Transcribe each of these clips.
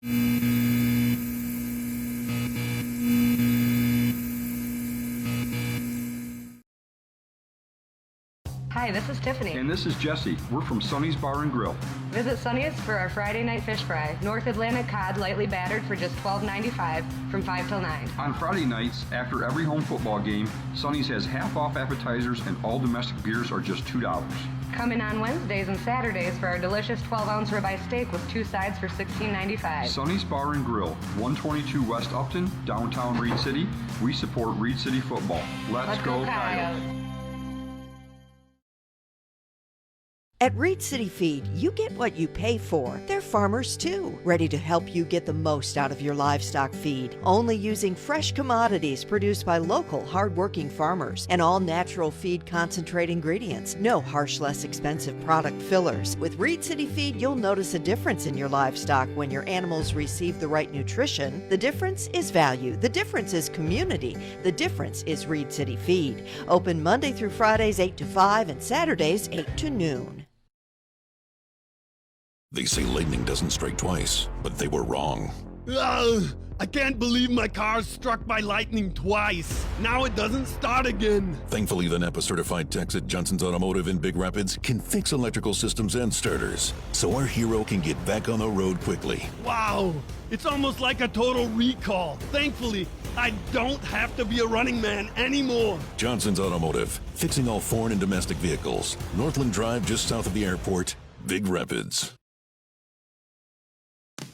Hi, this is Tiffany. And this is Jesse. We're from Sonny's Bar and Grill. Visit Sonny's for our Friday night fish fry. North Atlantic cod lightly battered for just $12.95 from 5 till 9. On Friday nights, after every home football game, Sonny's has half-off appetizers and all domestic beers are just $2. Come in on Wednesdays and Saturdays for our delicious 12-ounce ribeye steak with 2 sides for $16.95. Sonny's Bar and Grill, 122 West Upton, downtown Reed City. We support Reed City football. Let's go Coyotes. At Reed City Feed, you get what you pay for. They're farmers too, ready to help you get the most out of your livestock feed. Only using fresh commodities produced by local, hardworking farmers and all natural feed concentrate ingredients. No harsh, less expensive product fillers. With Reed City Feed, you'll notice a difference in your livestock when your animals receive the right nutrition. The difference is value. The difference is community. The difference is Reed City Feed. Open Monday through Fridays 8 to 5 and Saturdays 8 to noon. They say lightning doesn't strike twice, but they were wrong. I can't believe my car's struck by lightning twice. Now it doesn't start again. Thankfully, the NAPA-certified techs at Johnson's Automotive in Big Rapids can fix electrical systems and starters, so our hero can get back on the road quickly. Wow, it's almost like a total recall. Thankfully, I don't have to be a running man anymore. Johnson's Automotive, fixing all foreign and domestic vehicles. Northland Drive, just south of the airport, Big Rapids.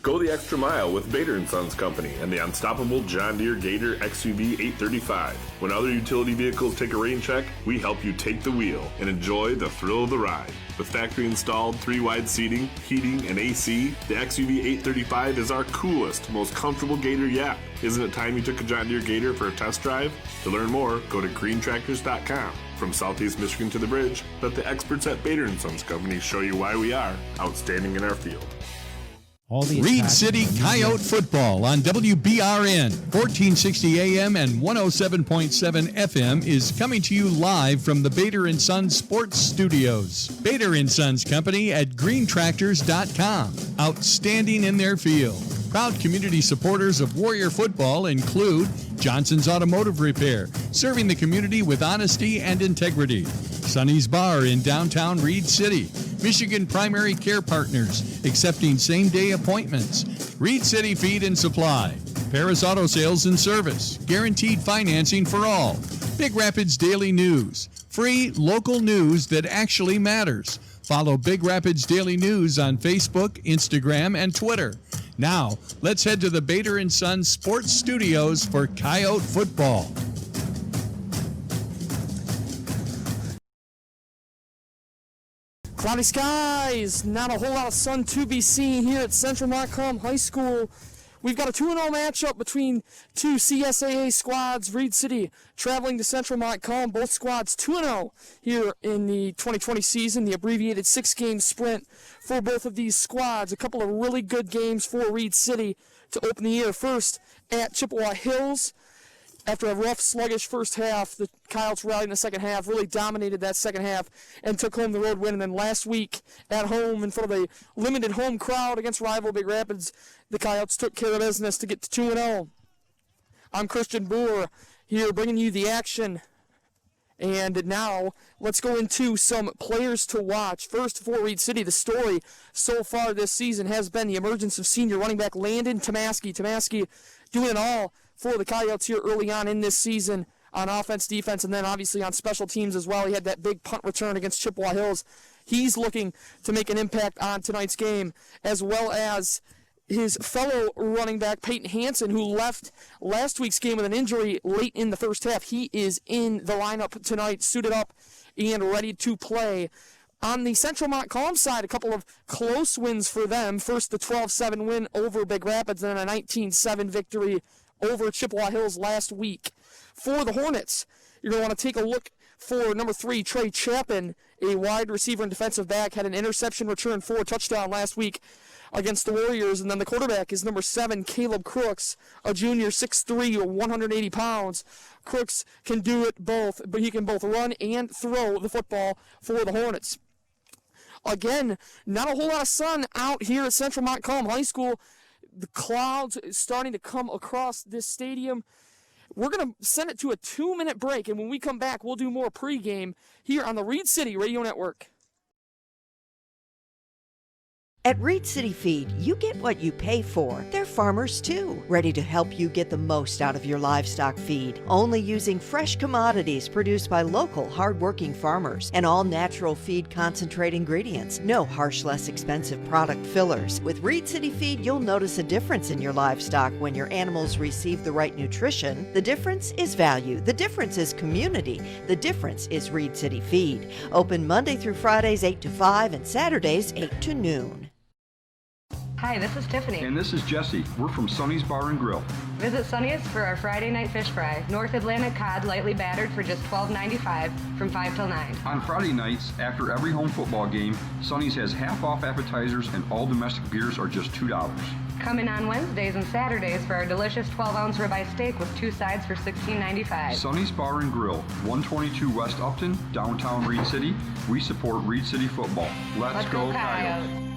Go the extra mile with Bader & Sons Company and the unstoppable John Deere Gator XUV 835. When other utility vehicles take a rain check, we help you take the wheel and enjoy the thrill of the ride. With factory-installed 3-wide seating, heating, and AC, the XUV 835 is our coolest, most comfortable Gator yet. Isn't it time you took a John Deere Gator for a test drive? To learn more, go to greentractors.com. From Southeast Michigan to the bridge, let the experts at Bader & Sons Company show you why we are outstanding in our field. Reed City Coyote football on WBRN 1460 AM and 107.7 FM is coming to you live from the Bader & Sons Sports Studios. Bader & Sons Company at greentractors.com. Outstanding in their field. Proud community supporters of Warrior football include Johnson's Automotive Repair, serving the community with honesty and integrity. Sonny's Bar in downtown Reed City. Michigan Primary Care Partners, accepting same-day appointments. Reed City Feed and Supply. Paris Auto Sales and Service. Guaranteed financing for all. Big Rapids Daily News. Free local news that actually matters. Follow Big Rapids Daily News on Facebook, Instagram, and Twitter. Now, let's head to the Bader & Sons Sports Studios for Coyote football. Cloudy skies, not a whole lot of sun to be seen here at Central Montcalm High School. We've got a 2-0 matchup between two CSAA squads. Reed City traveling to Central Montcalm. Both squads 2-0 here in the 2020 season. The abbreviated 6-game sprint for both of these squads. A couple of really good games for Reed City to open the year. First at Chippewa Hills. After a rough, sluggish first half, the Coyotes rallied in the second half, really dominated that second half, and took home the road win. And then last week, at home, in front of a limited home crowd against rival Big Rapids, the Coyotes took care of business to get to 2-0. I'm Christian Boer here bringing you the action. And now, let's go into some players to watch. First, for Reed City, the story so far this season has been the emergence of senior running back Landon Tomaski. Tomaski doing it all for the Coyotes here early on in this season on offense, defense, and then obviously on special teams as well. He had that big punt return against Chippewa Hills. He's looking to make an impact on tonight's game, as well as his fellow running back, Peyton Hansen, who left last week's game with an injury late in the first half. He is in the lineup tonight, suited up and ready to play. On the Central Montcalm side, a couple of close wins for them. First, the 12-7 win over Big Rapids, and then a 19-7 victory over Chippewa Hills last week. For the Hornets, you're going to want to take a look for number 3, Trey Chapin, a wide receiver and defensive back, had an interception return for a touchdown last week against the Warriors. And then the quarterback is number 7, Caleb Crooks, a junior, 6'3", 180 pounds. Crooks can do it both, but he can both run and throw the football for the Hornets. Again, not a whole lot of sun out here at Central Montcalm High School. the clouds starting to come across this stadium. We're going to send it to a 2-minute break, and when we come back, we'll do more pregame here on the Reed City Radio Network. At Reed City Feed, you get what you pay for. They're farmers too, ready to help you get the most out of your livestock feed. Only using fresh commodities produced by local, hardworking farmers and all natural feed concentrate ingredients. No harsh, less expensive product fillers. With Reed City Feed, you'll notice a difference in your livestock when your animals receive the right nutrition. The difference is value. The difference is community. The difference is Reed City Feed. Open Monday through Fridays 8 to 5 and Saturdays 8 to noon. Hi, this is Tiffany. And this is Jesse. We're from Sonny's Bar and Grill. Visit Sonny's for our Friday night fish fry. North Atlantic cod lightly battered for just $12.95 from 5 till 9. On Friday nights, after every home football game, Sonny's has half-off appetizers and all domestic beers are just $2. Come in on Wednesdays and Saturdays for our delicious 12-ounce ribeye steak with 2 sides for $16.95. Sonny's Bar and Grill, 122 West Upton, downtown Reed City. We support Reed City football. Let's go Coyotes.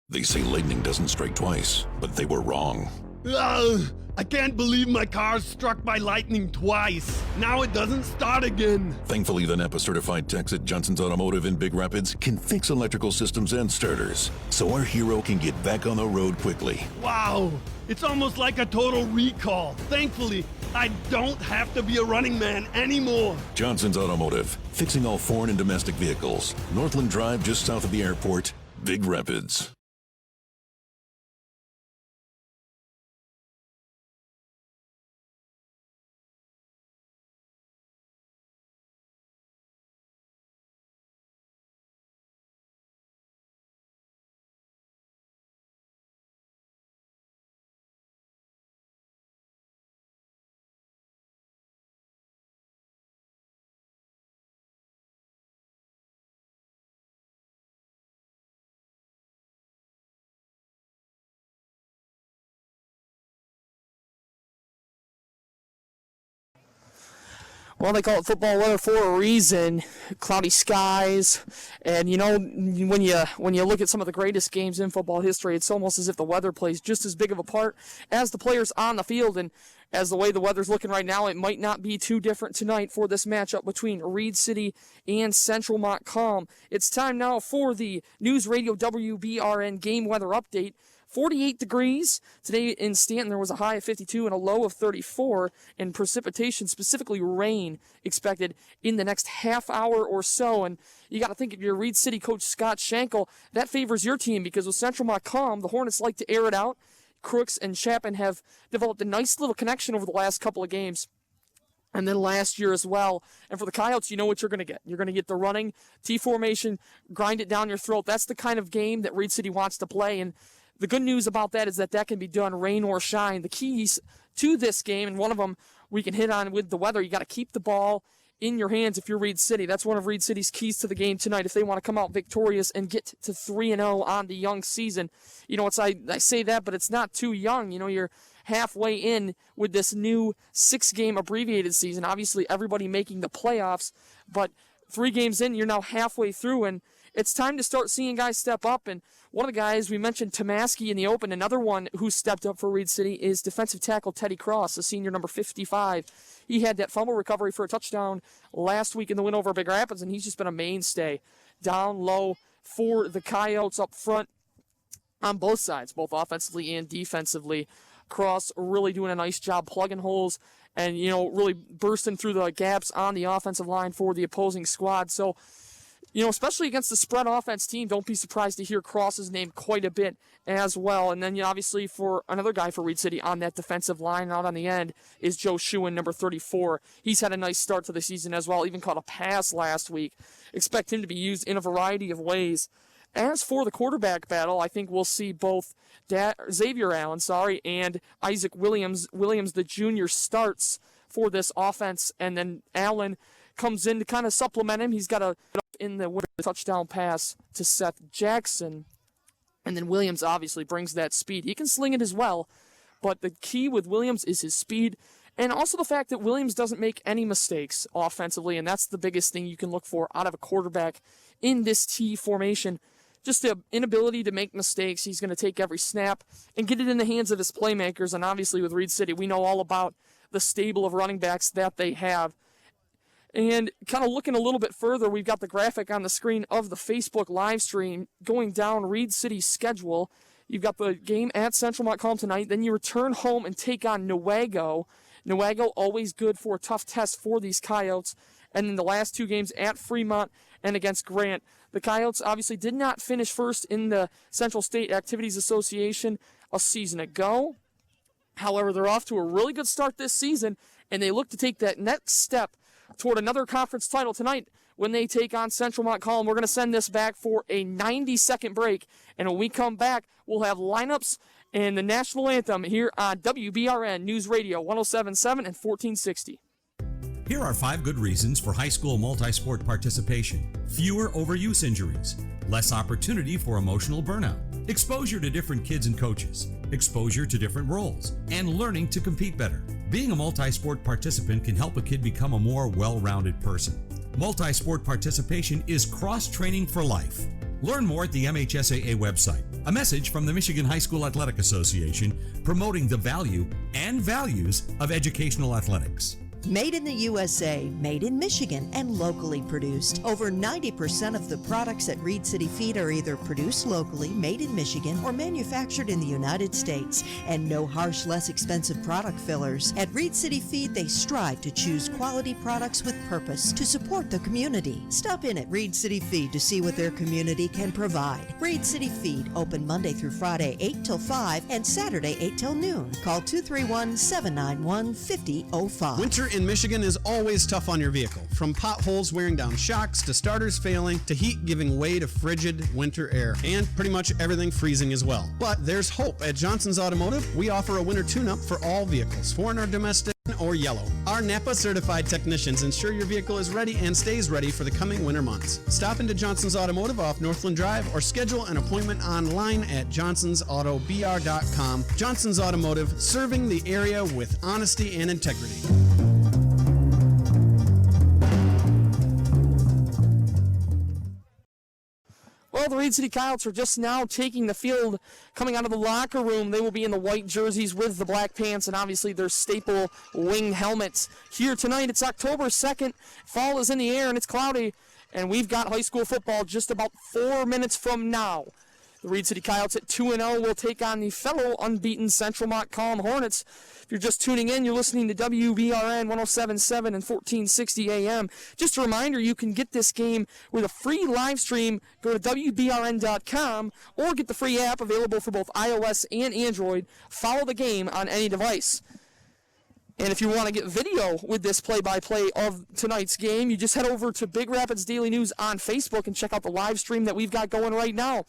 They say lightning doesn't strike twice, but they were wrong. I can't believe my car's struck by lightning twice. Now it doesn't start again. Thankfully, the NEPA-certified techs at Johnson's Automotive in Big Rapids can fix electrical systems and starters, so our hero can get back on the road quickly. Wow, it's almost like a total recall. Thankfully, I don't have to be a running man anymore. Johnson's Automotive, fixing all foreign and domestic vehicles. Northland Drive, just south of the airport, Big Rapids. Well, they call it football weather for a reason. Cloudy skies, and when you look at some of the greatest games in football history, it's almost as if the weather plays just as big of a part as the players on the field. And as the way the weather's looking right now, it might not be too different tonight for this matchup between Reed City and Central Montcalm. It's time now for the News Radio WBRN game weather update. 48 degrees. Today in Stanton, there was a high of 52 and a low of 34, and precipitation, specifically rain, expected in the next half hour or so. And you got to think, if you're Reed City coach Scott Schenkel, that favors your team, because with Central Montcalm, the Hornets like to air it out. Crooks and Chapin have developed a nice little connection over the last couple of games, and then last year as well. And for the Coyotes, you know what you're going to get. You're going to get the running T formation, grind it down your throat. That's the kind of game that Reed City wants to play, and the good news about that is that can be done rain or shine. The keys to this game, and one of them we can hit on with the weather, you got to keep the ball in your hands if you're Reed City. That's one of Reed City's keys to the game tonight if they want to come out victorious and get to 3-0 on the young season. I say that, but it's not too young. You're halfway in with this new 6-game abbreviated season. Obviously, everybody making the playoffs, but 3 games in, you're now halfway through, and it's time to start seeing guys step up. And one of the guys, we mentioned Tomaski in the open. Another one who stepped up for Reed City is defensive tackle Teddy Cross, the senior number 55. He had that fumble recovery for a touchdown last week in the win over Big Rapids, and he's just been a mainstay down low for the Coyotes up front on both sides, both offensively and defensively. Cross really doing a nice job plugging holes and, really bursting through the gaps on the offensive line for the opposing squad. So, especially against the spread offense team, don't be surprised to hear Cross's name quite a bit as well. And then, obviously, for another guy for Reed City on that defensive line out on the end is Joe Schuin, number 34. He's had a nice start to the season as well, even caught a pass last week. Expect him to be used in a variety of ways. As for the quarterback battle, I think we'll see both Xavier Allen, and Isaac Williams. Williams, the junior, starts for this offense, and then Allen comes in to kind of supplement him. He's got a in the touchdown pass to Seth Jackson. And then Williams obviously brings that speed. He can sling it as well, but the key with Williams is his speed, and also the fact that Williams doesn't make any mistakes offensively, and that's the biggest thing you can look for out of a quarterback in this T formation. just the inability to make mistakes. He's going to take every snap and get it in the hands of his playmakers. And obviously with Reed City, we know all about the stable of running backs that they have. And kind of looking a little bit further, we've got the graphic on the screen of the Facebook live stream going down Reed City's schedule. You've got the game at Central Montcalm tonight. Then you return home and take on Newaygo. Newaygo, always good for a tough test for these Coyotes. And then the last two games at Fremont and against Grant. The Coyotes obviously did not finish first in the Central State Activities Association a season ago. However, they're off to a really good start this season, and they look to take that next step toward another conference title tonight when they take on Central Montcalm. We're going to send this back for a 90-second break, and when we come back, we'll have lineups and the national anthem here on WBRN News Radio 107.7 and 1460. Here are 5 good reasons for high school multi-sport participation. Fewer overuse injuries, less opportunity for emotional burnout, exposure to different kids and coaches, exposure to different roles, and learning to compete better. Being a multi-sport participant can help a kid become a more well-rounded person. Multi-sport participation is cross-training for life. Learn more at the MHSAA website. A message from the Michigan High School Athletic Association promoting the value and values of educational athletics. Made in the USA, made in Michigan, and locally produced. Over 90% of the products at Reed City Feed are either produced locally, made in Michigan, or manufactured in the United States. And no harsh, less expensive product fillers. At Reed City Feed, they strive to choose quality products with purpose to support the community. Stop in at Reed City Feed to see what their community can provide. Reed City Feed, open Monday through Friday, 8 till 5, and Saturday, 8 till noon. Call 231-791-5005. Winter in Michigan is always tough on your vehicle. From potholes wearing down shocks, to starters failing, to heat giving way to frigid winter air, and pretty much everything freezing as well. But there's hope. At Johnson's Automotive, we offer a winter tune-up for all vehicles, foreign or domestic or yellow. Our Napa certified technicians ensure your vehicle is ready and stays ready for the coming winter months. Stop into Johnson's Automotive off Northland Drive or schedule an appointment online at johnsonsautobr.com. Johnson's Automotive, serving the area with honesty and integrity. Well, the Reed City Coyotes are just now taking the field. Coming out of the locker room, they will be in the white jerseys with the black pants and obviously their staple wing helmets. Here tonight, it's October 2nd. Fall is in the air and it's cloudy. And we've got high school football just about 4 minutes from now. The Reed City Coyotes at 2-0 will take on the fellow unbeaten Central Montcalm Hornets. If you're just tuning in, you're listening to WBRN 107.7 and 1460 AM. Just a reminder, you can get this game with a free live stream. Go to WBRN.com or get the free app available for both iOS and Android. Follow the game on any device. And if you want to get video with this play-by-play of tonight's game, you just head over to Big Rapids Daily News on Facebook and check out the live stream that we've got going right now.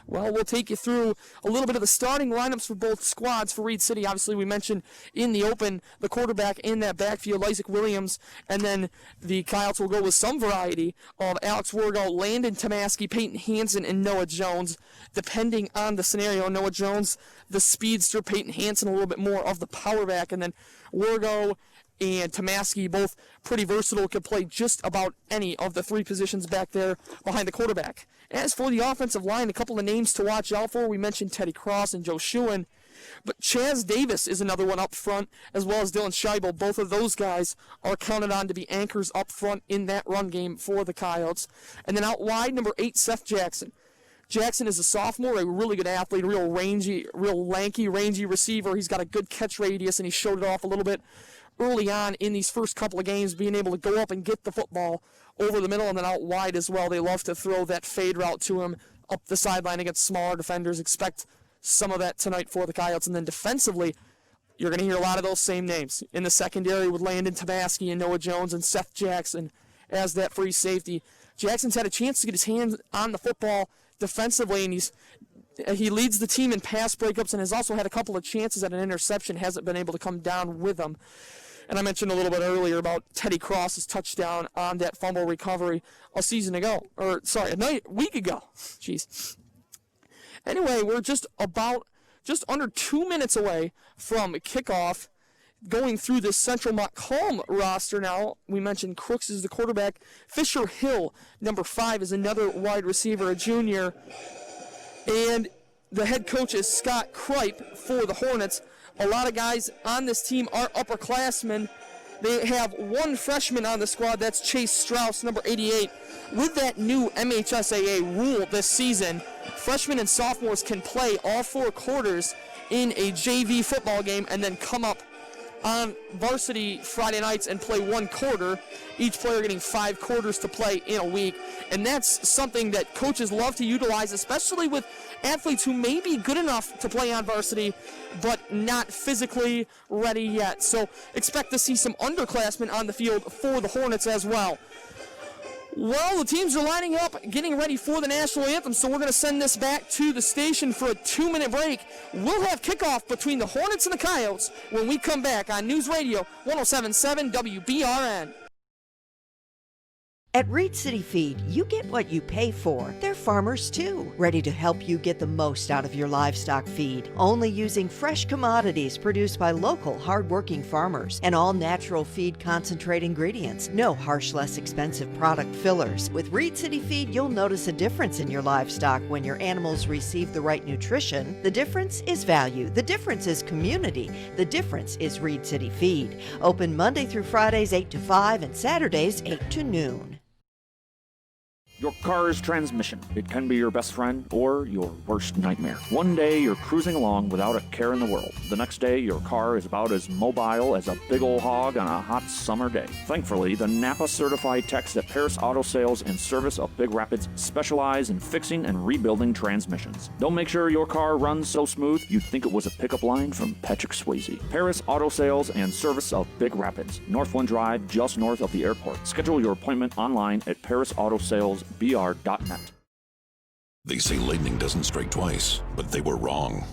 Well, we'll take you through a little bit of the starting lineups for both squads for Reed City. Obviously, we mentioned in the open the quarterback in that backfield, Isaac Williams, and then the Coyotes will go with some variety of Alex Wargo, Landon Tomaski, Peyton Hansen, and Noah Jones, depending on the scenario. Noah Jones, the speedster, Peyton Hansen, a little bit more of the power back, and then Wargo and Tomaski, both pretty versatile, could play just about any of the 3 positions back there behind the quarterback. As for the offensive line, a couple of names to watch out for. We mentioned Teddy Cross and Joe Schuin, but Chaz Davis is another one up front, as well as Dylan Scheibel. Both of those guys are counted on to be anchors up front in that run game for the Coyotes. And then out wide, number 8, Seth Jackson. Jackson is a sophomore, a really good athlete, real lanky, rangy receiver. He's got a good catch radius, and he showed it off a little bit early on in these first couple of games, being able to go up and get the football over the middle and then out wide as well. They love to throw that fade route to him up the sideline against smaller defenders. Expect some of that tonight for the Coyotes. And then defensively, you're going to hear a lot of those same names in the secondary with Landon Tomaski and Noah Jones and Seth Jackson as that free safety. Jackson's had a chance to get his hands on the football defensively, and he leads the team in pass breakups and has also had a couple of chances at an interception, hasn't been able to come down with them. And I mentioned a little bit earlier about Teddy Cross's touchdown on that fumble recovery a week ago. Jeez. Anyway, we're just under 2 minutes away from kickoff. going through this Central Montcalm roster now, we mentioned Crooks is the quarterback. Fisher Hill, number 5, is another wide receiver, a junior. And the head coach is Scott Kripe for the Hornets. A lot of guys on this team are upperclassmen. They have one freshman on the squad, that's Chase Strauss, number 88. With that new MHSAA rule this season, freshmen and sophomores can play all 4 quarters in a JV football game and then come up on varsity Friday nights and play 1 quarter, each player getting 5 quarters to play in a week. And that's something that coaches love to utilize, especially with athletes who may be good enough to play on varsity but not physically ready yet. So expect to see some underclassmen on the field for the Hornets as well. Well, the teams are lining up, getting ready for the national anthem, so we're going to send this back to the station for a 2-minute break. We'll have kickoff between the Hornets and the Coyotes when we come back on News Radio 107.7 WBRN. At Reed City Feed, you get what you pay for. They're farmers too, ready to help you get the most out of your livestock feed. Only using fresh commodities produced by local, hardworking farmers and all natural feed concentrate ingredients. No harsh, less expensive product fillers. With Reed City Feed, you'll notice a difference in your livestock when your animals receive the right nutrition. The difference is value. The difference is community. The difference is Reed City Feed. Open Monday through Fridays 8 to 5 and Saturdays 8 to noon. Your car's transmission. It can be your best friend or your worst nightmare. One day you're cruising along without a care in the world. The next day your car is about as mobile as a big ol' hog on a hot summer day. Thankfully, the Napa certified techs at Paris Auto Sales and Service of Big Rapids specialize in fixing and rebuilding transmissions. They'll make sure your car runs so smooth you'd think it was a pickup line from Patrick Swayze. Paris Auto Sales and Service of Big Rapids, Northland Drive, just north of the airport. Schedule your appointment online at parisautosales.br.net. They say lightning doesn't strike twice, but they were wrong.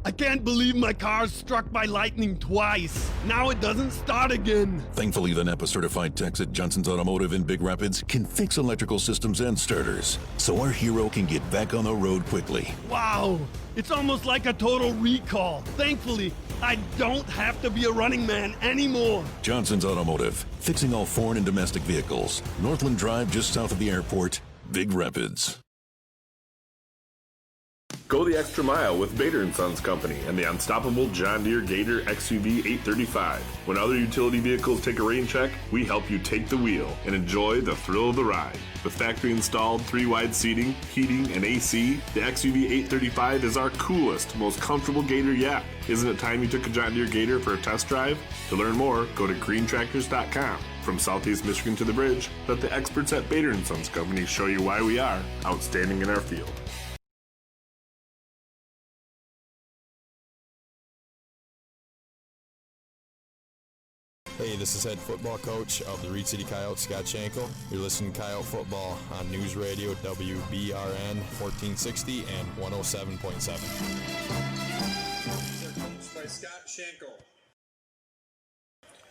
I can't believe my car's struck by lightning twice. Now it doesn't start again. Thankfully, the Napa certified techs at Johnson's Automotive in Big Rapids can fix electrical systems and starters, so our hero can get back on the road quickly. Wow, it's almost like a total recall. Thankfully, I don't have to be a running man anymore. Johnson's Automotive, fixing all foreign and domestic vehicles. Northland Drive, just south of the airport, Big Rapids. Go the extra mile with Bader & Sons Company and the unstoppable John Deere Gator XUV 835. When other utility vehicles take a rain check, we help you take the wheel and enjoy the thrill of the ride. With factory-installed 3-wide seating, heating, and AC, the XUV 835 is our coolest, most comfortable Gator yet. Isn't it time you took a John Deere Gator for a test drive? To learn more, go to greentractors.com. From Southeast Michigan to the bridge, let the experts at Bader & Sons Company show you why we are outstanding in our field. Hey, this is head football coach of the Reed City Coyotes, Scott Schenkel. You're listening to Coyote Football on News Radio WBRN 1460 and 107.7. By Scott Schenkel.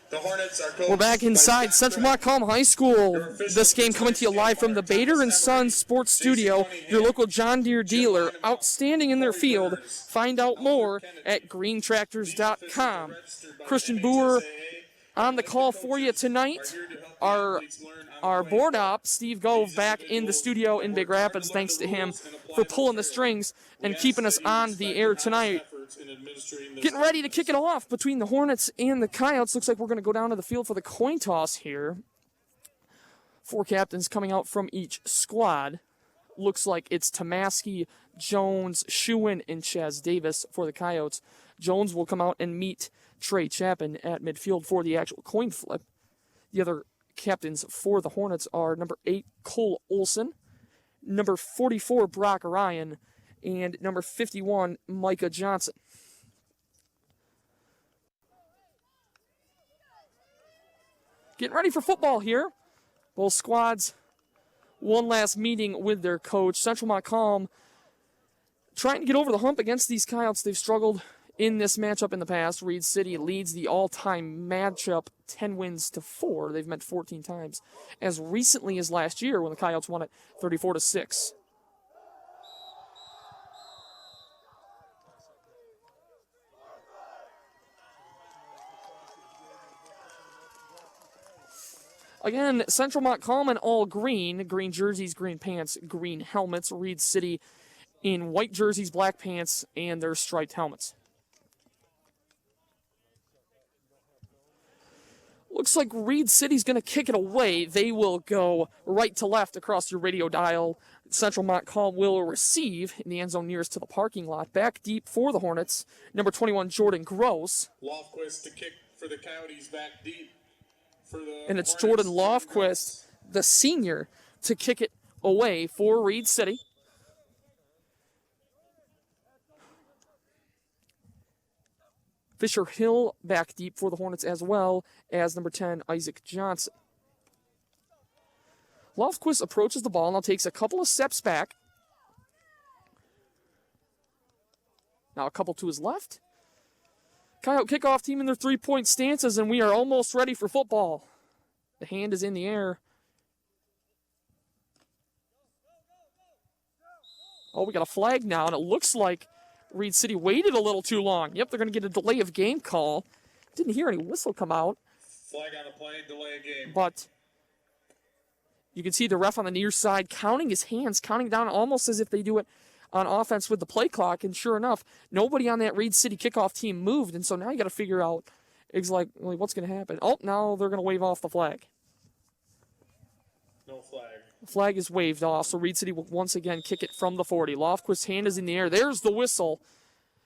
The Hornets are coached. We're back inside Central Montcalm High School. This game coming to you live from the Bader & Sons Sports Studio, your local John Deere dealer, outstanding in their field. Find out more at greentractors.com. Christian Boer on the call for you tonight. Our board op, Steve Gove, back in the studio in Big Rapids. Thanks to him for pulling the strings and keeping us on the air tonight. Getting ready to kick it off between the Hornets and the Coyotes. Looks like we're going to go down to the field for the coin toss here. 4 captains coming out from each squad. Looks like it's Tomaski, Jones, Schuin, and Chaz Davis for the Coyotes. Jones will come out and meet Trey Chapin at midfield for the actual coin flip. The other captains for the Hornets are number 8, Cole Olson, number 44, Brock Ryan, and number 51, Micah Johnson. Getting ready for football here. Both squads, one last meeting with their coach. Central Montcalm trying to get over the hump against these Coyotes. They've struggled in this matchup in the past. Reed City leads the all-time matchup 10 wins to 4. They've met 14 times. As recently as last year when the Coyotes won it 34-6. Again, Central Montcalm in all green. Green jerseys, green pants, green helmets. Reed City in white jerseys, black pants, and their striped helmets. Looks like Reed City's going to kick it away. They will go right to left across your radio dial. Central Montcalm will receive in the end zone nearest to the parking lot. Back deep for the Hornets, number 21, Jordan Gross. Lofquist to kick for the Coyotes back deep. And it's Jordan Lofquist, the senior, to kick it away for Reed City. Fisher Hill back deep for the Hornets as well as number 10, Isaac Johnson. Lofquist approaches the ball, now takes a couple of steps back. Now a couple to his left. Coyote kickoff team in their three-point stances, and we are almost ready for football. The hand is in the air. Oh, we got a flag now, and it looks like Reed City waited a little too long. Yep, they're going to get a delay of game call. Didn't hear any whistle come out. Flag on the play, delay of game. But you can see the ref on the near side counting his hands, counting down almost as if they do it on offense with the play clock. And sure enough, nobody on that Reed City kickoff team moved. And so now you got to figure out what's going to happen. Oh, now they're going to wave off the flag. No flag. The flag is waved off, so Reed City will once again kick it from the 40. Lofquist's hand is in the air. There's the whistle.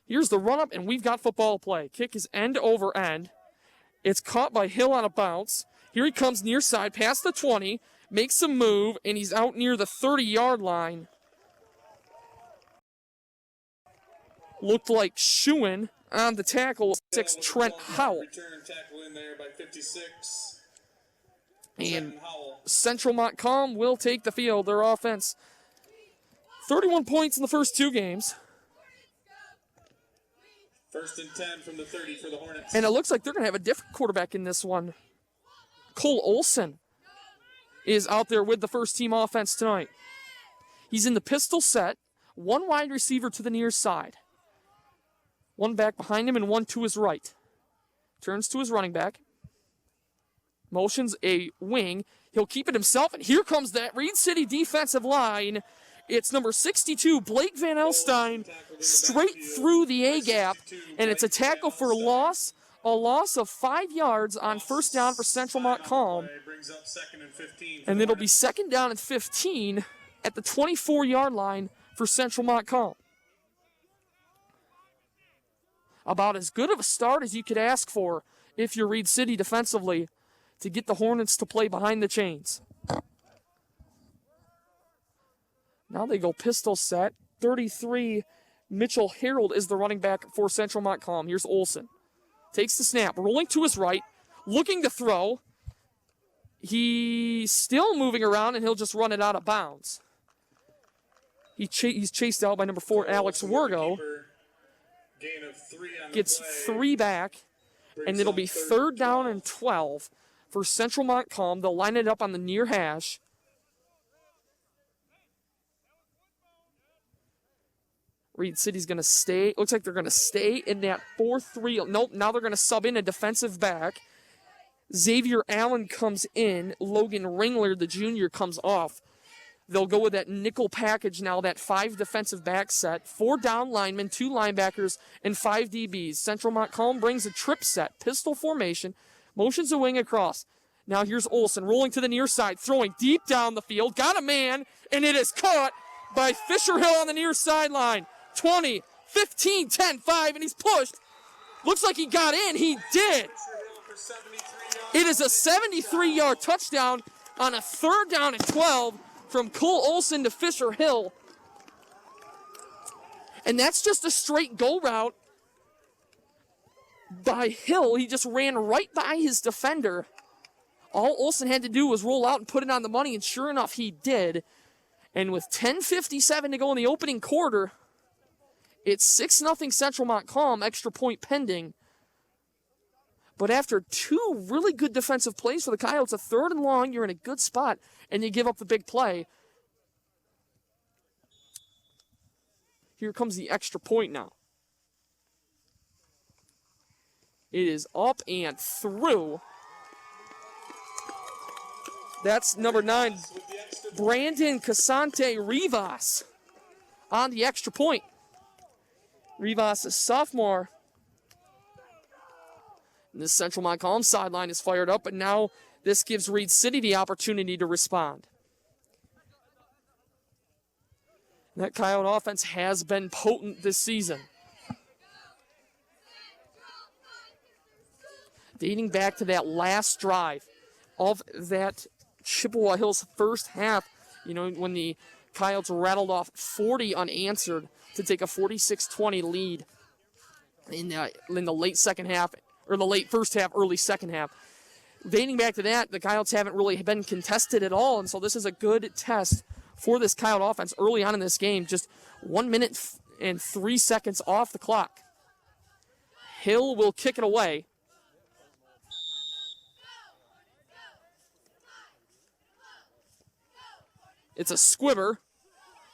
Here's the run-up, and we've got football play. Kick is end over end. It's caught by Hill on a bounce. Here he comes near side, past the 20, makes a move, and he's out near the 30-yard line. Looked like Schuin on the tackle. 6, Trent Howell. Return tackle in there by 56. And Central Montcalm will take the field. Their offense, 31 points in the first two games. First and 10 from the 30 for the Hornets. And it looks like they're going to have a different quarterback in this one. Cole Olson is out there with the first team offense tonight. He's in the pistol set. One wide receiver to the near side. One back behind him and one to his right. Turns to his running back. Motions a wing. He'll keep it himself, and here comes that Reed City defensive line. It's number 62, Blake Van Elstein, straight through the A-gap, and it's a tackle for loss, a loss of 5 yards on first down for Central Montcalm. And it'll be second down and 15 at the 24-yard line for Central Montcalm. About as good of a start as you could ask for if you're Reed City defensively, to get the Hornets to play behind the chains. Now they go pistol set. 33, Mitchell Harold is the running back for Central Montcalm. Here's Olson. Takes the snap, rolling to his right, looking to throw. He's still moving around, and he'll just run it out of bounds. He's chased out by number 4, Alex Wergo. Gets 3 back, and it'll be third down and 12. For Central Montcalm, they'll line it up on the near hash. Reed City's going to stay. Looks like they're going to stay in that 4-3. Nope, now they're going to sub in a defensive back. Xavier Allen comes in. Logan Ringler, the junior, comes off. They'll go with that nickel package now, that 5 defensive back set. 4 down linemen, 2 linebackers, and 5 DBs. Central Montcalm brings a trip set, pistol formation. Motions a wing across. Now here's Olson rolling to the near side, throwing deep down the field. Got a man, and it is caught by Fisher Hill on the near sideline. 20, 15, 10, 5, and he's pushed. Looks like he got in. He did. It is a 73-yard touchdown on a third down and 12 from Cole Olson to Fisher Hill. And that's just a straight go route by Hill. He just ran right by his defender. All Olson had to do was roll out and put it on the money, and sure enough, he did. And with 10:57 to go in the opening quarter, it's 6-0 Central Montcalm, extra point pending. But after 2 really good defensive plays for the Coyotes, a third and long, you're in a good spot, and you give up the big play. Here comes the extra point now. It is up and through. That's number 9, Brandon Casante Rivas on the extra point. Rivas, a sophomore. And this Central Montcalm sideline is fired up, but now this gives Reed City the opportunity to respond. And that Coyote offense has been potent this season. Dating back to that last drive of that Chippewa Hills first half, when the Coyotes rattled off 40 unanswered to take a 46-20 lead in the late second half, or the late first half, early second half. Dating back to that, the Coyotes haven't really been contested at all, and so this is a good test for this Coyote offense early on in this game. Just 1 minute and 3 seconds off the clock. Hill will kick it away. It's a squibber,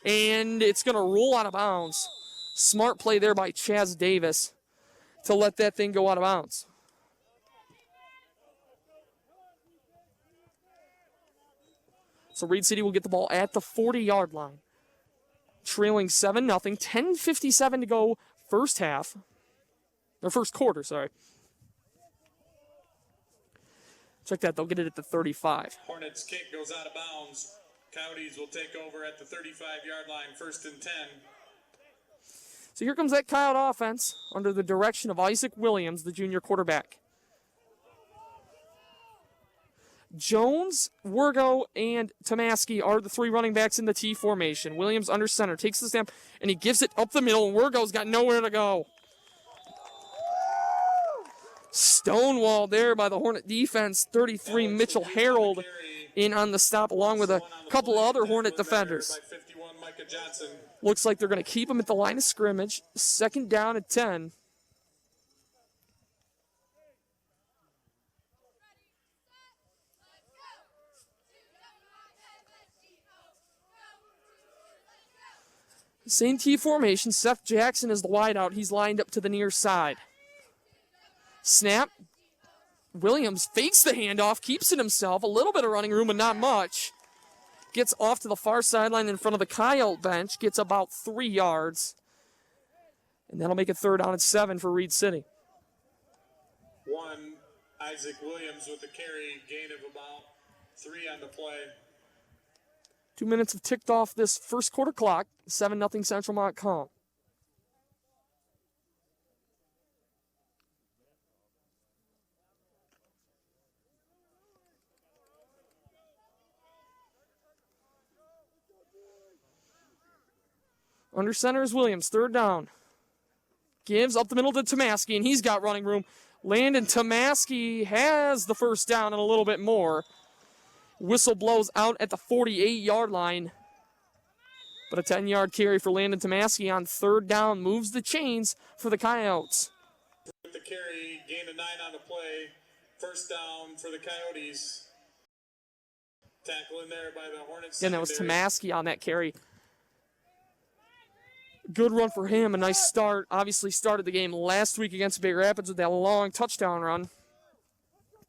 and it's going to roll out of bounds. Smart play there by Chaz Davis to let that thing go out of bounds. So Reed City will get the ball at the 40-yard line. Trailing 7-0, 10:57 to go first half. Or first quarter, sorry. Check that, they'll get it at the 35. Hornets kick goes out of bounds. Coyotes will take over at the 35-yard line, 1st and 10. So here comes that Coyote offense under the direction of Isaac Williams, the junior quarterback. Jones, Wergo, and Tomaski are the 3 running backs in the T formation. Williams under center, takes the snap, and he gives it up the middle, and Wergo's got nowhere to go. Stonewalled there by the Hornet defense. 33, Mitchell Harold in on the stop, along with a couple of other Hornet defenders. Looks like they're going to keep him at the line of scrimmage. 2nd down at 10. Same T formation. Seth Jackson is the wideout. He's lined up to the near side. Snap. Williams fakes the handoff, keeps it himself. A little bit of running room, but not much. Gets off to the far sideline in front of the Coyote bench. Gets about 3 yards. And that'll make it 3rd down and 7 for Reed City. 1, Isaac Williams with a carry, gain of about 3 on the play. 2 minutes have ticked off this first quarter clock. 7-0 Central Montcalm. Under center is Williams, 3rd down. Gives up the middle to Tomaski, and he's got running room. Landon Tomaski has the 1st down and a little bit more. Whistle blows out at the 48-yard line. But a 10-yard carry for Landon Tomaski on 3rd down moves the chains for the Coyotes. With the carry, gain of 9 on the play. 1st down for the Coyotes. Tackle in there by the Hornets. Again, that was Tomaski on that carry. Good run for him, a nice start. Obviously started the game last week against Big Rapids with that long touchdown run.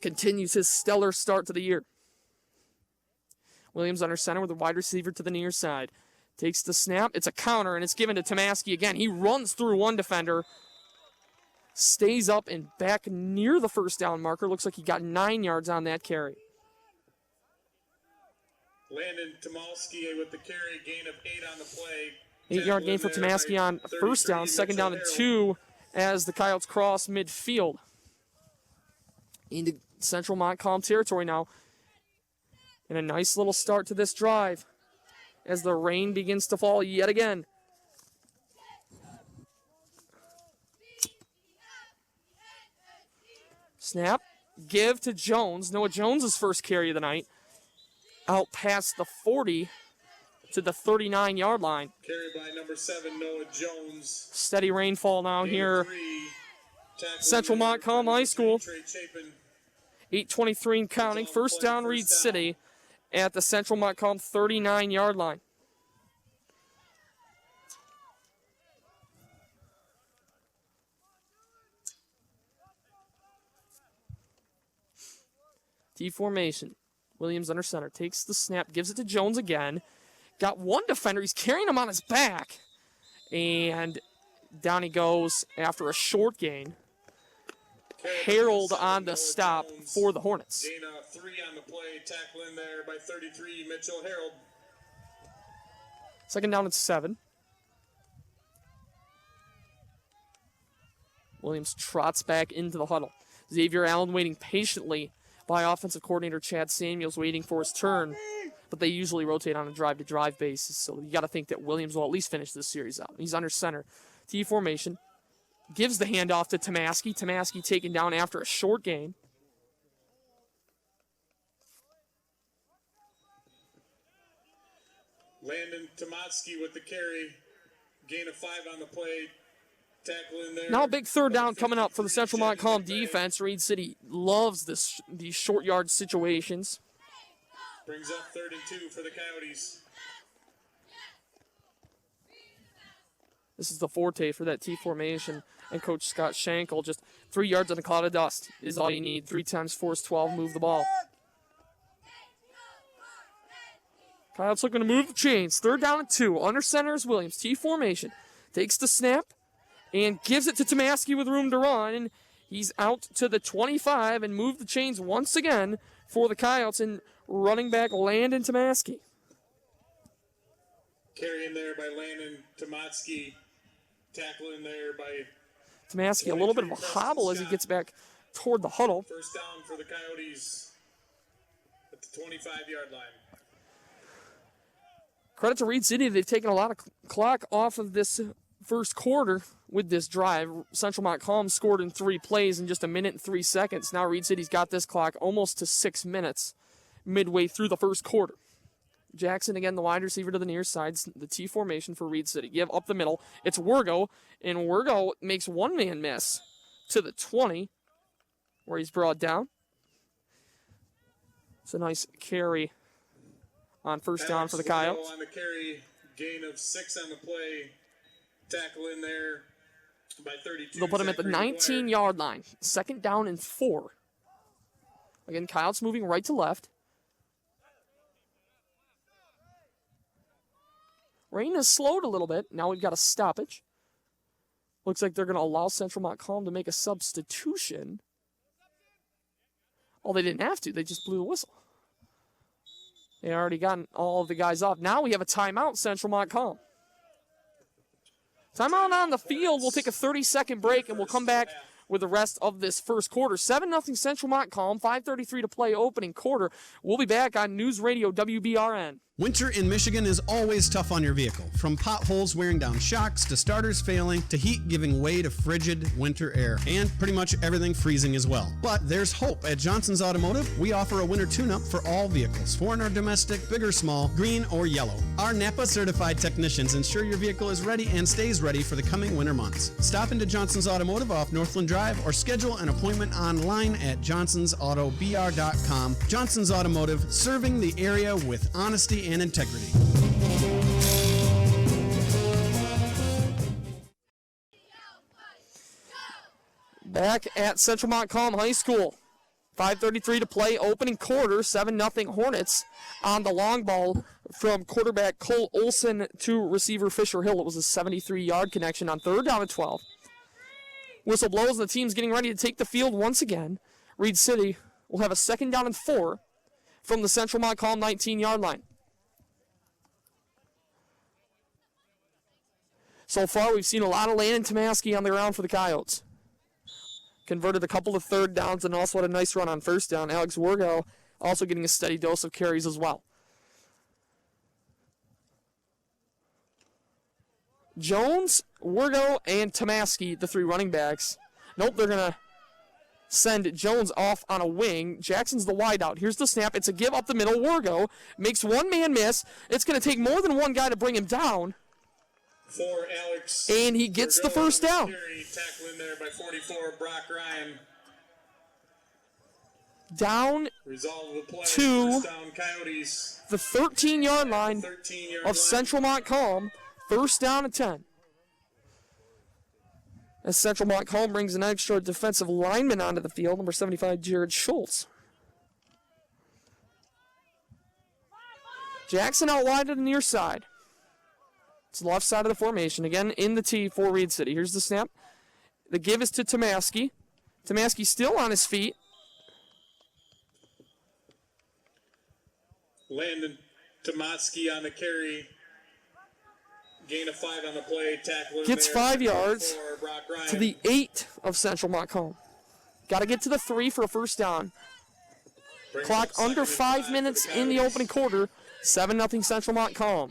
Continues his stellar start to the year. Williams under center with a wide receiver to the near side. Takes the snap. It's a counter, and it's given to Tomaski again. He runs through one defender. Stays up and back near the 1st down marker. Looks like he got 9 yards on that carry. Landon Tomaski with the carry, gain of 8 on the play. 8-yard gain for Tomaski on 1st down, 2nd down and 2 as the Coyotes cross midfield. Into Central Montcalm territory now. And a nice little start to this drive as the rain begins to fall yet again. Snap, give to Jones. Noah Jones' first carry of the night. Out past the 40 to the 39-yard line. Carried by number 7, Noah Jones. Steady rainfall now here. Central Montcalm High School. 8:23 and counting. 1st down, Reed City at the Central Montcalm 39-yard line. T formation. Williams under center. Takes the snap, gives it to Jones again. Got one defender. He's carrying him on his back. And down he goes after a short gain. Harold on the stop for the Hornets. Gain of 3 on the play. Tackle in there by 33, Mitchell Harold. Second down and 7. Williams trots back into the huddle. Xavier Allen waiting patiently by offensive coordinator Chad Samuels, waiting for his turn. But they usually rotate on a drive-to-drive basis, so you got to think that Williams will at least finish this series out. He's under center. T formation. Gives the handoff to Tomaski. Tomaski taken down after a short gain. Landon Tomaski with the carry. Gain of 5 on the play. Tackle in there. Now a big third down coming up for the Central Montcalm defense. Reed City loves these short yard situations. Brings up 3rd and 2 for the Coyotes. This is the forte for that T formation. And Coach Scott Schenkel, just 3 yards in a cloud of dust is all you need. 3 times 4 is 12. Move the ball. Coyotes looking to move the chains. 3rd down and 2. Under center is Williams. T formation. Takes the snap and gives it to Tomaski with room to run. And he's out to the 25 and moved the chains once again for the Coyotes and running back Landon Tomaski. Carry in there by Landon Tomaski. Tackle in there by Tomaski, a little bit of a hobble as he gets back toward the huddle. First down for the Coyotes at the 25-yard line. Credit to Reed City, they've taken a lot of clock off of this first quarter with this drive. Central Montcalm scored in 3 plays in just 1 minute and 3 seconds. Now Reed City's got this clock almost to 6 minutes midway through the first quarter. Jackson, again, the wide receiver to the near side, the T formation for Reed City. Give up the middle. It's Wergo, and Wergo makes one man miss to the 20, where he's brought down. It's a nice carry on first down for the Coyotes. On the carry, gain of 6 on the play. Tackle in there by 32. They'll put him at the 19-yard line. 2nd down and 4. Again, Coyotes moving right to left. Rain has slowed a little bit. Now we've got a stoppage. Looks like they're going to allow Central Montcalm to make a substitution. Oh, they didn't have to. They just blew the whistle. They already gotten all of the guys off. Now we have a timeout, Central Montcalm. Timeout on the field. We'll take a 30-second break, and we'll come back with the rest of this first quarter. 7-0 Central Montcalm, 5:33 to play opening quarter. We'll be back on News Radio WBRN. Winter in Michigan is always tough on your vehicle. From potholes wearing down shocks, to starters failing, to heat giving way to frigid winter air, and pretty much everything freezing as well. But there's hope. At Johnson's Automotive, we offer a winter tune-up for all vehicles, foreign or domestic, big or small, green or yellow. Our Napa-certified technicians ensure your vehicle is ready and stays ready for the coming winter months. Stop into Johnson's Automotive off Northland Drive or schedule an appointment online at johnsonsautobr.com. Johnson's Automotive, serving the area with honesty and integrity. Back at Central Montcalm High School. 5:33 to play, opening quarter, 7-0 Hornets on the long ball from quarterback Cole Olson to receiver Fisher Hill. It was a 73-yard connection on 3rd down and 12. Whistle blows, and the team's getting ready to take the field once again. Reed City will have a 2nd down and 4 from the Central Montcalm 19-yard line. So far, we've seen a lot of Landon Tomaski on the ground for the Coyotes. Converted a couple of 3rd downs and also had a nice run on 1st down. Alex Wergo also getting a steady dose of carries as well. Jones, Wergo, and Tomaski, the 3 running backs. Nope, they're going to send Jones off on a wing. Jackson's the wideout. Here's the snap. It's a give up the middle. Wergo makes one man miss. It's going to take more than one guy to bring him down. For Alex. And he gets the first down. Tackle in there by 44, Brock Ryan. Down Resolve the play. to First down, Coyotes. the 13-yard line 13-yard of Central Montcalm. 1st down and 10. As Central Montcalm brings an extra defensive lineman onto the field, number 75, Jared Schultz. Jackson out wide to the near side. It's the left side of the formation. Again, in the tee for Reed City. Here's the snap. The give is to Tomaski. Tomaski still on his feet. Landon Tomaski on the carry. Gain of 5 on the play. Tackle Gets 5 yards to the 8 of Central Montcalm. Got to get to the 3 for a first down. Clock under 5 minutes in the opening quarter. 7-0 Central Montcalm.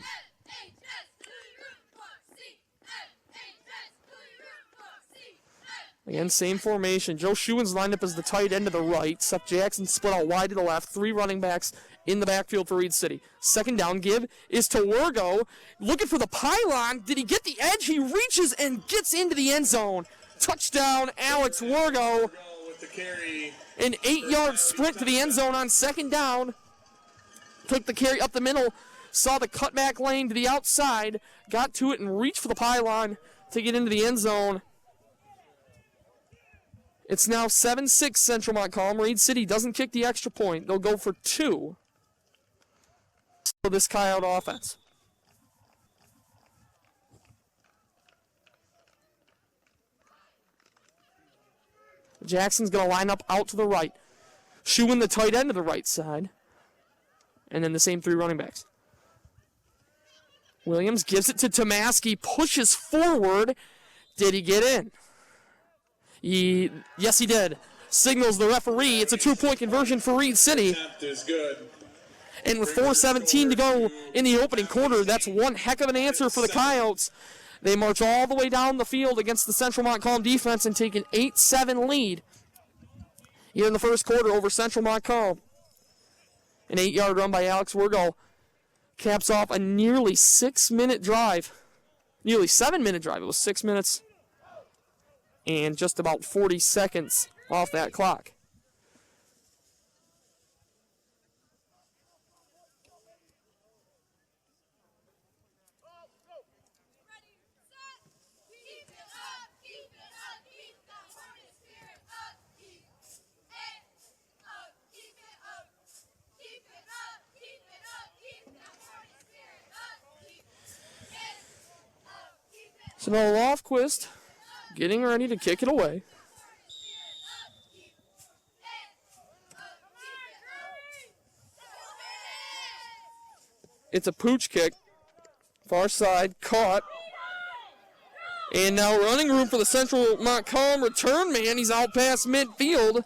Again, same formation. Joe Schuen's lined up as the tight end to the right. Seth Jackson split out wide to the left. 3 running backs in the backfield for Reed City. Second down give is to Wergo. Looking for the pylon. Did he get the edge? He reaches and gets into the end zone. Touchdown, Alex Wergo. An 8-yard sprint to the end zone on second down. Took the carry up the middle. Saw the cutback lane to the outside. Got to it and reached for the pylon to get into the end zone. It's now 7-6 Central Montcalm. Reed City doesn't kick the extra point. They'll go for 2 for this Coyote offense. Jackson's going to line up out to the right. Shooing the tight end to the right side. And then the same 3 running backs. Williams gives it to Tomaski. Pushes forward. Did he get in? Yes, he did. Signals the referee. It's a 2-point conversion for Reed City. And with 4:17 to go in the opening quarter, that's one heck of an answer for the Coyotes. They march all the way down the field against the Central Montcalm defense and take an 8-7 lead here in the first quarter over Central Montcalm. An 8-yard run by Alex Wergo caps off a nearly 6-minute drive. Nearly 7-minute drive. It was 6 minutes and just about 40 seconds off that clock. So now Lofquist getting ready to kick it away. It's a pooch kick. Far side, caught. And now running room for the Central Montcalm return man. He's out past midfield.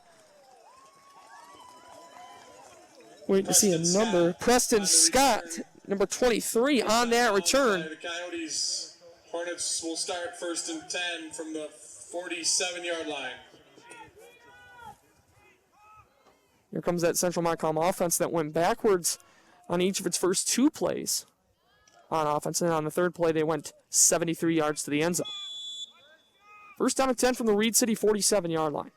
Wait to see a number. Preston Scott, number 23, on that return. The Coyotes Hornets will start 1st and 10 from the 47-yard line. Here comes that Central Montcalm offense that went backwards on each of its first 2 plays on offense. And on the 3rd play, they went 73 yards to the end zone. First down and 10 from the Reed City 47-yard line.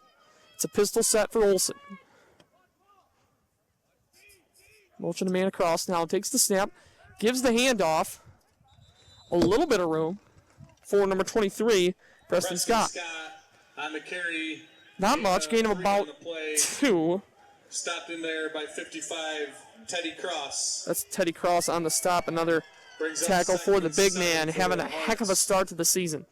It's a pistol set for Olsen. Motion a man across now, takes the snap, gives the handoff. A little bit of room for number 23, Preston Scott. On the carry. Not much, gain of about 2. Stopped in there by 55, Teddy Cross. That's Teddy Cross on the stop. Another tackle for the big man, having a heck of a start to the season.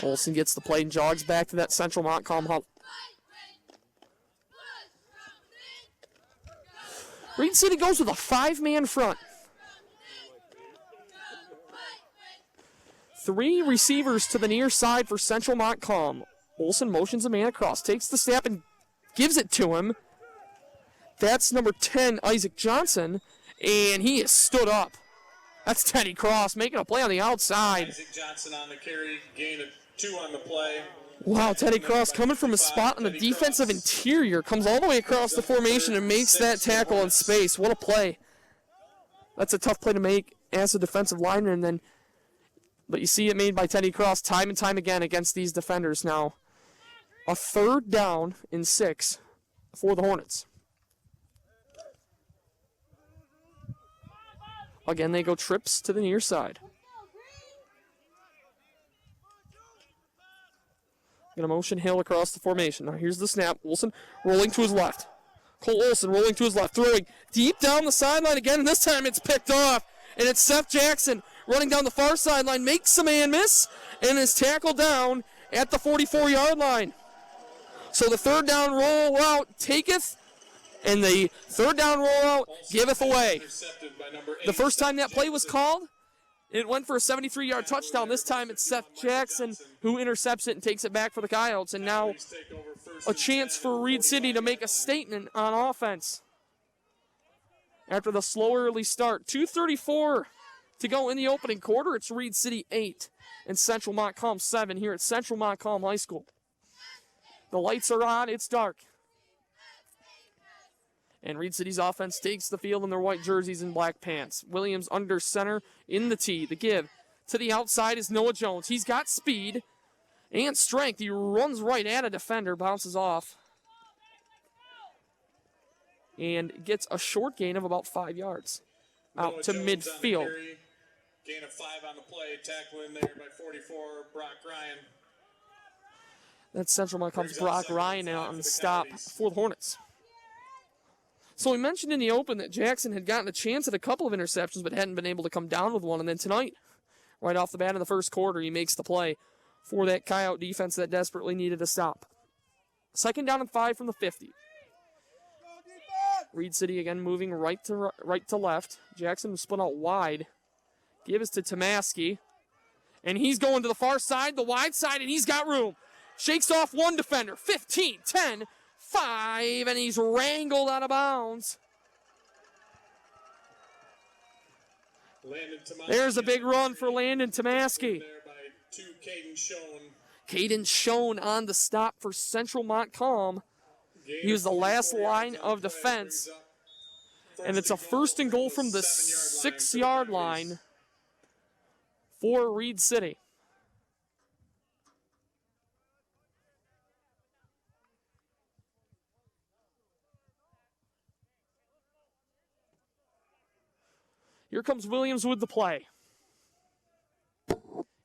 Olsen gets the play and jogs back to that Central Montcalm huddle. Reed City goes with a 5-man front. 3 receivers to the near side for Central Montcalm. Olsen motions a man across, takes the snap and gives it to him. That's number 10, Isaac Johnson, and he is stood up. That's Teddy Cross making a play on the outside. Isaac Johnson on the carry, gain of 2 on the play. Wow, Teddy Cross coming from a spot on the defensive interior, comes all the way across the formation and makes that tackle in space. What a play. That's a tough play to make as a defensive lineman, but you see it made by Teddy Cross time and time again against these defenders now. A 3rd down and 6 for the Hornets. Again, they go trips to the near side. Gonna motion Hill across the formation. Now here's the snap. Wilson rolling to his left. Cole Olsen rolling to his left, throwing deep down the sideline again, and this time it's picked off. And it's Seth Jackson running down the far sideline, makes a man miss, and is tackled down at the 44-yard line. So the third down rollout taketh, and the third down rollout giveth away. The first time that play was called, it went for a 73-yard touchdown. This time it's Seth Jackson who intercepts it and takes it back for the Coyotes. And now a chance for Reed City to make a statement on offense. After the slow early start, 2:34 to go in the opening quarter. It's Reed City 8 and Central Montcalm 7 here at Central Montcalm High School. The lights are on, it's dark. And Reed City's offense takes the field in their white jerseys and black pants. Williams under center in the tee. The give to the outside is Noah Jones. He's got speed and strength. He runs right at a defender, bounces off, and gets a short gain of about 5 yards out to midfield. Gain of 5 on the play. Tackle in there by 44, Brock Ryan. That's Central Montcalm's Brock Ryan now on the stop for the Hornets. So we mentioned in the open that Jackson had gotten a chance at a couple of interceptions but hadn't been able to come down with one. And then tonight, right off the bat in the first quarter, he makes the play for that Coyote defense that desperately needed a stop. 2nd down and 5 from the 50. Reed City again moving right to left. Jackson was split out wide. Give is to Tomaski. And he's going to the far side, the wide side, and he's got room. Shakes off one defender. 15, 10, 5, and he's wrangled out of bounds. There's a big run for Landon Tomaski. Caden Schoen on the stop for Central Montcalm. He was the last line of defense. And it's a 1st and goal from the 6-yard line for Reed City. Here comes Williams with the play.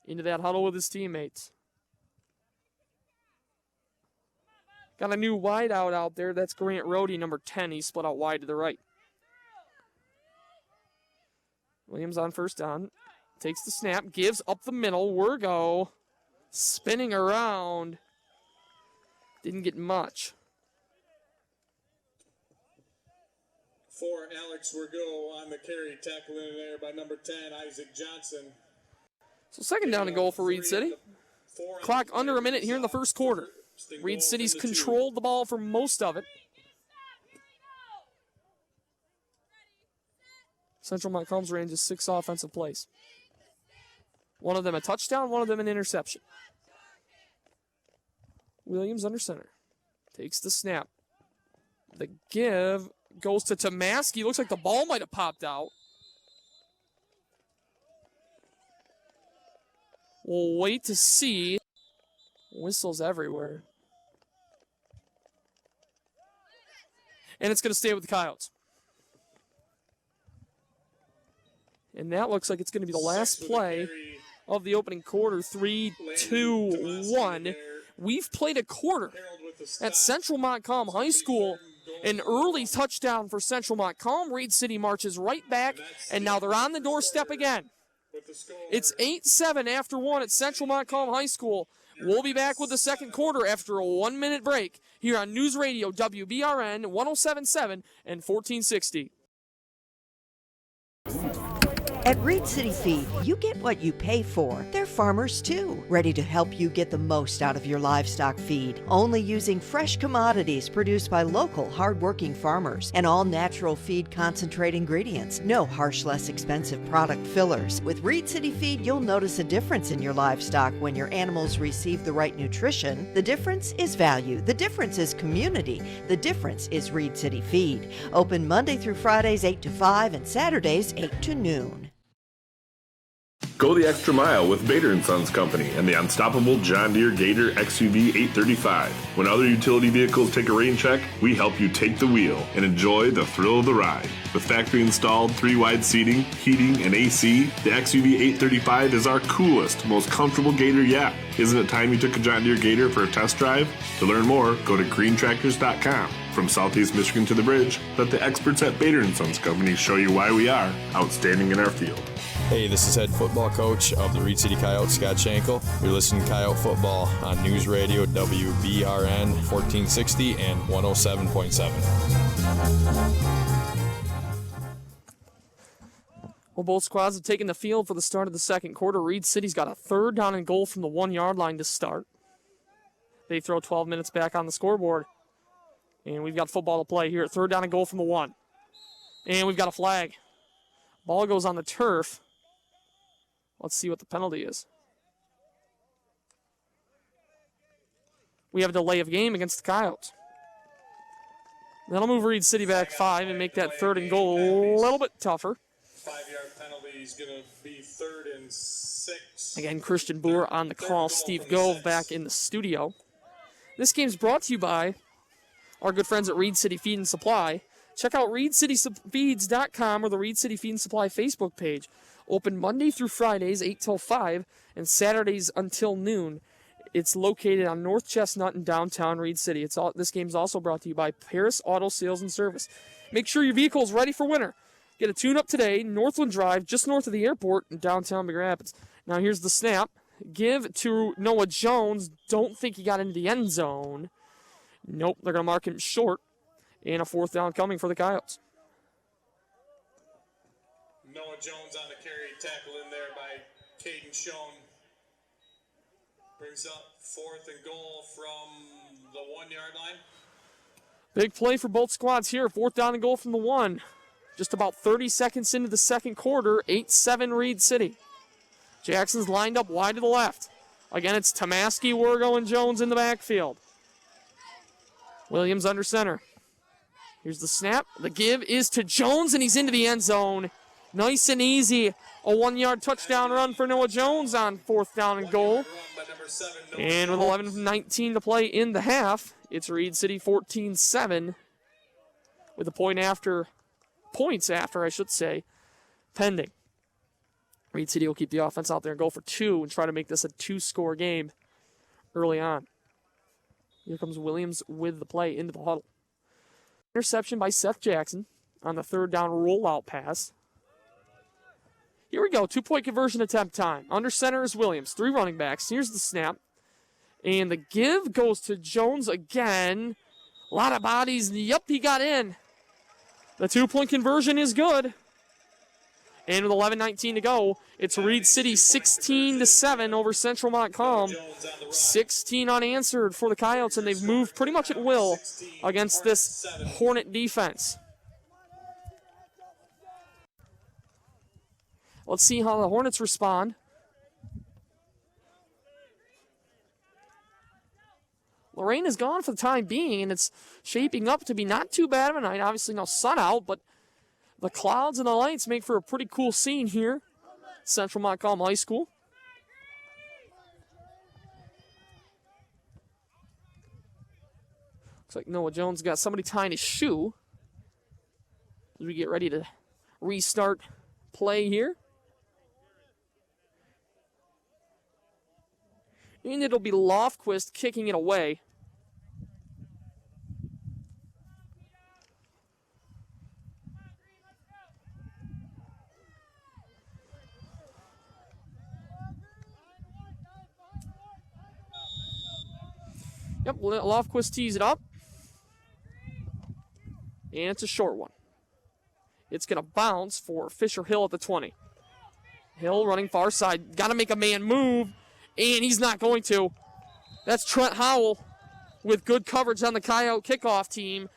Into that huddle with his teammates. Got a new wide out there. That's Grant Rohde, number 10. He's split out wide to the right. Williams on 1st down. Takes the snap. Gives up the middle. Wergo spinning around. Didn't get much. For Alex Wergo on the carry. Tackle in there by number 10, Isaac Johnson. So 2nd down and goal for Reed City. Clock under a minute here in the first quarter. Reed City's controlled the ball for most of it. Central Montcalm's range is 6 offensive plays. One of them a touchdown, one of them an interception. Williams under center. Takes the snap. The give goes to Tomaski. Looks like the ball might have popped out. We'll wait to see. Whistles everywhere. And it's going to stay with the Coyotes. And that looks like it's going to be the last play of the opening quarter. 3, 2, 1. We've played a quarter at Central Montcalm High School. An early touchdown for Central Montcalm. Reed City marches right back, and now they're on the doorstep again. It's 8-7 after 1 at Central Montcalm High School. We'll be back with the second quarter after a 1-minute break here on News Radio WBRN 107.7 and 1460. At Reed City Feed, you get what you pay for. They're farmers too, ready to help you get the most out of your livestock feed. Only using fresh commodities produced by local, hardworking farmers and all natural feed concentrate ingredients. No harsh, less expensive product fillers. With Reed City Feed, you'll notice a difference in your livestock when your animals receive the right nutrition. The difference is value. The difference is community. The difference is Reed City Feed. Open Monday through Fridays 8 to 5 and Saturdays 8 to noon. Go the extra mile with Bader & Sons Company and the unstoppable John Deere Gator XUV 835. When other utility vehicles take a rain check, we help you take the wheel and enjoy the thrill of the ride. With factory-installed 3-wide seating, heating, and AC, the XUV 835 is our coolest, most comfortable Gator yet. Isn't it time you took a John Deere Gator for a test drive? To learn more, go to greentractors.com. From Southeast Michigan to the bridge, let the experts at Bader & Sons Company show you why we are outstanding in our field. Hey, this is head football coach of the Reed City Coyotes, Scott Schenkel. You're listening to Coyote Football on News Radio WBRN 1460 and 107.7. Well, both squads have taken the field for the start of the second quarter. Reed City's got a 3rd down and goal from the 1-yard line to start. They throw 12 minutes back on the scoreboard. And we've got football to play here. 3rd down and goal from the 1. And we've got a flag. Ball goes on the turf. Let's see what the penalty is. We have a delay of game against the Coyotes. That'll move Reed City back 5 and make that 3rd and goal a little bit tougher. 5-yard penalty is going to be 3rd and 6. Again, Christian Boer on the call. Steve Gove back in the studio. This game's brought to you by our good friends at Reed City Feed and Supply. Check out reedcityfeeds.com or the Reed City Feed and Supply Facebook page. Open Monday through Fridays, 8 till 5, and Saturdays until noon. It's located on North Chestnut in downtown Reed City. This game's also brought to you by Paris Auto Sales and Service. Make sure your vehicle is ready for winter. Get a tune-up today, Northland Drive, just north of the airport in downtown Big Rapids. Now here's the snap. Give to Noah Jones. Don't think he got into the end zone. Nope, they're going to mark him short. And a 4th down coming for the Coyotes. Noah Jones on the carry, tackle in there by Caden Schoen. Brings up 4th and goal from the 1-yard line. Big play for both squads here. 4th down and goal from the 1. Just about 30 seconds into the second quarter, 8-7 Reed City. Jackson's lined up wide to the left. Again, it's Tomaski, Wergo, and Jones in the backfield. Williams under center. Here's the snap. The give is to Jones, and he's into the end zone. Nice and easy. A 1-yard touchdown run for Noah Jones on 4th down and goal. And with 11:19 to play in the half, it's Reed City 14-7 with a points after, pending. Reed City will keep the offense out there and go for 2 and try to make this a 2-score game early on. Here comes Williams with the play into the huddle. Interception by Seth Jackson on the 3rd down rollout pass. Here we go, 2-point conversion attempt time. Under center is Williams, 3 running backs. Here's the snap. And the give goes to Jones again. A lot of bodies. Yep, he got in. The 2-point conversion is good. And with 11:19 to go, it's Reed City 16-7 over Central Montcalm. 16 unanswered for the Coyotes, and they've moved pretty much at will against this Hornet defense. Let's see how the Hornets respond. Lorraine is gone for the time being, and it's shaping up to be not too bad of a night. Obviously, no sun out, but the clouds and the lights make for a pretty cool scene here. Central Montcalm High School. Looks like Noah Jones got somebody tying his shoe as we get ready to restart play here. And it'll be Lofquist kicking it away. Yep, Lofquist tees it up. And it's a short one. It's going to bounce for Fisher Hill at the 20. Hill running far side. Got to make a man move. And he's not going to. That's Trent Howell with good coverage on the Coyote kickoff team.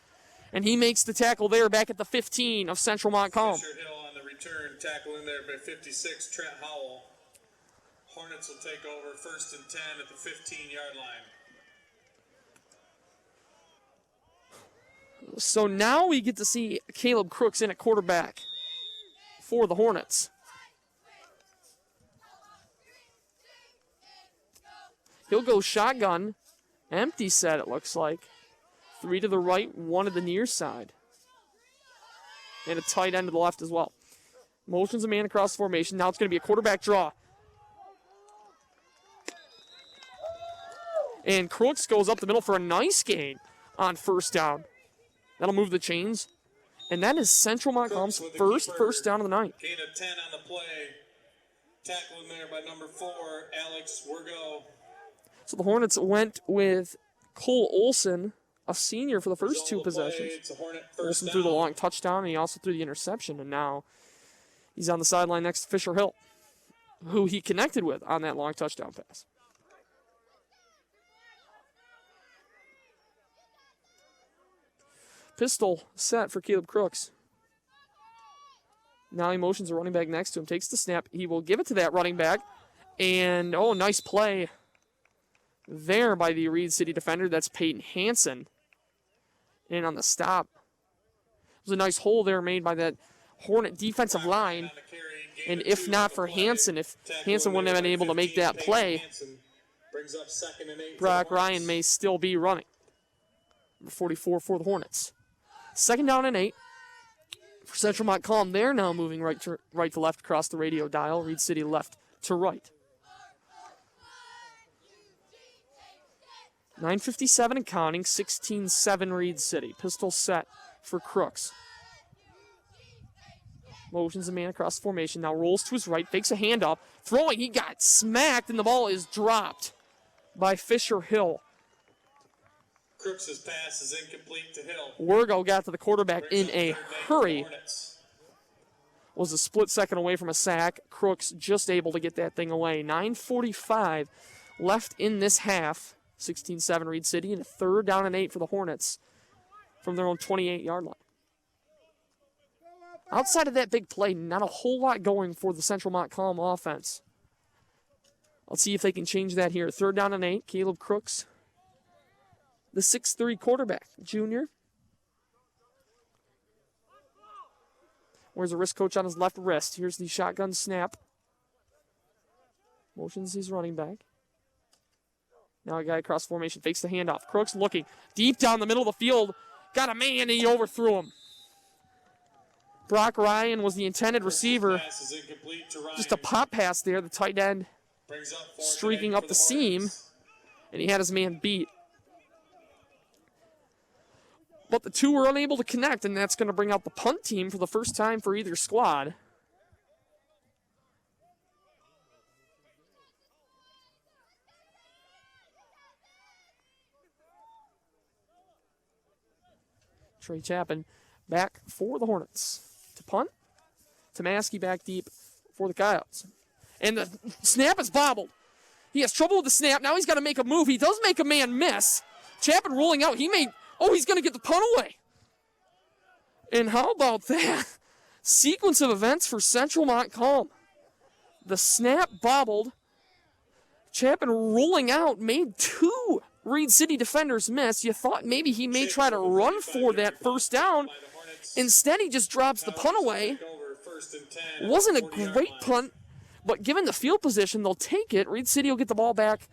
And he makes the tackle there back at the 15 of Central Montcalm. Fisher Hill on the return, tackle in there by 56, Trent Howell. Hornets will take over 1st and 10 at the 15-yard line. So now we get to see Caleb Crooks in at quarterback for the Hornets. He'll go shotgun. Empty set, it looks like. 3 to the right, 1 to the near side. And a tight end to the left as well. Motions a man across the formation. Now it's going to be a quarterback draw. And Crooks goes up the middle for a nice gain on 1st down. That'll move the chains. And that is Central Montcalm's first down of the night. Gain of 10 on the play. Tackled in there by number 4, Alex Wergo. So the Hornets went with Cole Olson, a senior, for the first 2 possessions. Olson threw the long touchdown, and he also threw the interception, and now he's on the sideline next to Fisher Hill, who he connected with on that long touchdown pass. Pistol set for Caleb Crooks. Now he motions a running back next to him, takes the snap. He will give it to that running back. And, nice play there by the Reed City defender. That's Peyton Hansen. And on the stop, it was a nice hole there made by that Hornet defensive line. And if not for Hansen, if Hansen wouldn't have been able to make that play, Brock Ryan may still be running. Number 44 for the Hornets. 2nd down and 8 for Central Montcalm. They're now moving right to left across the radio dial. Reed City left to right. 9:57 and counting. 16-7 Reed City. Pistol set for Crooks. Motions a man across the formation. Now rolls to his right. Fakes a handoff. Throwing. He got smacked, and the ball is dropped by Fisher Hill. Crooks' pass is incomplete to Hill. Wergo got to the quarterback in a hurry. Was a split second away from a sack. Crooks just able to get that thing away. 9:45 left in this half. 16-7 Reed City, and a 3rd down and 8 for the Hornets from their own 28-yard line. Outside of that big play, not a whole lot going for the Central Montcalm offense. Let's see if they can change that here. 3rd down and 8, Caleb Crooks, the 6'3 quarterback, junior. Wears a wrist coach on his left wrist. Here's the shotgun snap. Motions his running back. Now a guy across formation, fakes the handoff. Crooks looking deep down the middle of the field. Got a man, and he overthrew him. Brock Ryan was the intended receiver. Just a pop pass there. The tight end streaking up the seam, and he had his man beat. But the two were unable to connect, and that's going to bring out the punt team for the first time for either squad. Trey Chapin back for the Hornets to punt. Tomaski back deep for the Coyotes. And the snap is bobbled. He has trouble with the snap. Now he's got to make a move. He does make a man miss. Chapin rolling out. He's going to get the punt away. And how about that? Sequence of events for Central Montcalm. The snap bobbled. Chapin rolling out made 2 Reed City defenders miss. You thought maybe he may try to run for that first down. Instead, he just drops the punt away. Wasn't a great punt, but given the field position, they'll take it. Reed City will get the ball back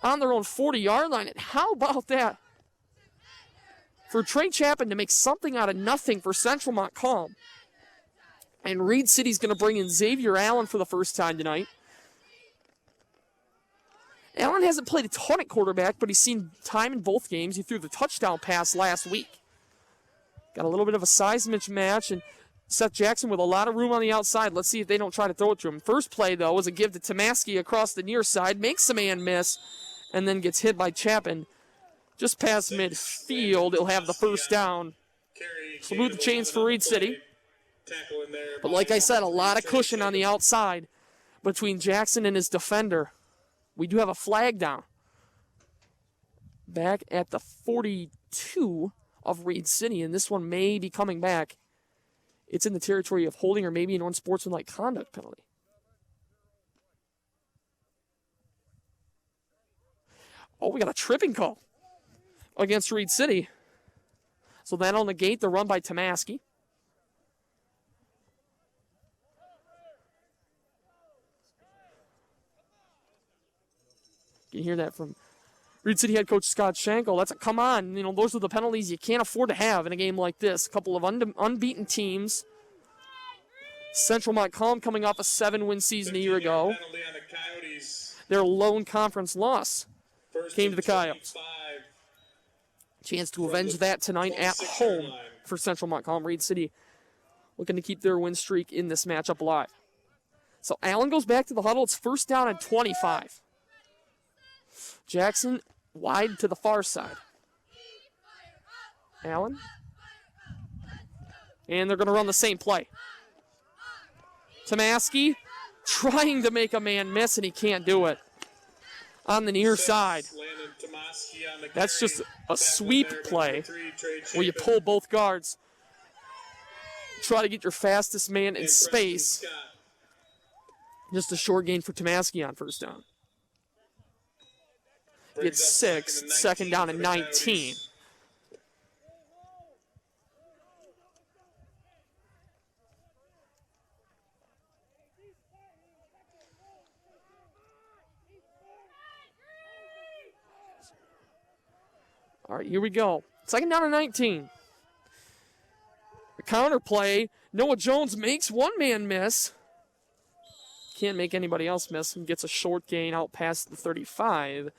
on their own 40-yard line. And how about that? For Trey Chapin to make something out of nothing for Central Montcalm. And Reed City's going to bring in Xavier Allen for the first time tonight. Allen hasn't played a ton at quarterback, but he's seen time in both games. He threw the touchdown pass last week. Got a little bit of a size mismatch, and Seth Jackson with a lot of room on the outside. Let's see if they don't try to throw it to him. First play, though, was a give to Tomaski across the near side. Makes the man miss, and then gets hit by Chapin. Just past midfield, he'll have the first down. So move the chains for Reed City. But like I said, a lot of cushion on the outside between Jackson and his defender. We do have a flag down. Back at the 42 of Reed City, and this one may be coming back. It's in the territory of holding or maybe an unsportsmanlike conduct penalty. Oh, we got a tripping call against Reed City. So that'll negate the run by Tomaski. You can hear that from Reed City head coach Scott Schenkel. That's a come on. Those are the penalties you can't afford to have in a game like this. A couple of unbeaten teams. Central Montcalm coming off a 7-win season a year ago. Their lone conference loss came to the Coyotes. Chance to avenge that tonight at home for Central Montcalm. Reed City looking to keep their win streak in this matchup alive. So Allen goes back to the huddle. It's first down and 25. Jackson wide to the far side. Allen. And they're going to run the same play. Tomaski trying to make a man miss, and he can't do it. On the near side. That's just a sweep play where you pull both guards. Try to get your fastest man in space. Just a short gain for Tomaski on first down. Gets 6, second down and 19. All right, here we go. Second down and 19. The counter play. Noah Jones makes one man miss. Can't make anybody else miss and gets a short gain out past the 35.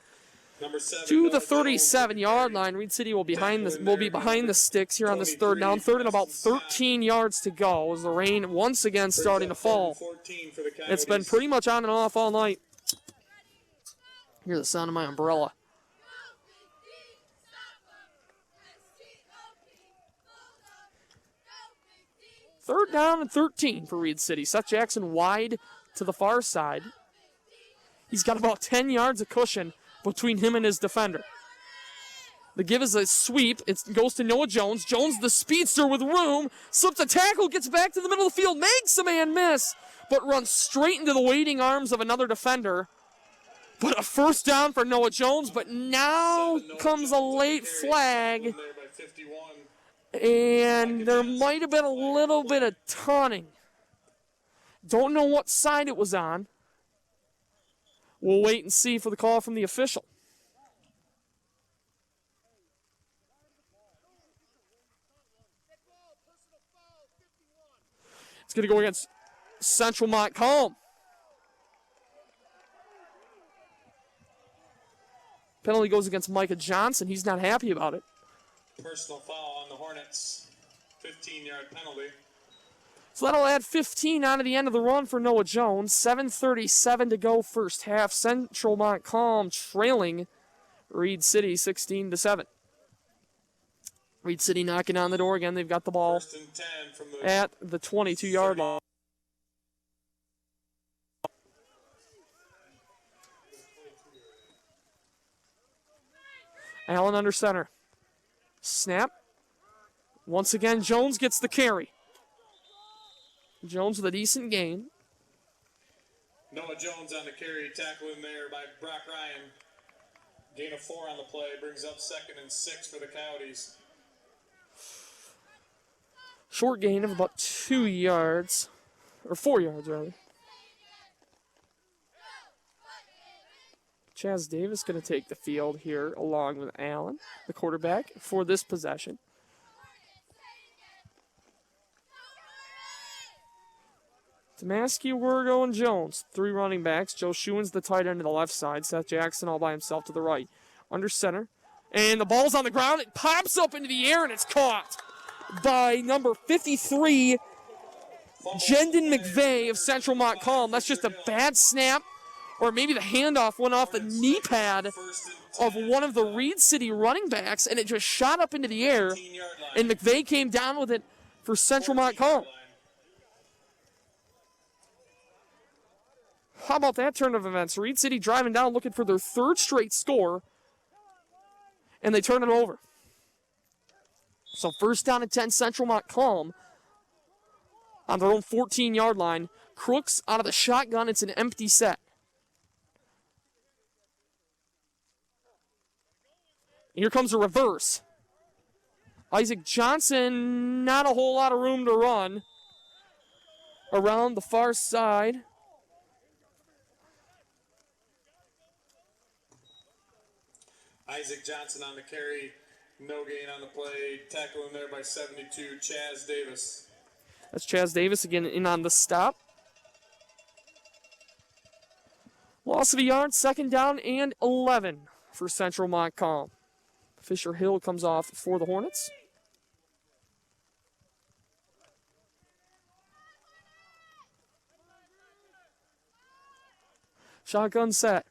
To the 37-yard line. Reed City will be behind the sticks here on this third down. Third and about 13 yards to go as the rain once again starting to fall. It's been pretty much on and off all night. Hear the sound of my umbrella. Third down and 13 for Reed City. Seth Jackson wide to the far side. He's got about 10 yards of cushion between him and his defender. The give is a sweep. It goes to Noah Jones. Jones, the speedster with room, slips a tackle, gets back to the middle of the field, makes a man miss, but runs straight into the waiting arms of another defender. But a first down for Noah Jones, but now comes a late flag. And there might have been a little bit of taunting. Don't know what side it was on. We'll wait and see for the call from the official. It's going to go against Central Montcalm. Penalty goes against Micah Johnson. He's not happy about it. Personal foul on the Hornets. 15-yard penalty. So that'll add 15 on to the end of the run for Noah Jones. 7:37 to go first half. Central Montcalm trailing Reed City 16-7. Reed City knocking on the door again. They've got the ball at the 22-yard line. Allen under center. Snap. Once again, Jones gets the carry. Jones with a decent gain. Noah Jones on the carry, tackling there by Brock Ryan. Gain of 4 on the play, brings up 2nd and 6 for the Coyotes. Short gain of about 2 yards, or 4 yards rather. Chaz Davis going to take the field here along with Allen, the quarterback, for this possession. Tomaski, Wergo, and Jones. 3 running backs. Joe Schuen's the tight end to the left side. Seth Jackson all by himself to the right. Under center. And the ball's on the ground. It pops up into the air, and it's caught by number 53, Jendon McVeigh of Central Montcalm. That's just a bad snap, or maybe the handoff went off the knee pad of one of the Reed City running backs, and it just shot up into the air, and McVeigh came down with it for Central Montcalm. How about that turn of events? Reed City driving down looking for their 3rd straight score, and they turn it over. So first down and 10, Central Montcalm on their own 14-yard line. Crooks out of the shotgun. It's an empty set. Here comes a reverse. Isaac Johnson, not a whole lot of room to run around the far side. Isaac Johnson on the carry. No gain on the play. Tackling there by 72, Chaz Davis. That's Chaz Davis again in on the stop. Loss of a yard, 2nd down and 11 for Central Montcalm. Fisher Hill comes off for the Hornets. Shotgun set.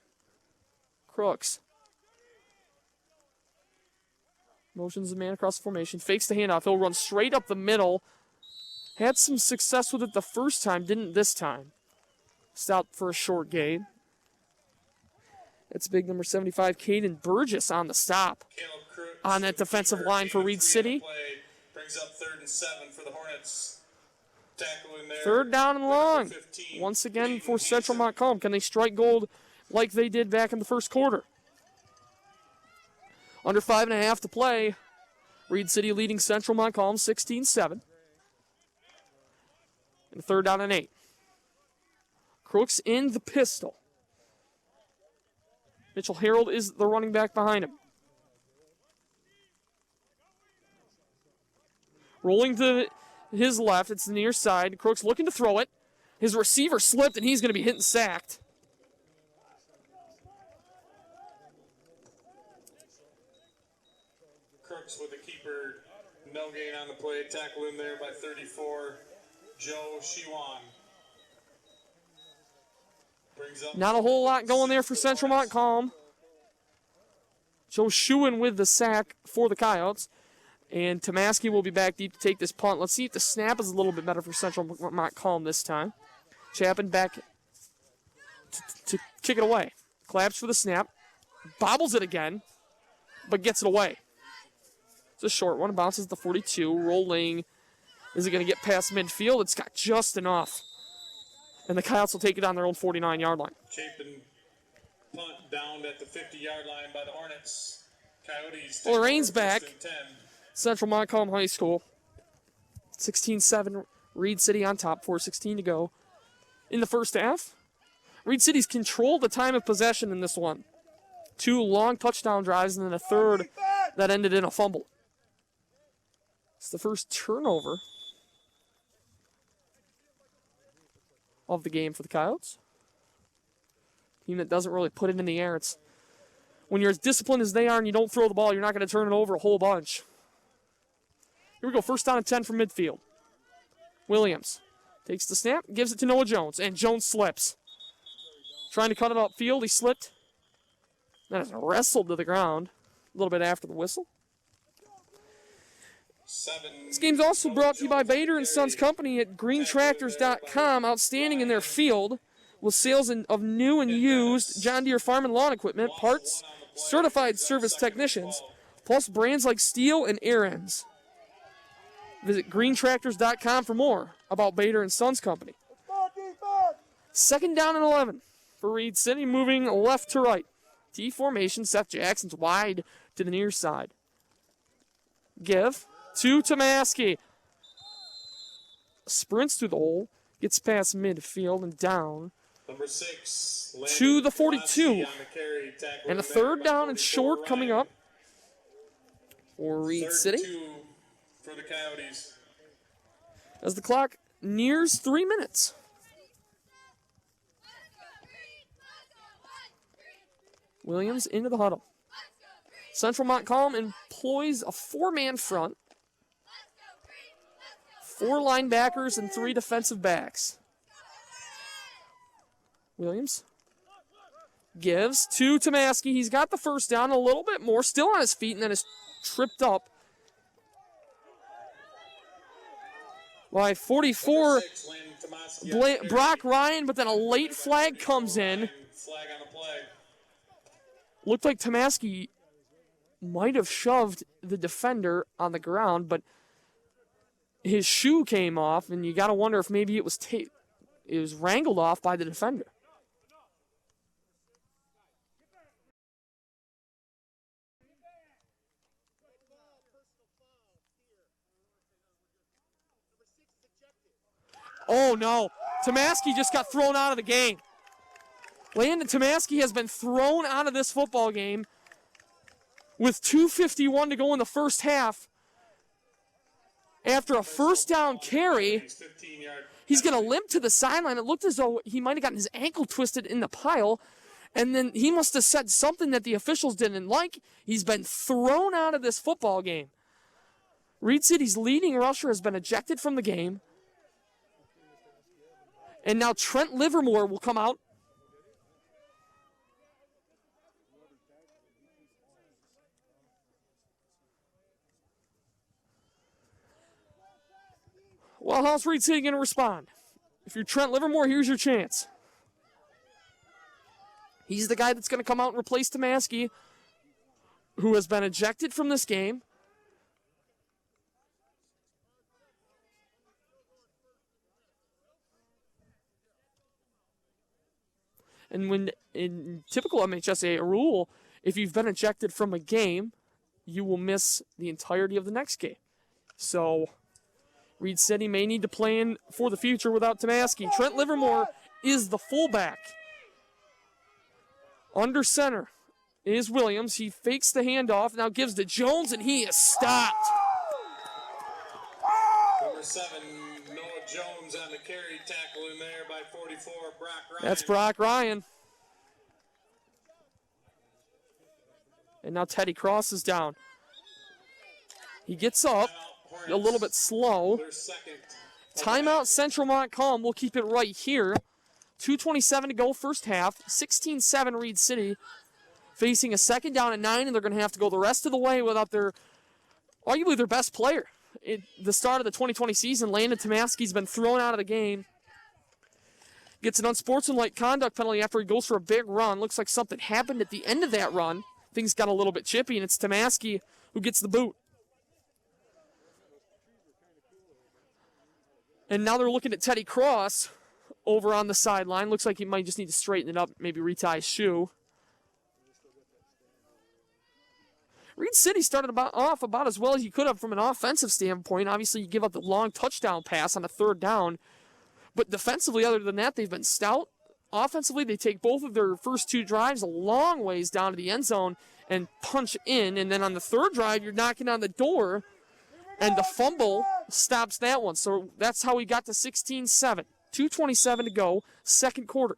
Crooks. Motions the man across the formation. Fakes the handoff. He'll run straight up the middle. Had some success with it the first time. Didn't this time. Stopped for a short gain. It's big number 75, Caden Burgess on the stop. On that defensive line for Reed City. Brings up 3rd and 7 for the Hornets. Tackle in there. 3rd down and long. Once again for Central Montcalm. Can they strike gold like they did back in the first quarter? Under 5.5 to play. Reed City leading Central Montcalm 16-7. And 3rd down and 8. Crooks in the pistol. Mitchell Harold is the running back behind him. Rolling to his left. It's the near side. Crooks looking to throw it. His receiver slipped, and he's going to be hit and sacked. Crooks with the keeper. No gain on the play. Tackle in there by 34, Joe Shiwan. Not a whole lot going there for Central Montcalm. Joe Schuin with the sack for the Coyotes. And Tomaski will be back deep to take this punt. Let's see if the snap is a little bit better for Central Montcalm this time. Chapin back to kick it away. Claps for the snap. Bobbles it again, but gets it away. It's a short one. Bounces the 42. Rolling. Is it going to get past midfield? It's got just enough. And the Coyotes will take it on their own 49-yard line. Chapin punt down at the 50-yard line by the Hornets. Coyotes. Well, Rain's back. Central Montcalm High School. 16-7. Reed City on top. 4:16 to go in the first half. Reed City's controlled the time of possession in this one. 2 long touchdown drives and then a third that ended in a fumble. It's the first turnover of the game for the Coyotes. Team that doesn't really put it in the air. It's when you're as disciplined as they are and you don't throw the ball, you're not going to turn it over a whole bunch. Here we go, 1st down and 10 from midfield. Williams takes the snap, gives it to Noah Jones, and Jones slips. Trying to cut it upfield, he slipped. Then is wrestled to the ground a little bit after the whistle. This game's also brought to you by Bader & Sons Company at greentractors.com. Outstanding in their field with sales of new and used John Deere farm and lawn equipment, parts, certified service technicians, plus brands like Steel and Aaron's. Visit greentractors.com for more about Bader & Sons Company. 2nd down and 11 for Reed City, moving left to right. T formation, Seth Jackson's wide to the near side. Give to Tomaski. Sprints through the hole, gets past midfield and down Number 6, to the 42. And a 3rd down and short coming up for Reed City. For the Coyotes. As the clock nears 3 minutes. Williams into the huddle. Central Montcalm employs a 4-man front. 4 linebackers and 3 defensive backs. Williams gives to Tomaski. He's got the 1st down, a little bit more, still on his feet, and then is tripped up by 44, Brock Ryan, but then a late flag comes in. Flag on the play. Looked like Tomaski might have shoved the defender on the ground, but his shoe came off, and you got to wonder if maybe it was wrangled off by the defender. Oh, no. Tomaski just got thrown out of the game. Landon Tomaski has been thrown out of this football game with 2:51 to go in the first half. After a 1st down carry, he's going to limp to the sideline. It looked as though he might have gotten his ankle twisted in the pile, and then he must have said something that the officials didn't like. He's been thrown out of this football game. Reed City's leading rusher has been ejected from the game. And now Trent Livermore will come out. Well, how's Reed City going to respond? If you're Trent Livermore, here's your chance. He's the guy that's going to come out and replace Tomaski, who has been ejected from this game. And when in typical MHSAA rule, if you've been ejected from a game, you will miss the entirety of the next game. So Reed City may need to plan for the future without Tomaski. Trent Livermore is the fullback. Under center is Williams. He fakes the handoff, now gives to Jones, and he is stopped. Number 7, Noah Jones on the carry, tackle in there by 44, Brock Ryan. That's Brock Ryan. And now Teddy Cross is down. He gets up a little bit slow. Timeout Central Montcalm. We'll keep it right here. 2:27 to go first half. 16-7 Reed City facing a 2nd down and 9, and they're going to have to go the rest of the way without arguably their best player. At the start of the 2020 season, Landon Tomaski's been thrown out of the game. Gets an unsportsmanlike conduct penalty after he goes for a big run. Looks like something happened at the end of that run. Things got a little bit chippy, and it's Tomaski who gets the boot. And now they're looking at Teddy Cross over on the sideline. Looks like he might just need to straighten it up, maybe retie his shoe. Reed City started off about as well as you could have from an offensive standpoint. Obviously, you give up the long touchdown pass on a 3rd down. But defensively, other than that, they've been stout. Offensively, they take both of their first 2 drives a long ways down to the end zone and punch in. And then on the 3rd drive, you're knocking on the door, and the fumble stops that one. So that's how we got to 16-7. 2:27 to go, 2nd quarter.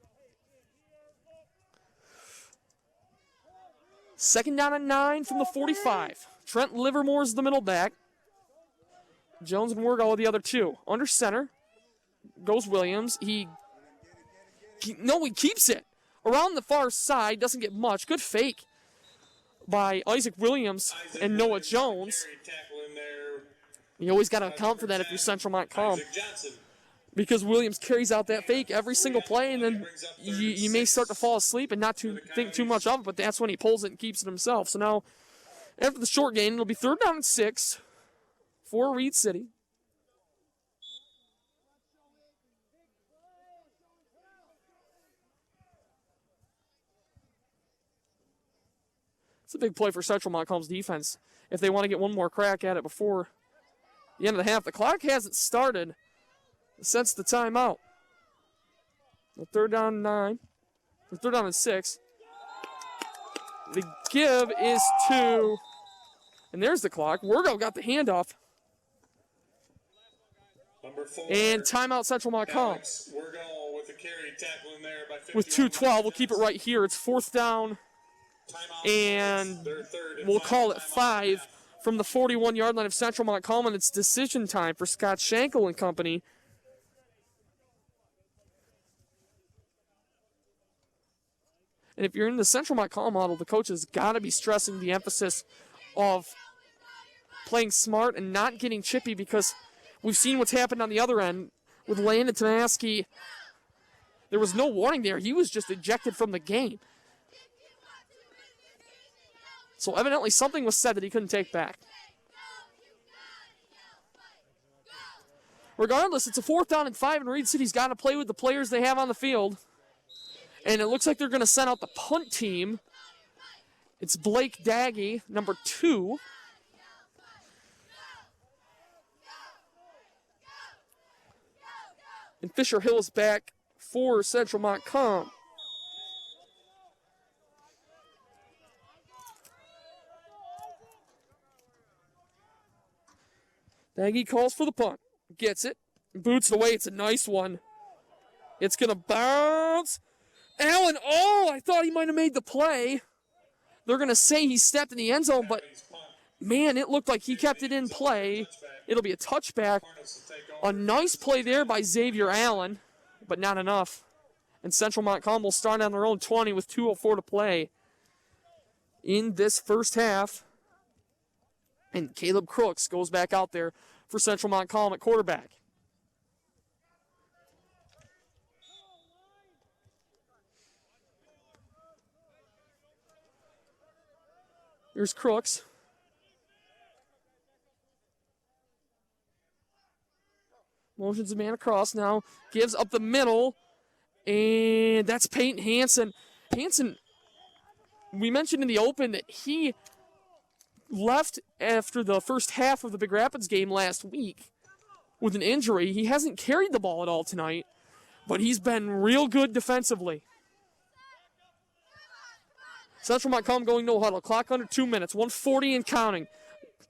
2nd down and 9 from the 45. Trent Livermore's the middle back. Jones and Wergo are the other 2. Under center goes Williams. He keeps it. Around the far side, doesn't get much. Good fake by Isaac Williams and Noah Jones. You always got to account for that if you're Central Montcalm, because Williams carries out that fake every single play, and then you may start to fall asleep and not think too much of it, but that's when he pulls it and keeps it himself. So now, after the short gain, it'll be 3rd down and 6 for Reed City. It's a big play for Central Montcalm's defense if they want to get one more crack at it before the end of the half. The clock hasn't started since the timeout. The 3rd down and 9. The 3rd down and 6. The give is to, and there's the clock. Wergo got the handoff. Number 4, and timeout Central Montcalm. Wergo with the carry, tackle in there by 51. With 2:12, we'll keep it right here. It's 4th down, and we'll call it 5 from the 41-yard line of Central Montcalm, and it's decision time for Scott Schenkel and company. And if you're in the Central Montcalm model, the coach has got to be stressing the emphasis of playing smart and not getting chippy, because we've seen what's happened on the other end with Landon Tomaski. There was no warning there. He was just ejected from the game. So evidently something was said that he couldn't take back. Regardless, it's a 4th down and 5, and Reed City's got to play with the players they have on the field. And it looks like they're going to send out the punt team. It's Blake Daggy, number 2. And Fisher Hill is back for Central Montcalm. Daggy calls for the punt. Gets it. Boots it away. It's a nice one. It's going to bounce. Allen, I thought he might have made the play. They're going to say he stepped in the end zone, but man, it looked like he kept it in play. It'll be a touchback. A nice play there by Xavier Allen, but not enough. And Central Montcalm will start on their own 20 with 2:04 to play in this first half. And Caleb Crooks goes back out there for Central Montcalm at quarterback. Here's Crooks. Motions a man across now. Gives up the middle. And that's Peyton Hansen. Hansen, we mentioned in the open that he left after the first half of the Big Rapids game last week with an injury. He hasn't carried the ball at all tonight, but he's been real good defensively. Central Montcalm going no huddle. Clock under 2 minutes. 1:40 and counting.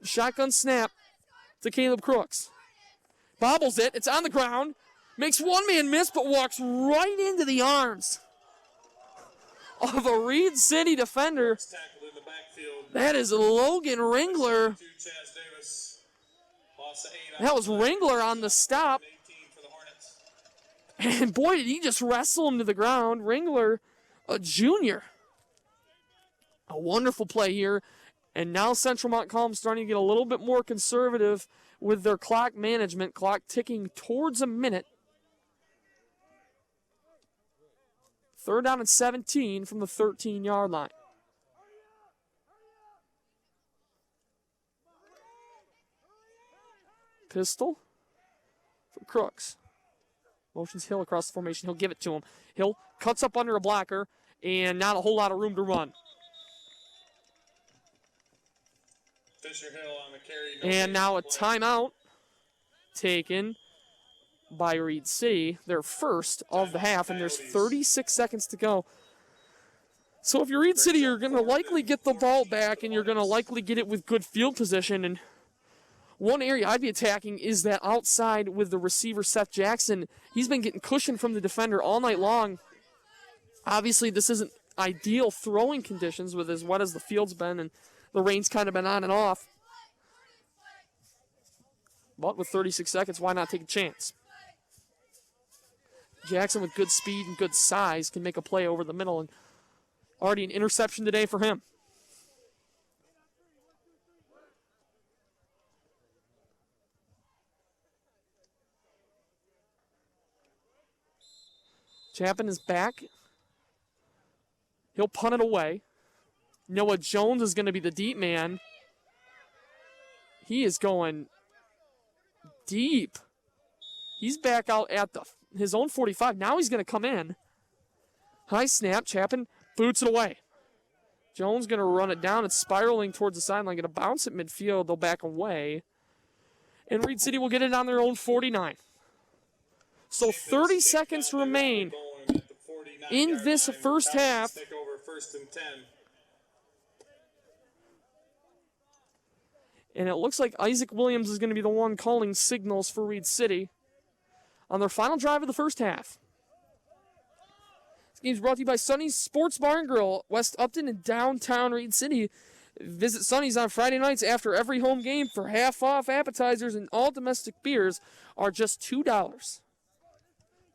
Shotgun snap to Caleb Crooks. Bobbles it. It's on the ground. Makes one man miss, but walks right into the arms of a Reed City defender. That is Logan Ringler. That was Ringler on the stop. And boy, did he just wrestle him to the ground. Ringler, a junior. A wonderful play here. And now Central Montcalm starting to get a little bit more conservative with their clock management. Clock ticking towards a minute. 3rd down and 17 from the 13-yard line. Pistol for Crooks. Motions Hill across the formation. He'll give it to him. Hill cuts up under a blocker, and not a whole lot of room to run. Fisher Hill on the carry. And now a timeout taken by Reed City, their first of the half, and there's 36 seconds to go. So if you're Reed City, you're going to likely get the ball back, and you're going to likely get it with good field position. And one area I'd be attacking is that outside with the receiver, Seth Jackson. He's been getting cushion from the defender all night long. Obviously, this isn't ideal throwing conditions with as wet as the field's been, and the rain's kind of been on and off. But with 36 seconds, why not take a chance? Jackson with good speed and good size can make a play over the middle, and already an interception today for him. Chapin is back. He'll punt it away. Noah Jones is going to be the deep man. He is going deep. He's back out at his own 45. Now he's going to come in. High snap. Chapin boots it away. Jones going to run it down. It's spiraling towards the sideline. Going to bounce at midfield. They'll back away. And Reed City will get it on their own 49. So 30 seconds remain in this first half. Take over 1st and 10. And it looks like Isaac Williams is going to be the one calling signals for Reed City on their final drive of the first half. This game's brought to you by Sonny's Sports Bar and Grill, West Upton and downtown Reed City. Visit Sonny's on Friday nights after every home game for half-off appetizers, and all domestic beers are just $2.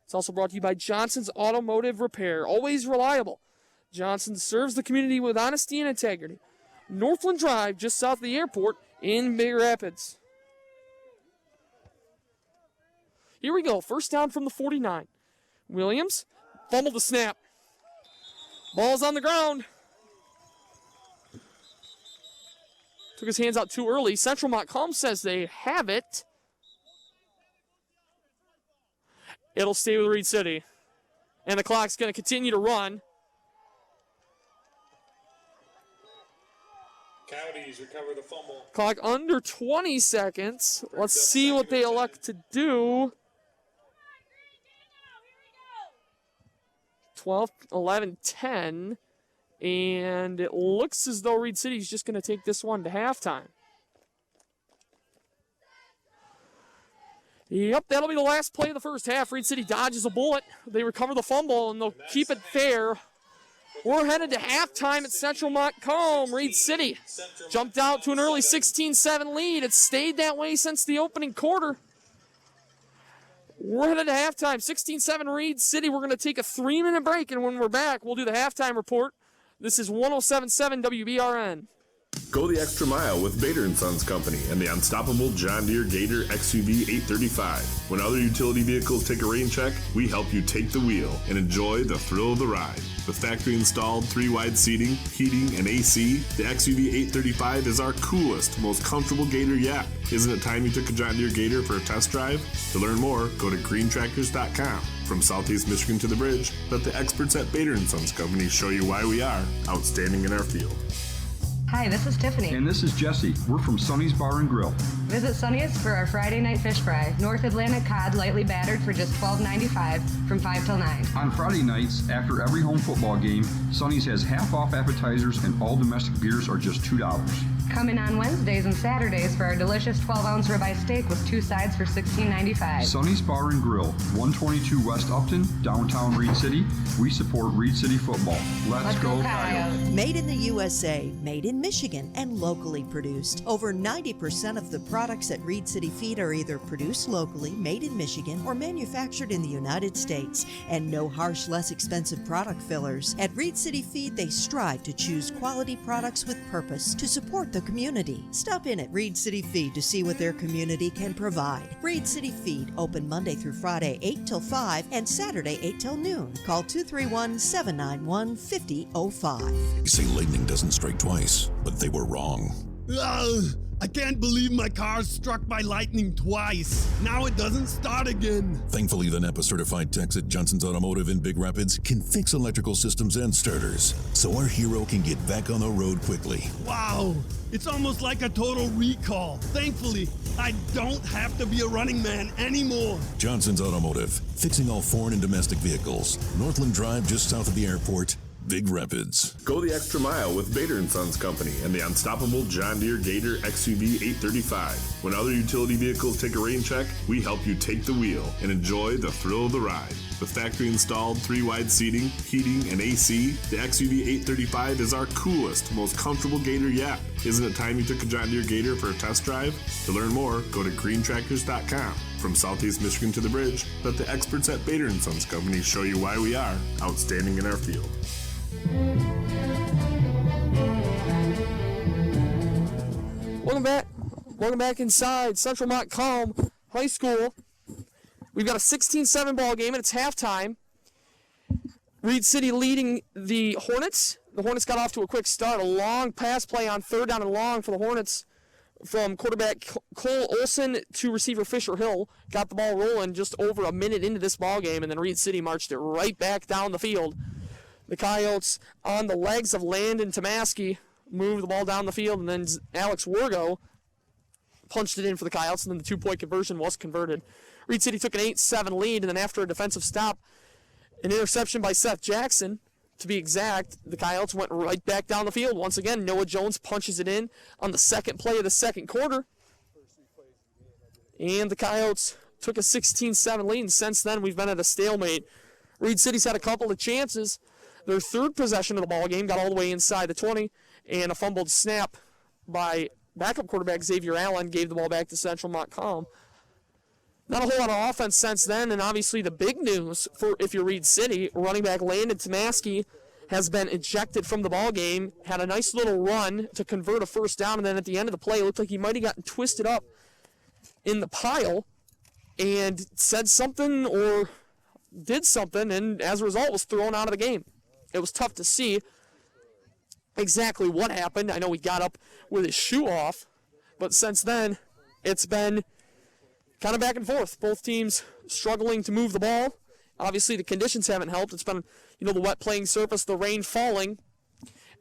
It's also brought to you by Johnson's Automotive Repair, always reliable. Johnson serves the community with honesty and integrity. Northland Drive, just south of the airport in Big Rapids. Here we go. First down from the 49. Williams fumbled the snap. Ball's on the ground. Took his hands out too early. Central Montcalm says they have it. It'll stay with Reed City. And the clock's going to continue to run. Coyotes recover the fumble. Clock under 20 seconds. Let's see what they elect to do. 12, 11, 10. And it looks as though Reed City's just going to take this one to halftime. Yep, that'll be the last play of the first half. Reed City dodges a bullet. They recover the fumble, and they'll keep it there. We're headed to halftime at Central Montcalm. Reed City jumped out to an early 16-7 lead. It's stayed that way since the opening quarter. We're headed to halftime. 16-7 Reed City. We're going to take a 3-minute break, and when we're back, we'll do the halftime report. This is 107.7 WBRN. Go the extra mile with Bader & Sons Company and the unstoppable John Deere Gator XUV 835. When other utility vehicles take a rain check, we help you take the wheel and enjoy the thrill of the ride. With factory-installed 3-wide seating, heating, and AC, the XUV 835 is our coolest, most comfortable Gator yet. Isn't it time you took a John Deere Gator for a test drive? To learn more, go to greentractors.com. From Southeast Michigan to the bridge, let the experts at Bader & Sons Company show you why we are outstanding in our field. Hi, this is Tiffany. And this is Jesse. We're from Sonny's Bar and Grill. Visit Sonny's for our Friday night fish fry. North Atlantic cod, lightly battered for just $12.95 from 5 till 9. On Friday nights, after every home football game, Sonny's has half-off appetizers and all domestic beers are just $2. Come in on Wednesdays and Saturdays for our delicious 12-ounce ribeye steak with 2 sides for $16.95. Sonny's Bar and Grill, 122 West Upton, downtown Reed City. We support Reed City football. Let's go Coyotes. Made in the USA, made in Michigan, and locally produced. Over 90% of the products at Reed City Feed are either produced locally, made in Michigan, or manufactured in the United States. And no harsh, less expensive product fillers. At Reed City Feed, they strive to choose quality products with purpose to support the community. Stop in at Reed City Feed to see what their community can provide. Reed City Feed, open Monday through Friday 8 till 5 and Saturday 8 till noon. Call 231-791-5005. You say lightning doesn't strike twice, but they were wrong. I can't believe my car's struck by lightning twice. Now it doesn't start again. Thankfully, the NEPA-certified techs at Johnson's Automotive in Big Rapids can fix electrical systems and starters, so our hero can get back on the road quickly. Wow, it's almost like a total recall. Thankfully, I don't have to be a running man anymore. Johnson's Automotive, fixing all foreign and domestic vehicles. Northland Drive, just south of the airport, Big Rapids. Go the extra mile with Bader & Sons Company and the unstoppable John Deere Gator XUV 835. When other utility vehicles take a rain check, we help you take the wheel and enjoy the thrill of the ride. With factory-installed 3-wide seating, heating, and AC, the XUV 835 is our coolest, most comfortable Gator yet. Isn't it time you took a John Deere Gator for a test drive? To learn more, go to greentractors.com. From Southeast Michigan to the bridge, let the experts at Bader & Sons Company show you why we are outstanding in our field. Welcome back inside Central Montcalm High School. We've got a 16-7 ball game, and it's halftime. Reed City leading the Hornets. The Hornets got off to a quick start. A long pass play on 3rd down and long for the Hornets from quarterback Cole Olson to receiver Fisher Hill. Got the ball rolling just over a minute into this ball game, and then Reed City marched it right back down the field. The Coyotes, on the legs of Landon Tomaski, moved the ball down the field, and then Alex Wergo punched it in for the Coyotes, and then the 2-point conversion was converted. Reed City took an 8-7 lead, and then after a defensive stop, an interception by Seth Jackson, to be exact, the Coyotes went right back down the field. Once again, Noah Jones punches it in on the second play of the second quarter, and the Coyotes took a 16-7 lead, and since then we've been at a stalemate. Reed City's had a couple of chances. Their third possession of the ball game got all the way inside the 20, and a fumbled snap by backup quarterback Xavier Allen gave the ball back to Central Montcalm. Not a whole lot of offense since then, and obviously the big news for if you're Reed City, running back Landon Tomaski has been ejected from the ball game, had a nice little run to convert a first down, and then at the end of the play, it looked like he might have gotten twisted up in the pile and said something or did something, and as a result was thrown out of the game. It was tough to see exactly what happened. I know he got up with his shoe off, but since then, it's been kind of back and forth. Both teams struggling to move the ball. Obviously, the conditions haven't helped. It's been, the wet playing surface, the rain falling,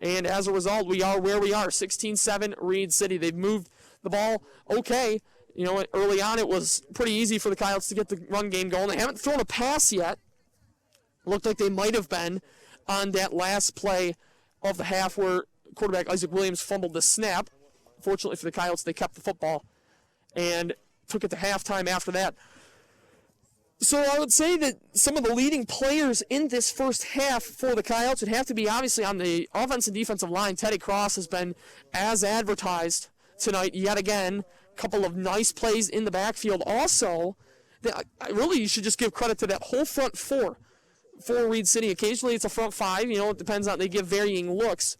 and as a result, we are where we are. 16-7 Reed City. They've moved the ball okay. Early on, it was pretty easy for the Coyotes to get the run game going. They haven't thrown a pass yet. Looked like they might have been on that last play of the half where quarterback Isaac Williams fumbled the snap. Fortunately for the Coyotes, they kept the football and took it to halftime after that. So I would say that some of the leading players in this first half for the Coyotes would have to be obviously on the offense and defensive line. Teddy Cross has been as advertised tonight yet again. A couple of nice plays in the backfield. Also, you should just give credit to that whole front four for Reed City. Occasionally it's a front five. It depends on, they give varying looks.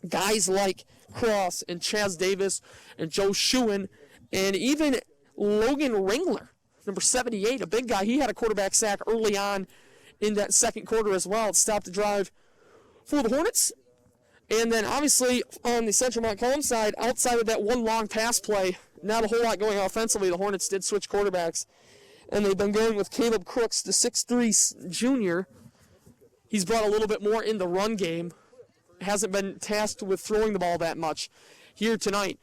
Guys like Cross and Chaz Davis and Joe Schuin and even Logan Ringler, number 78, a big guy. He had a quarterback sack early on in that second quarter as well. It stopped the drive for the Hornets. And then obviously on the Central Montcalm side, outside of that one long pass play, not a whole lot going offensively. The Hornets did switch quarterbacks, and they've been going with Caleb Crooks, the 6'3 junior. He's brought a little bit more in the run game. Hasn't been tasked with throwing the ball that much here tonight.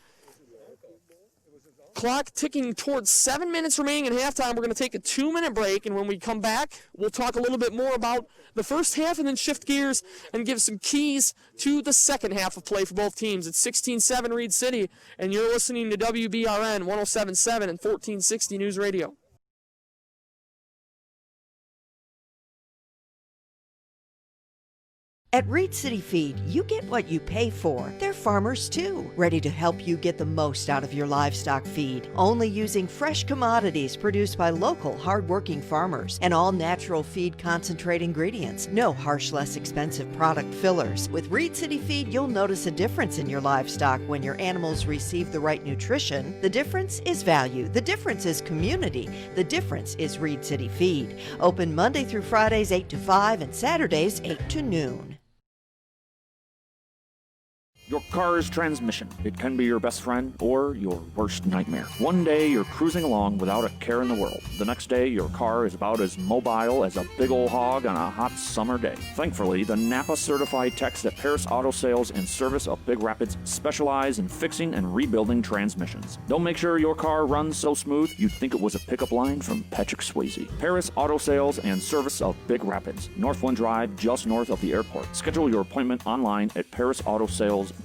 Clock ticking towards 7 minutes remaining in halftime. We're going to take a 2-minute break, and when we come back, we'll talk a little bit more about the first half and then shift gears and give some keys to the second half of play for both teams. It's 16-7 Reed City, and you're listening to WBRN 107.7 and 1460 News Radio. At Reed City Feed, you get what you pay for. They're farmers too, ready to help you get the most out of your livestock feed. Only using fresh commodities produced by local, hardworking farmers and all natural feed concentrate ingredients. No harsh, less expensive product fillers. With Reed City Feed, you'll notice a difference in your livestock when your animals receive the right nutrition. The difference is value. The difference is community. The difference is Reed City Feed. Open Monday through Fridays 8 to 5 and Saturdays 8 to noon. Your car's transmission. It can be your best friend or your worst nightmare. One day you're cruising along without a care in the world. The next day your car is about as mobile as a big old hog on a hot summer day. Thankfully, the Napa certified techs at Paris Auto Sales and Service of Big Rapids specialize in fixing and rebuilding transmissions. They'll make sure your car runs so smooth you'd think it was a pickup line from Patrick Swayze. Paris Auto Sales and Service of Big Rapids, Northland Drive, just north of the airport. Schedule your appointment online at parisautosales.br.net.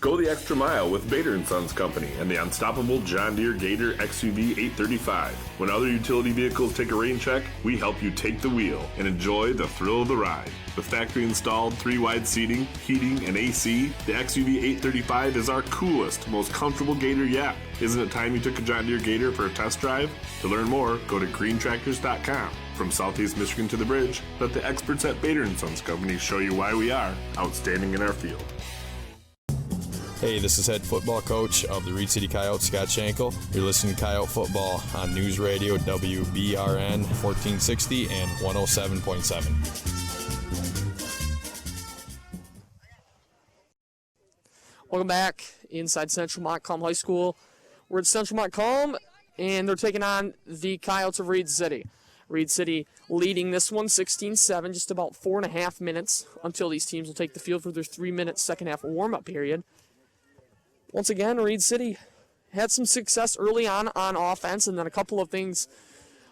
Go the extra mile with Bader & Sons Company and the unstoppable John Deere Gator XUV 835. When other utility vehicles take a rain check, we help you take the wheel and enjoy the thrill of the ride. With factory-installed 3-wide seating, heating, and AC, the XUV 835 is our coolest, most comfortable Gator yet. Isn't it time you took a John Deere Gator for a test drive? To learn more, go to greentractors.com. From Southeast Michigan to the bridge, let the experts at Bader & Sons Company show you why we are outstanding in our field. Hey, this is head football coach of the Reed City Coyotes, Scott Schenkel. You're listening to Coyote Football on News Radio WBRN 1460 and 107.7. Welcome back inside Central Montcalm High School. We're at Central Montcalm, and they're taking on the Coyotes of Reed City. Reed City leading this one 16-7, just about 4.5 minutes until these teams will take the field for their 3-minute second half warm-up period. Once again, Reed City had some success early on offense, and then a couple of things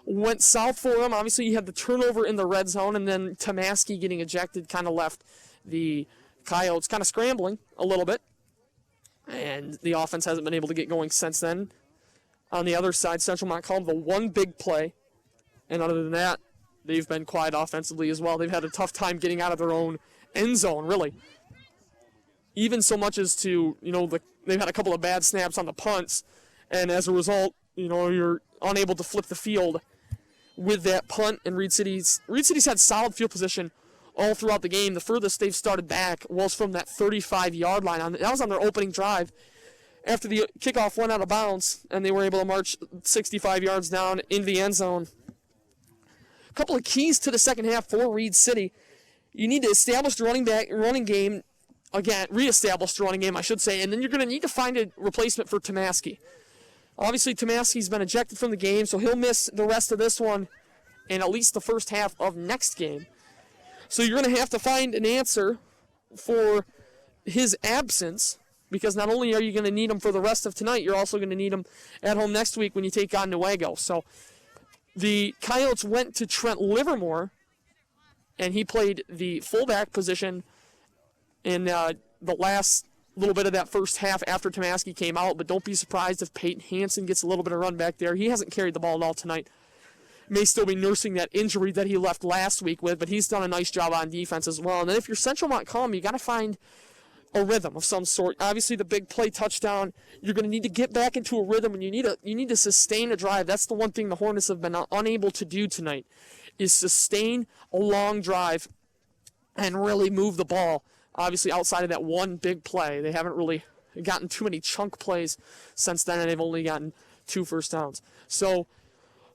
went south for them. Obviously, you had the turnover in the red zone, and then Tomaski getting ejected kind of left the Coyotes kind of scrambling a little bit, and the offense hasn't been able to get going since then. On the other side, Central Montcalm, the one big play. And other than that, they've been quiet offensively as well. They've had a tough time getting out of their own end zone, really. Even so much as to, they've had a couple of bad snaps on the punts, and as a result, you're unable to flip the field with that punt. And Reed City's had solid field position all throughout the game. The furthest they've started back was from that 35-yard line. That was on their opening drive. After the kickoff went out of bounds, and they were able to march 65 yards down into the end zone. Couple of keys to the second half for Reed City. You need to establish the running game, again, reestablish the running game, I should say, and then you're going to need to find a replacement for Tomaski. Obviously, Tomaski's been ejected from the game, so he'll miss the rest of this one and at least the first half of next game. So you're going to have to find an answer for his absence, because not only are you going to need him for the rest of tonight, you're also going to need him at home next week when you take on Newaygo. So the Coyotes went to Trent Livermore, and he played the fullback position in the last little bit of that first half after Tomaski came out. But don't be surprised if Peyton Hansen gets a little bit of run back there. He hasn't carried the ball at all tonight. May still be nursing that injury that he left last week with, but he's done a nice job on defense as well. And then if you're Central Montcalm, you got to find a rhythm of some sort. Obviously, the big play touchdown, you're going to need to get back into a rhythm, and you need to sustain a drive. That's the one thing the Hornets have been unable to do tonight, is sustain a long drive and really move the ball Obviously, outside of that one big play, they haven't really gotten too many chunk plays since then, and they've only gotten 2 first downs. So,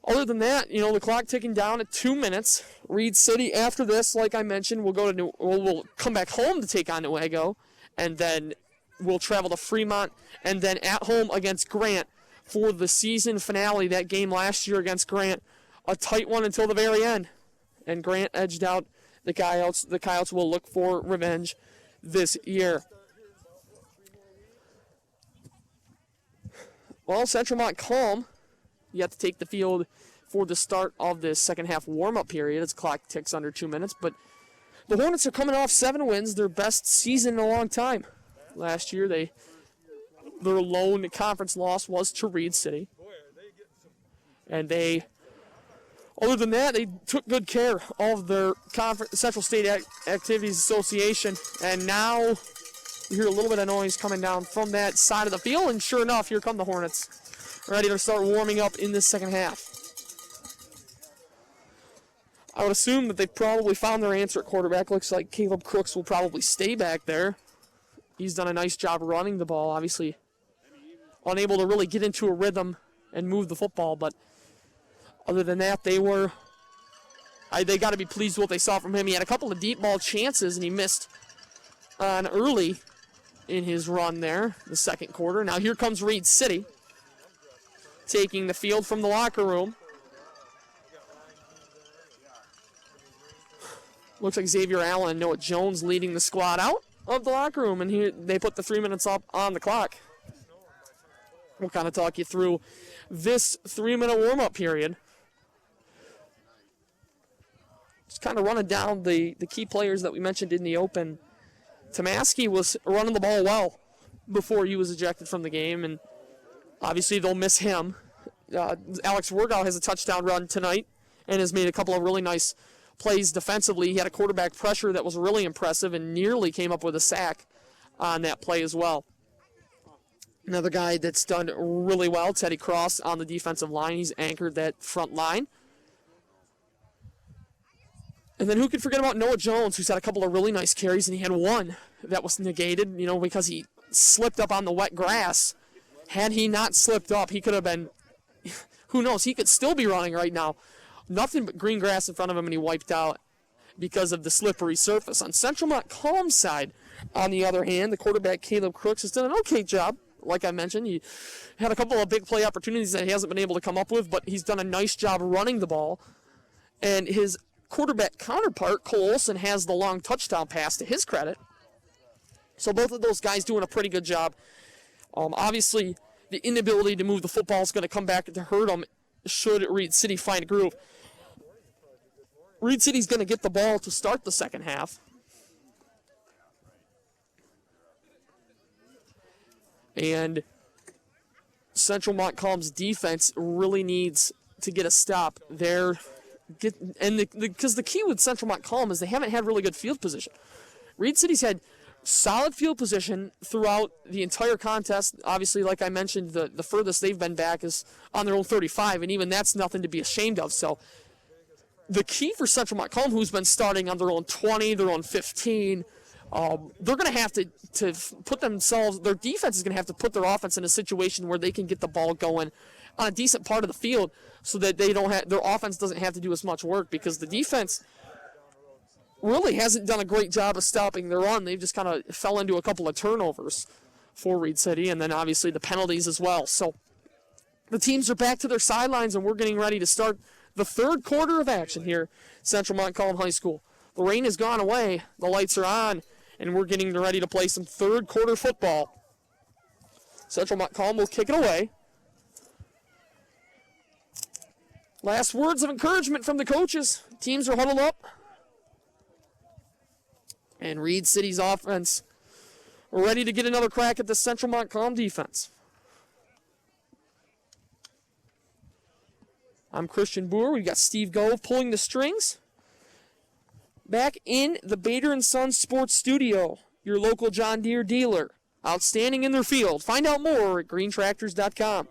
other than that, the clock ticking down at 2 minutes. Reed City, after this, like I mentioned, we'll come back home to take on Newaygo, and then we'll travel to Fremont, and then at home against Grant for the season finale. That game last year against Grant, a tight one until the very end, and Grant edged out the Coyotes. The Coyotes will look for revenge this year. Well, Central Montcalm yet to take the field for the start of this second half warm-up period as the clock ticks under 2 minutes. But the Hornets are coming off 7 wins, their best season in a long time. Last year, their lone conference loss was to Reed City. And other than that, they took good care of their Central State Activities Association. And now you hear a little bit of noise coming down from that side of the field. And sure enough, here come the Hornets, ready to start warming up in this second half. I would assume that they've probably found their answer at quarterback. Looks like Caleb Crooks will probably stay back there. He's done a nice job running the ball, obviously unable to really get into a rhythm and move the football, but other than that, they got to be pleased with what they saw from him. He had a couple of deep ball chances, and he missed on early in his run there, the second quarter. Now here comes Reed City, taking the field from the locker room. Looks like Xavier Allen and Noah Jones leading the squad out of the locker room, and here they put the 3 minutes up on the clock. We'll kind of talk you through this 3-minute warm-up period. Just kind of running down the key players that we mentioned in the open. Tomaski was running the ball well before he was ejected from the game, and obviously they'll miss him. Alex Wergau has a touchdown run tonight and has made a couple of really nice plays defensively. He had a quarterback pressure that was really impressive and nearly came up with a sack on that play as well. Another guy that's done really well, Teddy Cross, on the defensive line. He's anchored that front line. And then who could forget about Noah Jones, who's had a couple of really nice carries, and he had one that was negated, because he slipped up on the wet grass. Had he not slipped up, he could have been, who knows, he could still be running right now. Nothing but green grass in front of him, and he wiped out because of the slippery surface. On Central Montcalm's side, on the other hand, the quarterback Caleb Crooks has done an okay job. Like I mentioned, he had a couple of big play opportunities that he hasn't been able to come up with, but he's done a nice job running the ball. And his quarterback counterpart, Cole Olson, has the long touchdown pass to his credit. So both of those guys doing a pretty good job. Obviously, the inability to move the football is going to come back to hurt them should Reed City find a groove. Reed City's going to get the ball to start the second half. And Central Montcalm's defense really needs to get a stop there. Because the key with Central Montcalm is they haven't had really good field position. Reed City's had solid field position throughout the entire contest. Obviously, like I mentioned, the furthest they've been back is on their own 35, and even that's nothing to be ashamed of. So the key for Central Montcalm, who's been starting on their own 20, their own 15, they're going to have to put themselves, their defense is going to have to put their offense in a situation where they can get the ball going on a decent part of the field so that their offense doesn't have to do as much work, because the defense really hasn't done a great job of stopping their run. They've just kind of fell into a couple of turnovers for Reed City, and then obviously the penalties as well. So the teams are back to their sidelines, and we're getting ready to start the third quarter of action here, Central Montcalm High School. The rain has gone away, the lights are on, and we're getting ready to play some third quarter football. Central Montcalm will kick it away. Last words of encouragement from the coaches. Teams are huddled up. And Reed City's offense ready to get another crack at the Central Montcalm defense. I'm Christian Boer. We've got Steve Gove pulling the strings. Back in the Bader & Sons Sports Studio, your local John Deere dealer. Outstanding in their field. Find out more at greentractors.com.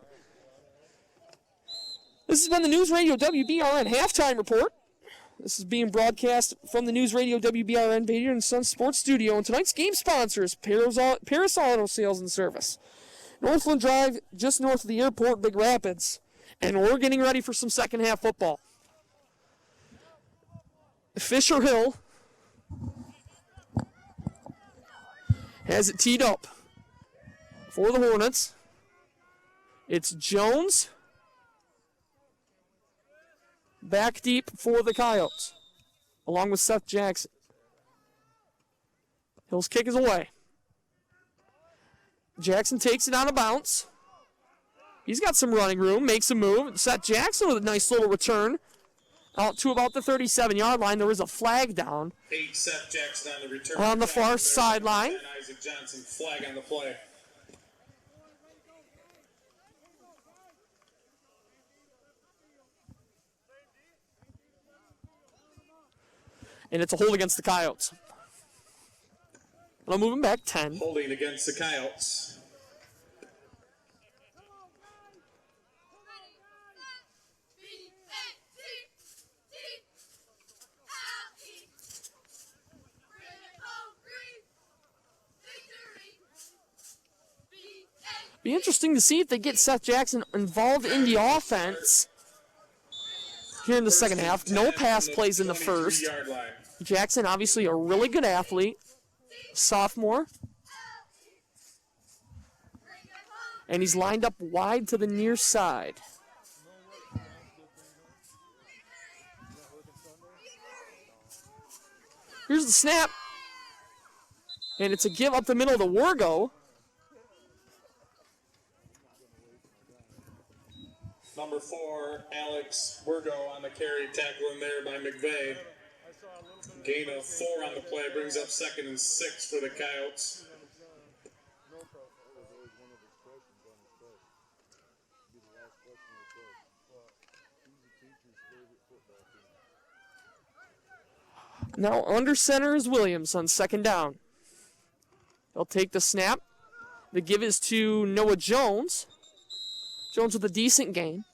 This has been the News Radio WBRN Halftime Report. This is being broadcast from the News Radio WBRN Bader and Sons Sports Studio. And tonight's game sponsor is Paris Auto Sales and Service. Northland Drive, just north of the airport, Big Rapids. And we're getting ready for some second half football. Fisher Hill has it teed up for the Hornets. It's Jones back deep for the Coyotes, along with Seth Jackson. Hill's kick is away. Jackson takes it out of bounds. He's got some running room, makes a move. Seth Jackson with a nice little return out to about the 37-yard line. There was a flag down Seth Jackson on the return. On the far sideline. Isaac Johnson, flag on the play. And it's a hold against the Coyotes. I'll move him back 10. Holding against the Coyotes. Be interesting to see if they get Seth Jackson involved in the offense here in the second half. No pass plays in the first. Jackson, obviously a really good athlete, sophomore. And he's lined up wide to the near side. Here's the snap. And it's a give up the middle of the Wargo. Number 4, Alex Burgo on the carry, tackling there by McVeigh. Gain of 4 on the play, brings up 2nd and 6 for the Coyotes. Now under center is Williams on 2nd down. They'll take the snap. The give is to Noah Jones. Jones with a decent gain.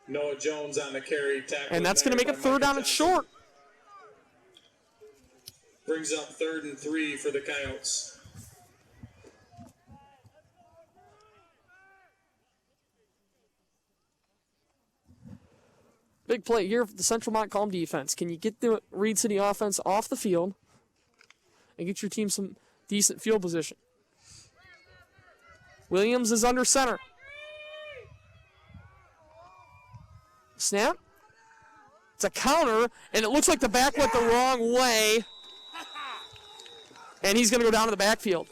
Noah Jones on the carry, tackling. And that's going to make a 3rd down and short. Brings up 3rd and 3 for the Coyotes. Big play here for the Central Montcalm defense. Can you get the Reed City offense off the field and get your team some decent field position? Williams is under center. Snap. It's a counter, and it looks like the back went the wrong way. And he's going to go down to the backfield.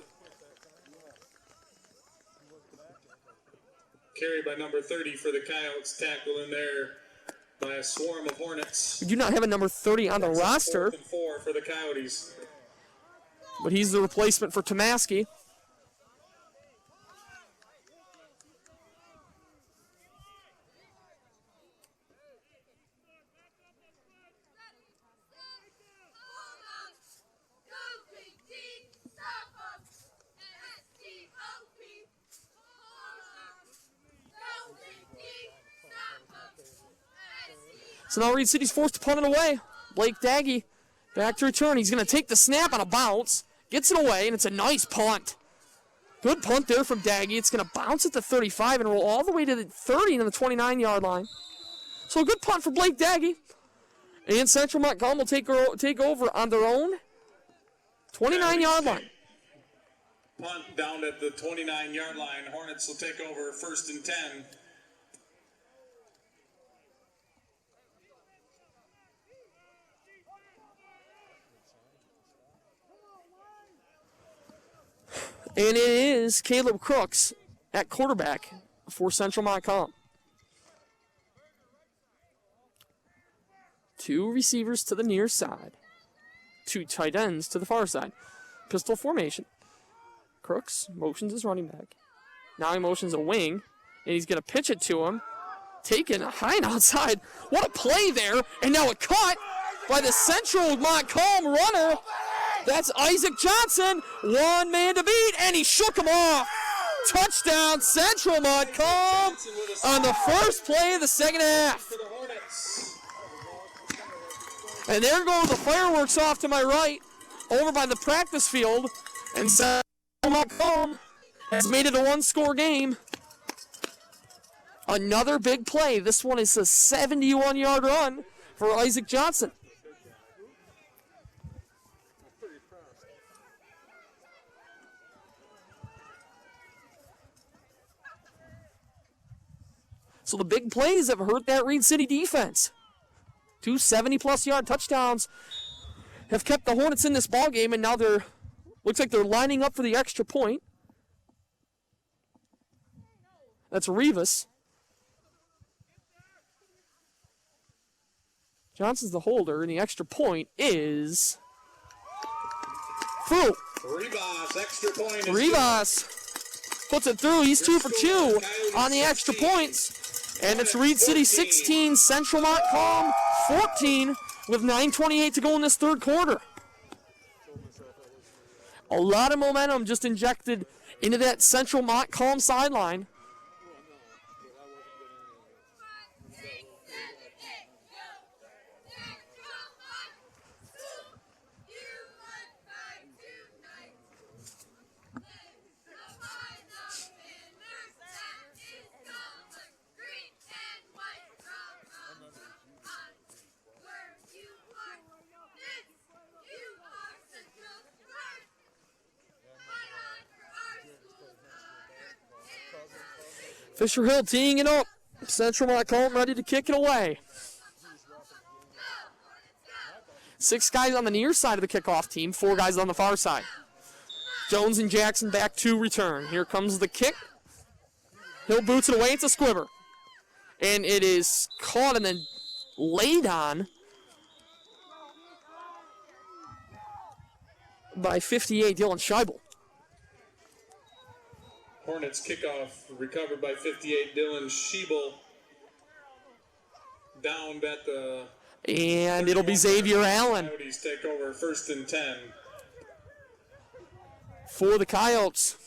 Carry by number 30 for the Coyotes, tackle in there by a swarm of Hornets. We do not have a number 30 on the roster. 4th and 4 for the Coyotes. But he's the replacement for Tomaski. So now Reed City's forced to punt it away. Blake Daggy back to return. He's going to take the snap on a bounce. Gets it away, and it's a nice punt. Good punt there from Daggy. It's going to bounce at the 35 and roll all the way to the 30 and the 29-yard line. So a good punt for Blake Daggy. And Central Montcalm will take over on their own 29-yard line. Punt down at the 29-yard line. Hornets will take over 1st and 10. And it is Caleb Crooks at quarterback for Central Montcalm. 2 receivers to the near side. 2 tight ends to the far side. Pistol formation. Crooks motions his running back. Now he motions a wing, and he's going to pitch it to him. Taken high and outside. What a play there. And now a cut by the Central Montcalm runner. That's Isaac Johnson, 1 man to beat, and he shook him off. Touchdown, Central Montcalm on the first play of the second half. Hornets. And there go the fireworks off to my right, over by the practice field, and Central Montcalm has made it a one-score game. Another big play. This one is a 71-yard run for Isaac Johnson. So the big plays have hurt that Reed City defense. 2 70-plus yard touchdowns have kept the Hornets in this ball game, and now looks like they're lining up for the extra point. That's Rivas. Johnson's the holder, and the extra point is through. Rivas, extra point. Rivas puts it through. He's 2 for 2 on the extra points. And it's Reed City 16, Central Montcalm 14 with 9:28 to go in this third quarter. A lot of momentum just injected into that Central Montcalm sideline. Fisher Hill teeing it up. Central Montcalm ready to kick it away. 6 guys on the near side of the kickoff team, 4 guys on the far side. Jones and Jackson back to return. Here comes the kick. Hill boots it away. It's a squibber. And it is caught and then laid on by 58, Dylan Scheibel. Hornets kickoff recovered by 58, Dylan Scheibel. Downed at the... And it'll be Xavier Allen. Coyotes take over 1st and 10. For the Coyotes.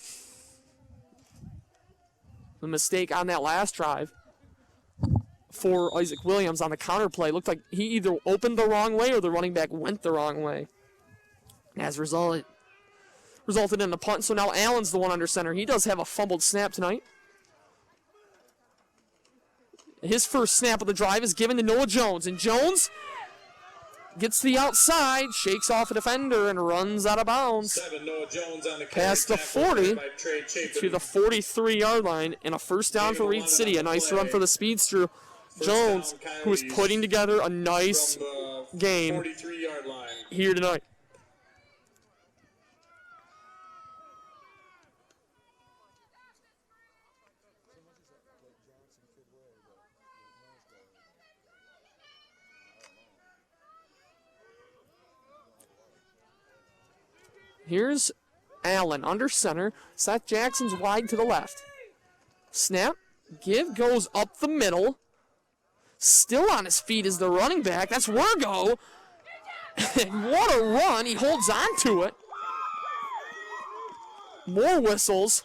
The mistake on that last drive for Isaac Williams on the counter play. Looked like he either opened the wrong way or the running back went the wrong way. As a result, it resulted in a punt, so now Allen's the one under center. He does have a fumbled snap tonight. His first snap of the drive is given to Noah Jones, and Jones gets to the outside, shakes off a defender, and runs out of bounds. 7, Noah Jones on the past the 40 to the 43-yard line, and a first down for Reed City. A nice run for the speedster, Jones, who is putting together a nice game here tonight. Here's Allen under center. Seth Jackson's wide to the left. Snap. Give goes up the middle. Still on his feet is the running back. That's Wergo. And what a run. He holds on to it. More whistles.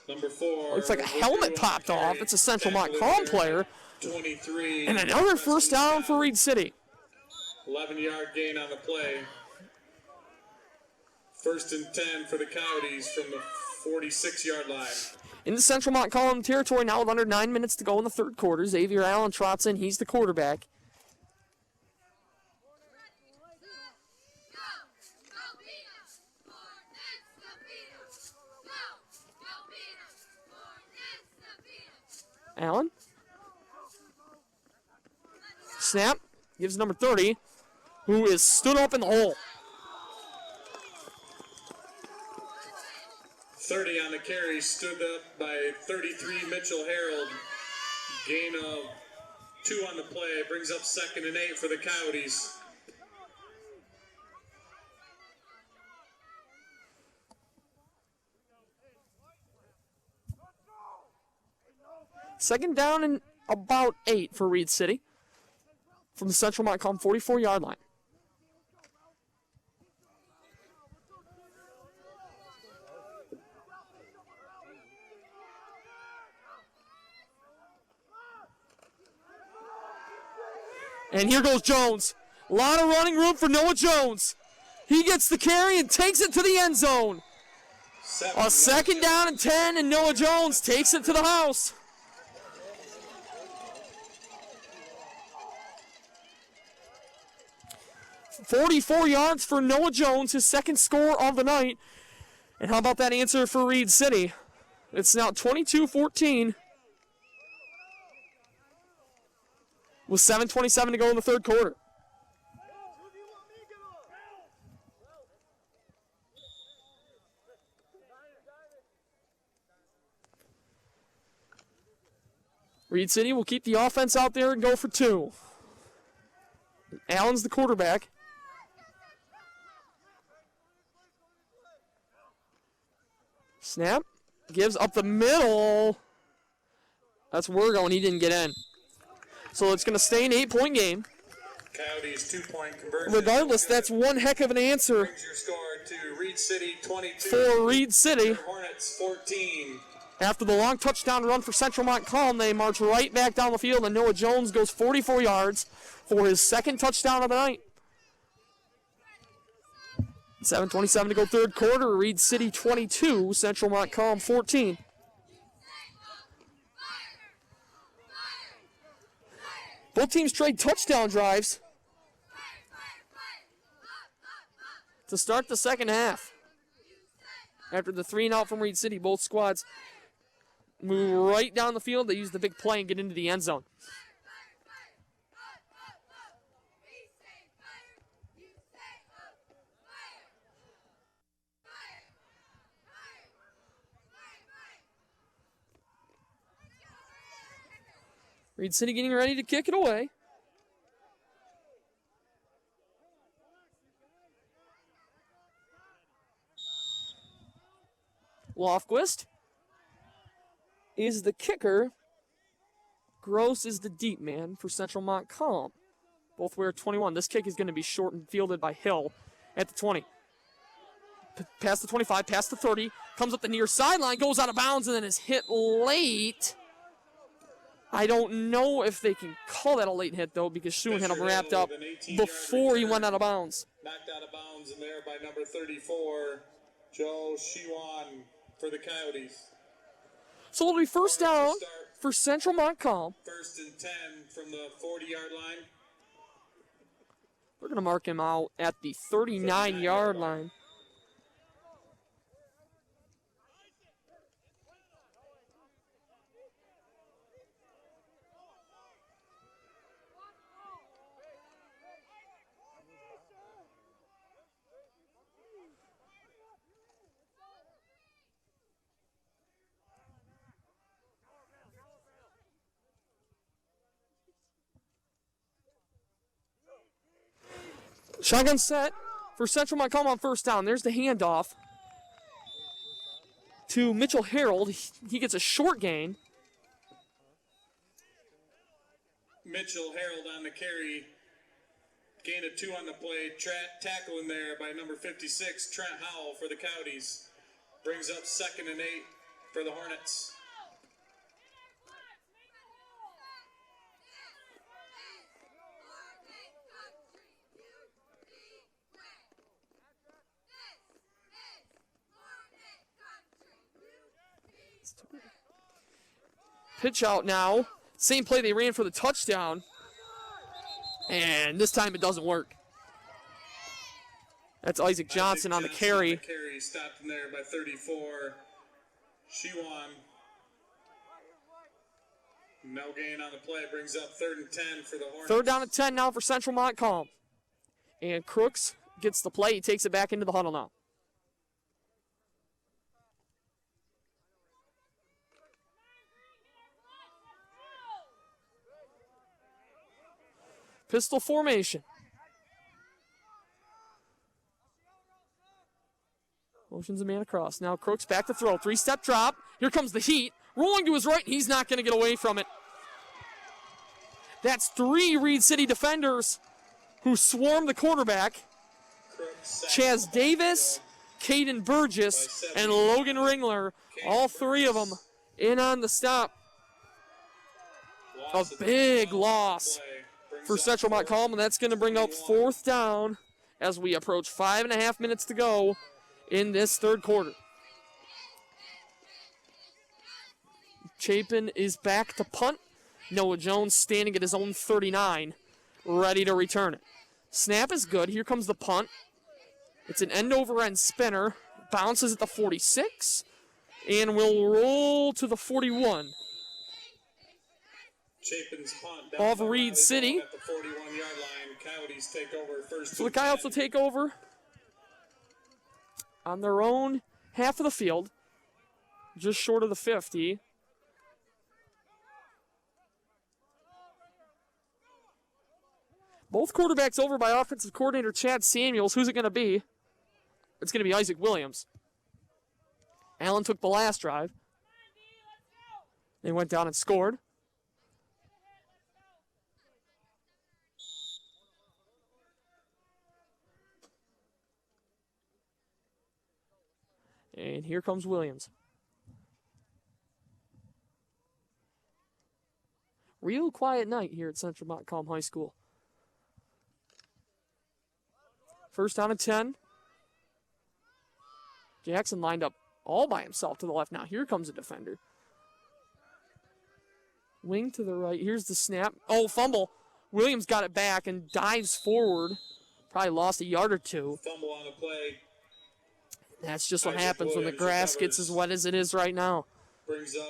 Number 4. Looks like a helmet popped off. It's a Central Montcalm player. 23. And another first down for Reed City. 11-yard gain on the play. 1st and 10 for the Coyotes from the 46-yard line. In the Central Montcalm territory now with under 9 minutes to go in the third quarter. Xavier Allen trots in. He's the quarterback. Allen. Snap. Gives number 30, who is stood up in the hole. 30 on the carry, stood up by 33, Mitchell Harold. Gain of 2 on the play, brings up 2nd and 8 for the Coyotes. Second down and about 8 for Reed City from the Central Montcalm 44-yard line. And here goes Jones. A lot of running room for Noah Jones. He gets the carry and takes it to the end zone. A second down and 10, and Noah Jones takes it to the house. .44 yards for Noah Jones, his second score of the night. And how about that answer for Reed City? It's now 22-14 with 7:27 to go in the third quarter. Reed City will keep the offense out there and go for two. Allen's the quarterback. Snap. Gives up the middle. That's where we're going. He didn't get in. So it's going to stay an 8-point game. Coyotes 2-point conversion. Regardless, that's one heck of an answer. Brings your score to Reed City 22. For Reed City. Hornets 14. After the long touchdown run for Central Montcalm, they march right back down the field, and Noah Jones goes 44 yards for his second touchdown of the night. 7:27 to go third quarter. Reed City 22, Central Montcalm 14. Both teams trade touchdown drives to start the second half. After the 3-and-out from Reed City, both squads move right down the field. They use the big play and get into the end zone. Reed City getting ready to kick it away. Lofquist is the kicker. Gross is the deep man for Central Montcalm. Both wear 21. This kick is going to be short and fielded by Hill at the 20. Past the 25, past the 30. Comes up the near sideline, goes out of bounds, and then is hit late. I don't know if they can call that a late hit, though, because Shuan had him wrapped up before he went out of bounds. Knocked out of bounds in there by number 34, Joe Shiwan for the Coyotes. So it'll be first down for Central Montcalm. First and 10 from the 40-yard line. We're going to mark him out at the 39-yard line. Shotgun set for Central Montcalm on first down. There's the handoff to Mitchell Harold. He gets a short gain. Mitchell Harold on the carry. Gain of 2 on the play. Tackle in there by number 56, Trent Howell for the Coyotes. Brings up 2nd and 8 for the Hornets. Pitch out now. Same play they ran for the touchdown. And this time it doesn't work. That's Isaac Johnson on the carry. Stopped in there by 34. Shiwan. No gain on the play. Brings up 3rd and 10 for the Hornets. 3rd down and 10 now for Central Montcalm. And Crooks gets the play. He takes it back into the huddle now. Pistol formation. Motions a man across. Now Crooks back to throw. 3-step drop. Here comes the heat. Rolling to his right. He's not going to get away from it. That's 3 Reed City defenders who swarm the quarterback. Chaz Davis, Caden Burgess, and Logan Ringler. All 3 of them in on the stop. A big loss for Central Montcalm, and that's going to bring up 4th down as we approach 5.5 minutes to go in this third quarter. Chapin is back to punt. Noah Jones standing at his own 39, ready to return it. Snap is good. Here comes the punt. It's an end-over-end spinner. Bounces at the 46, and will roll to the 41. Chapin's punt Of Reed City. At the 41-yard line. Coyotes take over first. So the Coyotes will take over on their own half of the field, just short of the 50. Both quarterbacks over by offensive coordinator Chad Samuels. Who's it going to be? It's going to be Isaac Williams. Allen took the last drive. They went down and scored. And here comes Williams. Real quiet night here at Central Montcalm High School. First down and 10. Jackson lined up all by himself to the left. Now here comes a defender. Wing to the right. Here's the snap. Oh, fumble. Williams got it back and dives forward. Probably lost a yard or two. Fumble on the play. That's just what happens when the grass gets as wet as it is right now.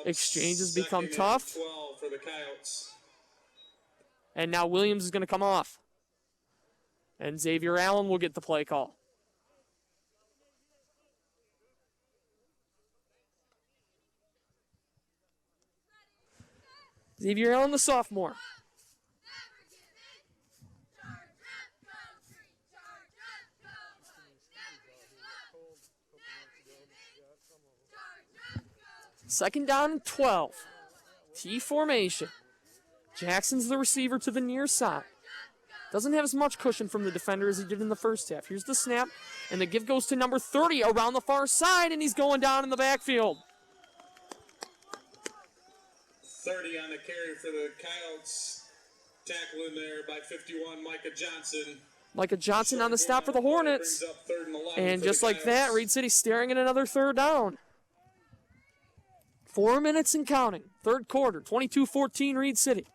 Exchanges become tough. 12 for the Coyotes. And now Williams is going to come off. And Xavier Allen will get the play call. Xavier Allen, the sophomore. Second down and 12. T formation. Jackson's the receiver to the near side. Doesn't have as much cushion from the defender as he did in the first half. Here's the snap, and the give goes to number 30 around the far side, and he's going down in the backfield. 30 on the carry for the Coyotes. Tackling there by 51, Micah Johnson. Micah Johnson on the stop for the Hornets. And just like that, Reed City staring at another third down. 4 minutes and counting. Third quarter, 22-14 Reed City.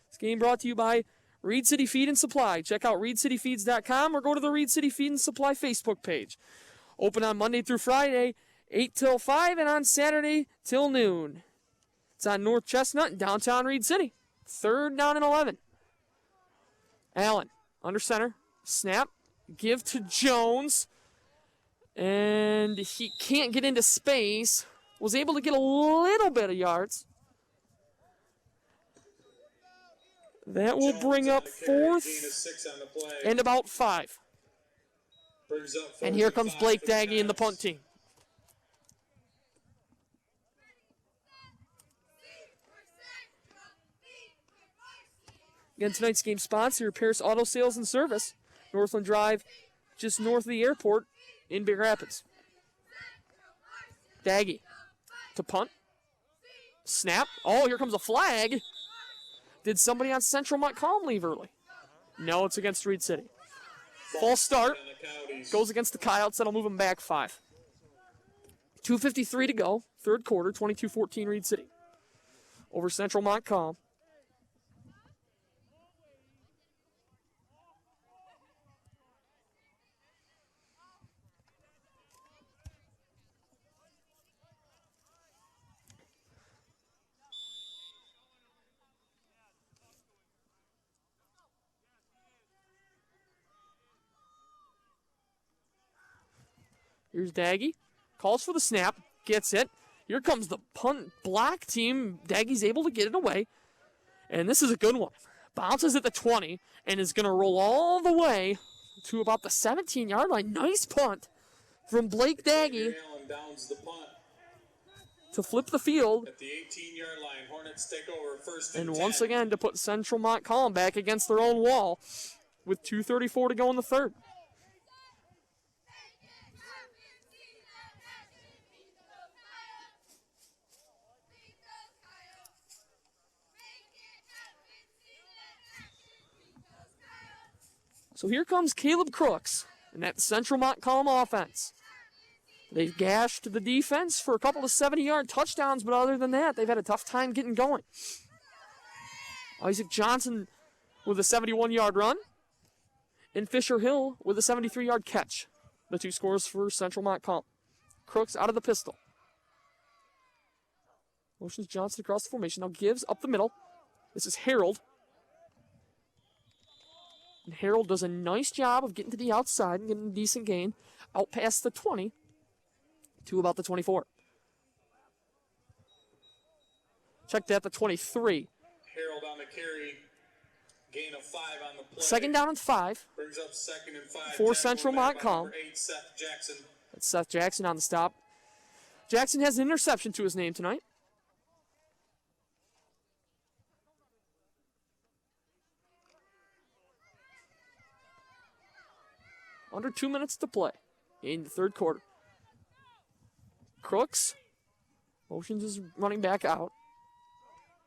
This game brought to you by Reed City Feed and Supply. Check out reedcityfeeds.com or go to the Reed City Feed and Supply Facebook page. Open on Monday through Friday, 8 till 5, and on Saturday till noon. It's on North Chestnut in downtown Reed City. Third down and 11. Allen, under center. Snap. Give to Jones. And he can't get into space. Was able to get a little bit of yards. That will bring up 4th and about 5. And here comes Blake Daggy and the punt team. Again, tonight's game sponsor, Pierce Auto Sales and Service. Northland Drive, just north of the airport in Big Rapids. Daggy to punt. Snap. Oh, here comes a flag. Did somebody on Central Montcalm leave early? No, it's against Reed City. False start. Goes against the Coyotes. That'll move them back 5. 2:53 to go. Third quarter, 22-14 Reed City. Over Central Montcalm. Here's Daggy. Calls for the snap. Gets it. Here comes the punt block team. Daggy's able to get it away. And this is a good one. Bounces at the 20 and is going to roll all the way to about the 17-yard line. Nice punt from Blake Daggy to flip the field. At the 18-yard line, Hornets take over first And 10. once again to put Central Montcalm back against their own wall with 2:34 to go in the third. So here comes Caleb Crooks and that Central Montcalm offense. They've gashed the defense for a couple of 70-yard touchdowns, but other than that, they've had a tough time getting going. Isaac Johnson with a 71-yard run, and Fisher Hill with a 73-yard catch. The two scores for Central Montcalm. Crooks out of the pistol. Motions Johnson across the formation. Now gives up the middle. This is Harold. And Harold does a nice job of getting to the outside and getting a decent gain. Out past the 20 to about the 24. Check that, the 23. Harold on the carry. Gain of 5 on the play. Second down and 5. Brings up 2nd and 5. For Central Montcalm. 8, Seth Jackson. That's Seth Jackson on the stop. Jackson has an interception to his name tonight. Under 2 minutes to play in the third quarter. Crooks motions his running back out.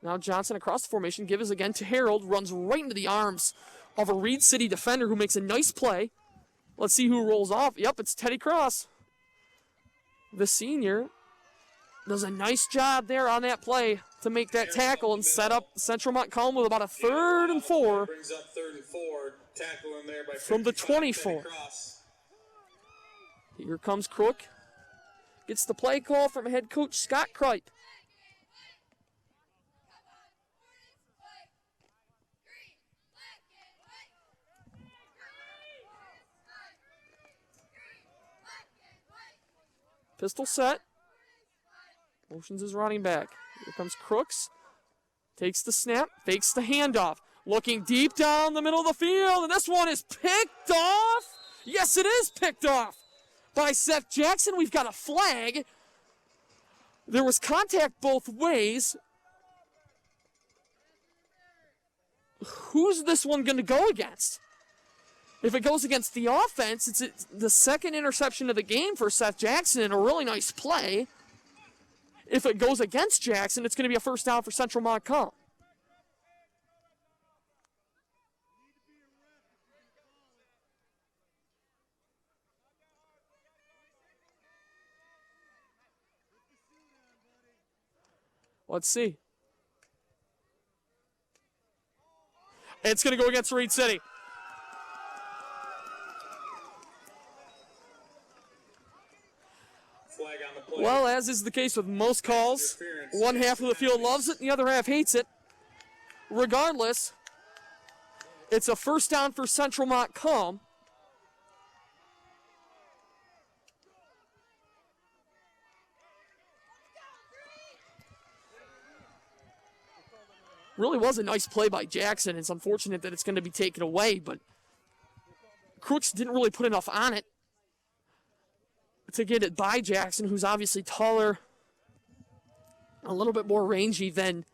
Now Johnson across the formation. Gives again to Harold. Runs right into the arms of a Reed City defender who makes a nice play. Let's see who rolls off. Yep, it's Teddy Cross. The senior does a nice job there on that play to make that tackle and set up Central Montcalm with about a 3rd and 4. Brings up 3rd and 4. Tackle in there by from the 24. Here comes Crook. Gets the play call from head coach Scott Kripe. Pistol set. Motions his running back. Here comes Crooks. Takes the snap. Fakes the handoff. Looking deep down the middle of the field. And this one is picked off. Yes, it is picked off by Seth Jackson. We've got a flag. There was contact both ways. Who's this one going to go against? If it goes against the offense, it's the second interception of the game for Seth Jackson and a really nice play. If it goes against Jackson, it's going to be a first down for Central Montcalm. Let's see. It's going to go against Reed City. Flag on the play. Well, as is the case with most calls, one half of the field loves it and the other half hates it. Regardless, it's a first down for Central Montcalm. Really was a nice play by Jackson. It's unfortunate that it's going to be taken away, but Crooks didn't really put enough on it to get it by Jackson, who's obviously taller, a little bit more rangy than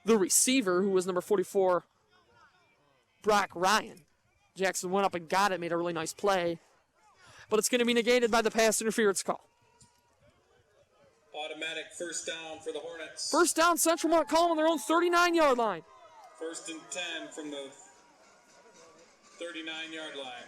the receiver, who was number 44, Brock Ryan. Jackson went up and got it, made a really nice play, but it's going to be negated by the pass interference call. Automatic first down for the Hornets. First down, Central Montcalm on their own 39-yard line. 1st and 10 from the 39-yard line.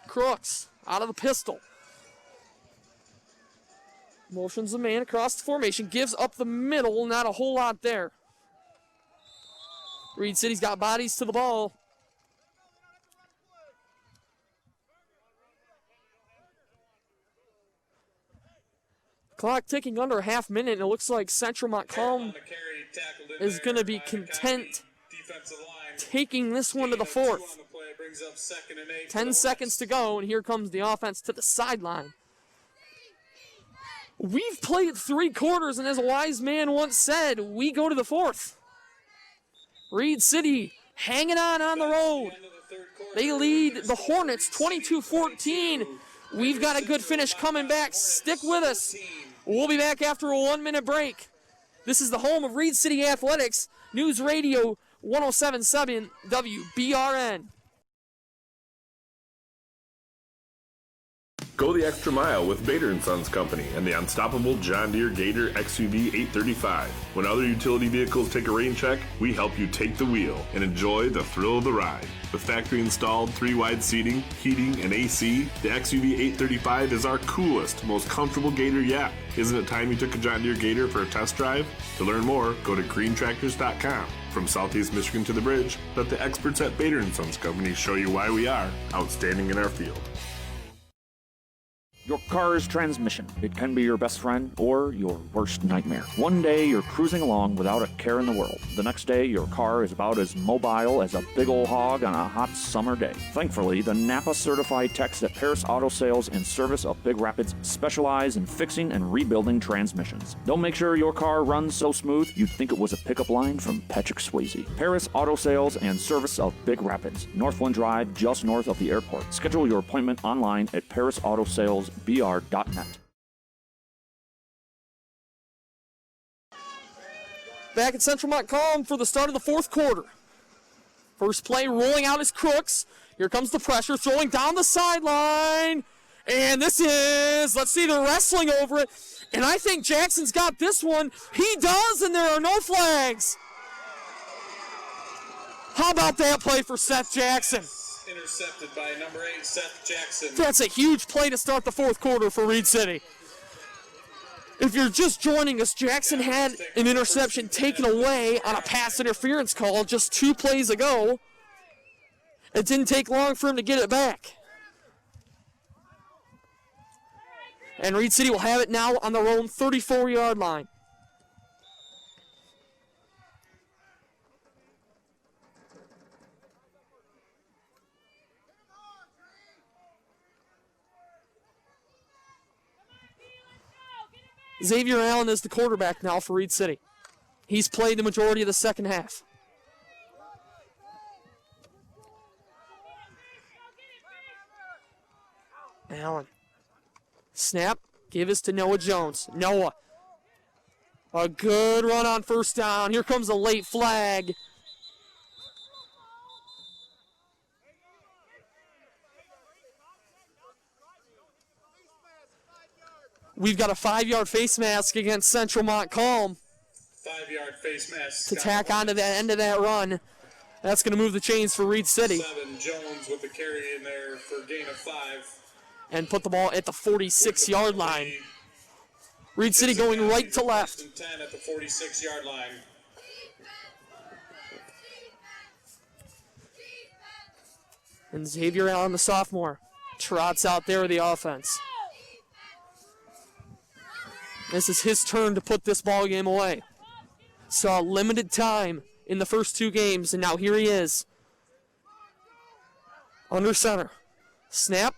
Crooks out of the pistol. Motions the man across the formation. Gives up the middle. Not a whole lot there. Reed City's got bodies to the ball. Clock ticking under a half minute, and it looks like Central Montcalm is going to be content taking this one to the fourth. 10 seconds to go, and here comes the offense to the sideline. We've played 3 quarters, and as a wise man once said, we go to the fourth. Reed City hanging on the road. They lead the Hornets 22-14. We've got a good finish coming back. Stick with us. We'll be back after a 1-minute break. This is the home of Reed City Athletics, News Radio 107.7 WBRN. Go the extra mile with Bader & Sons Company and the unstoppable John Deere Gator XUV 835. When other utility vehicles take a rain check, we help you take the wheel and enjoy the thrill of the ride. With factory-installed 3-wide seating, heating, and AC, the XUV 835 is our coolest, most comfortable Gator yet. Isn't it time you took a John Deere Gator for a test drive? To learn more, go to greentractors.com. From Southeast Michigan to the bridge, let the experts at Bader & Sons Company show you why we are outstanding in our field. Your car's transmission. It can be your best friend or your worst nightmare. One day you're cruising along without a care in the world. The next day your car is about as mobile as a big old hog on a hot summer day. Thankfully, the Napa certified techs at Paris Auto Sales and Service of Big Rapids specialize in fixing and rebuilding transmissions. They'll make sure your car runs so smooth you'd think it was a pickup line from Patrick Swayze. Paris Auto Sales and Service of Big Rapids, Northland Drive, just north of the airport. Schedule your appointment online at parisautosales.br.net. Back at Central Montcalm for the start of the fourth quarter. First play rolling out is Crooks. Here comes the pressure, throwing down the sideline. And this is, let's see, they're wrestling over it. And I think Jackson's got this one. He does, and there are no flags. How about that play for Seth Jackson? Intercepted by number 8, Seth Jackson. That's a huge play to start the fourth quarter for Reed City. If you're just joining us, Jackson had an interception taken away on a pass interference call just 2 plays ago. It didn't take long for him to get it back. And Reed City will have it now on their own 34-yard line. Xavier Allen is the quarterback now for Reed City. He's played the majority of the second half. Allen. Snap. Give us to Noah Jones. Noah. A good run on first down. Here comes a late flag. We've got a 5-yard face mask against Central Montcalm. 5-yard face mask. To tack onto the end of that run. That's going to move the chains for Reed City. 7 Jones with the carry in there for gain of 5. And put the ball at the 46-yard line. Reed City going right to left. 10 at the 46-yard line. And Xavier Allen, the sophomore, trots out there with the offense. This is his turn to put this ball game away. Saw limited time in the first 2 games, and now here he is. Under center. Snap.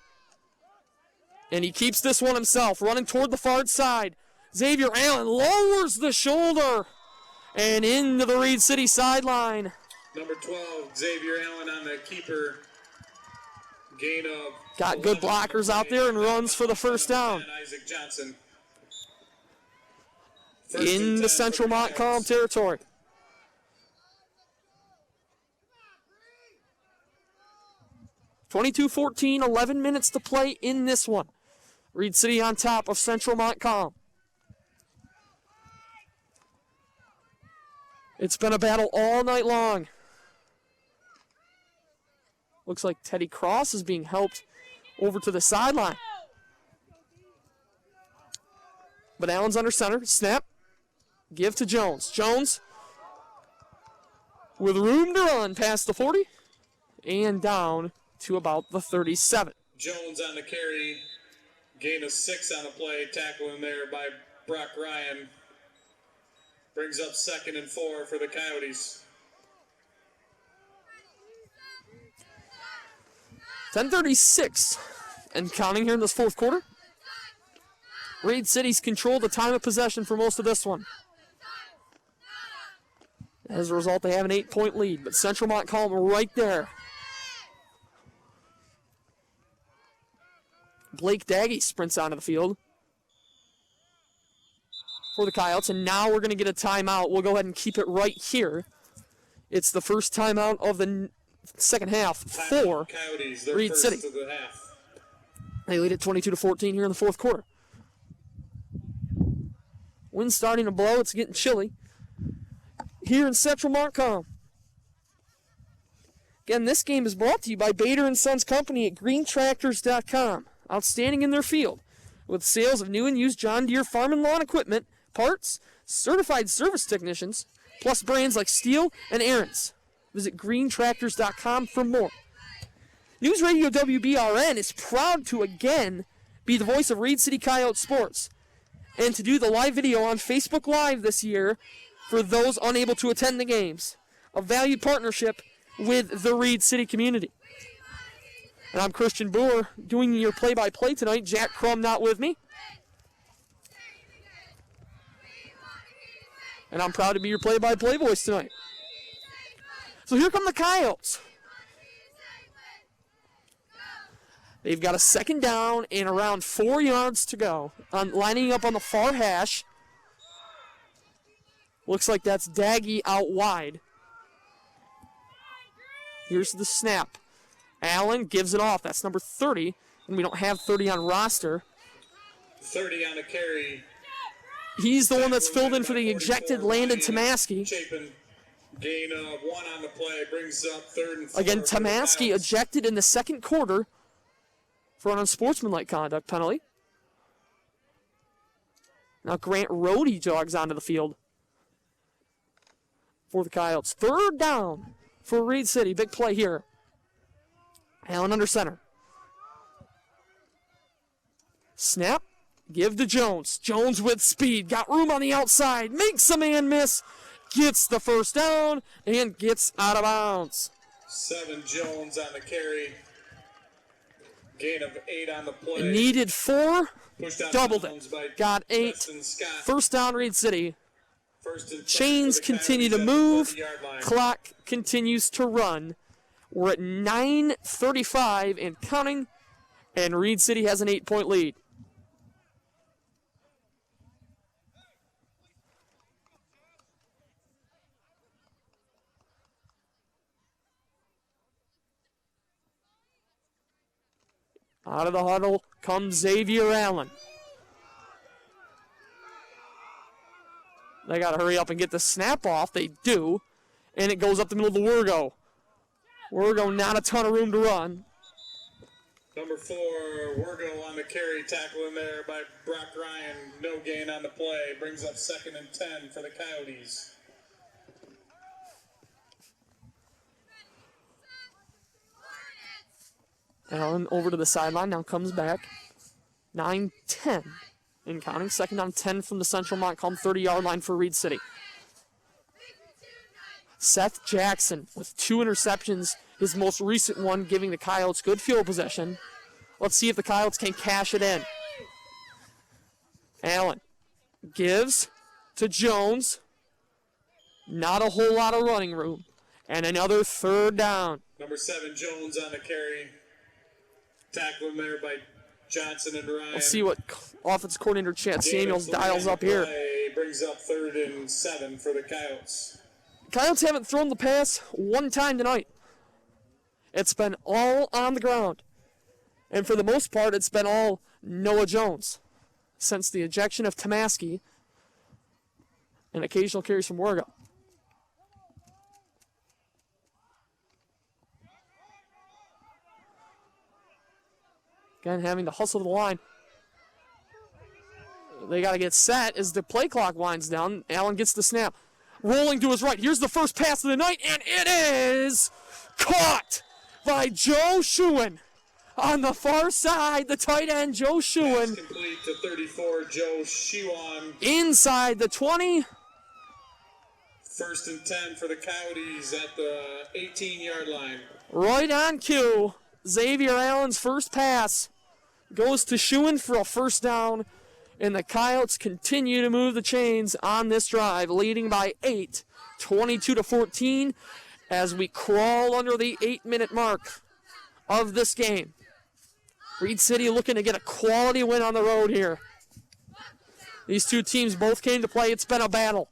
And he keeps this one himself, running toward the far side. Xavier Allen lowers the shoulder and into the Reed City sideline. Number 12, Xavier Allen on the keeper. Gain of. Got good blockers out there and runs for the first down. Isaac Johnson. In the Central Montcalm territory. (22-14), 11 minutes to play in this one. Reed City on top of Central Montcalm. It's been a battle all night long. Looks like Teddy Cross is being helped over to the sideline. But Allen's under center. Snap. Give to Jones. Jones with room to run past the 40 and down to about the 37. Jones on the carry. Gain of 6 on the play. Tackling there by Brock Ryan. Brings up 2nd and 4 for the Coyotes. 10:36 and counting here in this fourth quarter. Reed City's controlled the time of possession for most of this one. As a result, they have an 8-point lead, but Central Montcalm right there. Blake Daggy sprints onto the field for the Coyotes, and now we're going to get a timeout. We'll go ahead and keep it right here. It's the first timeout of the second half for Coyotes, Reed City. They lead at 22-14 here in the fourth quarter. Wind's starting to blow. It's getting chilly here in Central Montcalm. Again, this game is brought to you by Bader & Sons Company at greentractors.com. Outstanding in their field with sales of new and used John Deere farm and lawn equipment, parts, certified service technicians, plus brands like Steel and Aaron's. Visit greentractors.com for more. News Radio WBRN is proud to again be the voice of Reed City Coyote sports and to do the live video on Facebook Live this year for those unable to attend the games. A valued partnership with the Reed City community. And I'm Christian Boer doing your play-by-play tonight. Jack Crum not with me. And I'm proud to be your play-by-play voice tonight. So here come the Coyotes. They've got a second down and around 4 yards to go. Lining up on the far hash. Looks like that's Daggy out wide. Here's the snap. Allen gives it off. That's number 30, and we don't have 30 on roster. 30 on the carry. He's the one that's filled in for the ejected Landon Tomaski. Gain of 1 on the play, brings up 3rd and 4. Again, Tomaski ejected in the second quarter for an unsportsmanlike conduct penalty. Now Grant Rohde jogs onto the field for the Coyotes. Third down for Reed City. Big play here. Allen under center. Snap. Give to Jones. Jones with speed. Got room on the outside. Makes a man miss. Gets the first down and gets out of bounds. 7 Jones on the carry. Gain of 8 on the play. Needed 4. Doubled it. Got 8. First down Reed City. Chains continue to move. Clock continues to run. We're at 9:35 and counting, and Reed City has an 8-point lead. Out of the huddle comes Xavier Allen. They got to hurry up and get the snap off. They do. And it goes up the middle of the Wirgo. Wirgo, not a ton of room to run. Number 4, Wirgo on the carry. Tackle in there by Brock Ryan. No gain on the play. Brings up 2nd and 10 for the Coyotes. Allen over to the sideline. Now comes back. 9-10 in counting. 2nd down 10 from the Central Montcalm 30-yard line for Reed City. Seth Jackson with 2 interceptions, his most recent one giving the Coyotes good field possession. Let's see if the Coyotes can cash it in. Allen gives to Jones. Not a whole lot of running room. And another 3rd down. Number 7 Jones on the carry. Tackling there by Johnson and Ryan. Let's see what offensive coordinator Chad Samuels dials up here. Brings up 3rd and 7 for the Coyotes. Coyotes haven't thrown the pass one time tonight. It's been all on the ground. And for the most part, it's been all Noah Jones since the ejection of Tomaski and occasional carries from Wirgo. Again, having to hustle to the line. They got to get set as the play clock winds down. Allen gets the snap. Rolling to his right. Here's the first pass of the night, and it is caught by Joe Schuin. On the far side, the tight end, Joe Schuin. Complete to 34, Joe Schuin. Inside the 20. 1st and 10 for the Coyotes at the 18-yard line. Right on cue. Xavier Allen's first pass goes to Schuin for a first down. And the Coyotes continue to move the chains on this drive, leading by 8, 22-14, as we crawl under the 8-minute mark of this game. Reed City looking to get a quality win on the road here. These two teams both came to play. It's been a battle.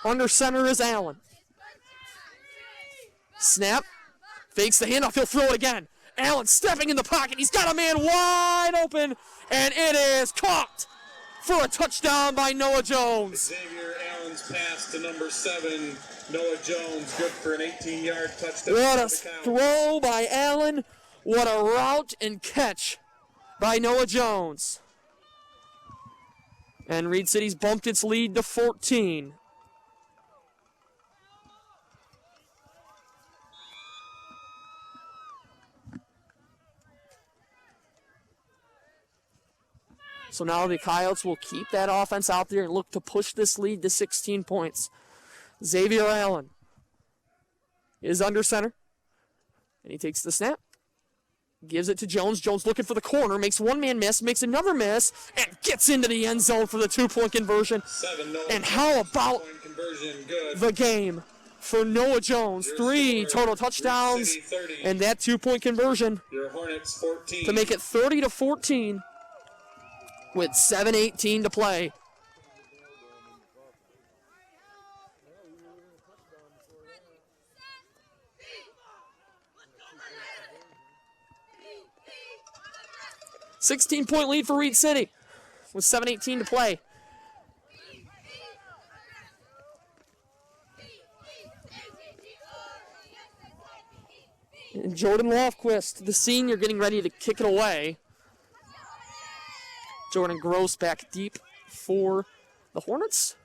Under center is Allen. Snap. Fakes the handoff. He'll throw it again. Allen stepping in the pocket. He's got a man wide open, and it is caught for a touchdown by Noah Jones. Xavier Allen's pass to number 7, Noah Jones, good for an 18-yard touchdown. What a throw by Allen. What a route and catch by Noah Jones. And Reed City's bumped its lead to 14. So now the Coyotes will keep that offense out there and look to push this lead to 16 points. Xavier Allen is under center. And he takes the snap. Gives it to Jones. Jones looking for the corner. Makes one man miss. Makes another miss. And gets into the end zone for the 2-point conversion. And how about the game for Noah Jones? 3 total touchdowns. And that 2-point conversion to make it 30-14. With 7:18 to play. $16-point lead for Reed City with 7:18 to play. And Jordan Lofquist, the senior, getting ready to kick it away. Jordan Gross back deep for the Hornets,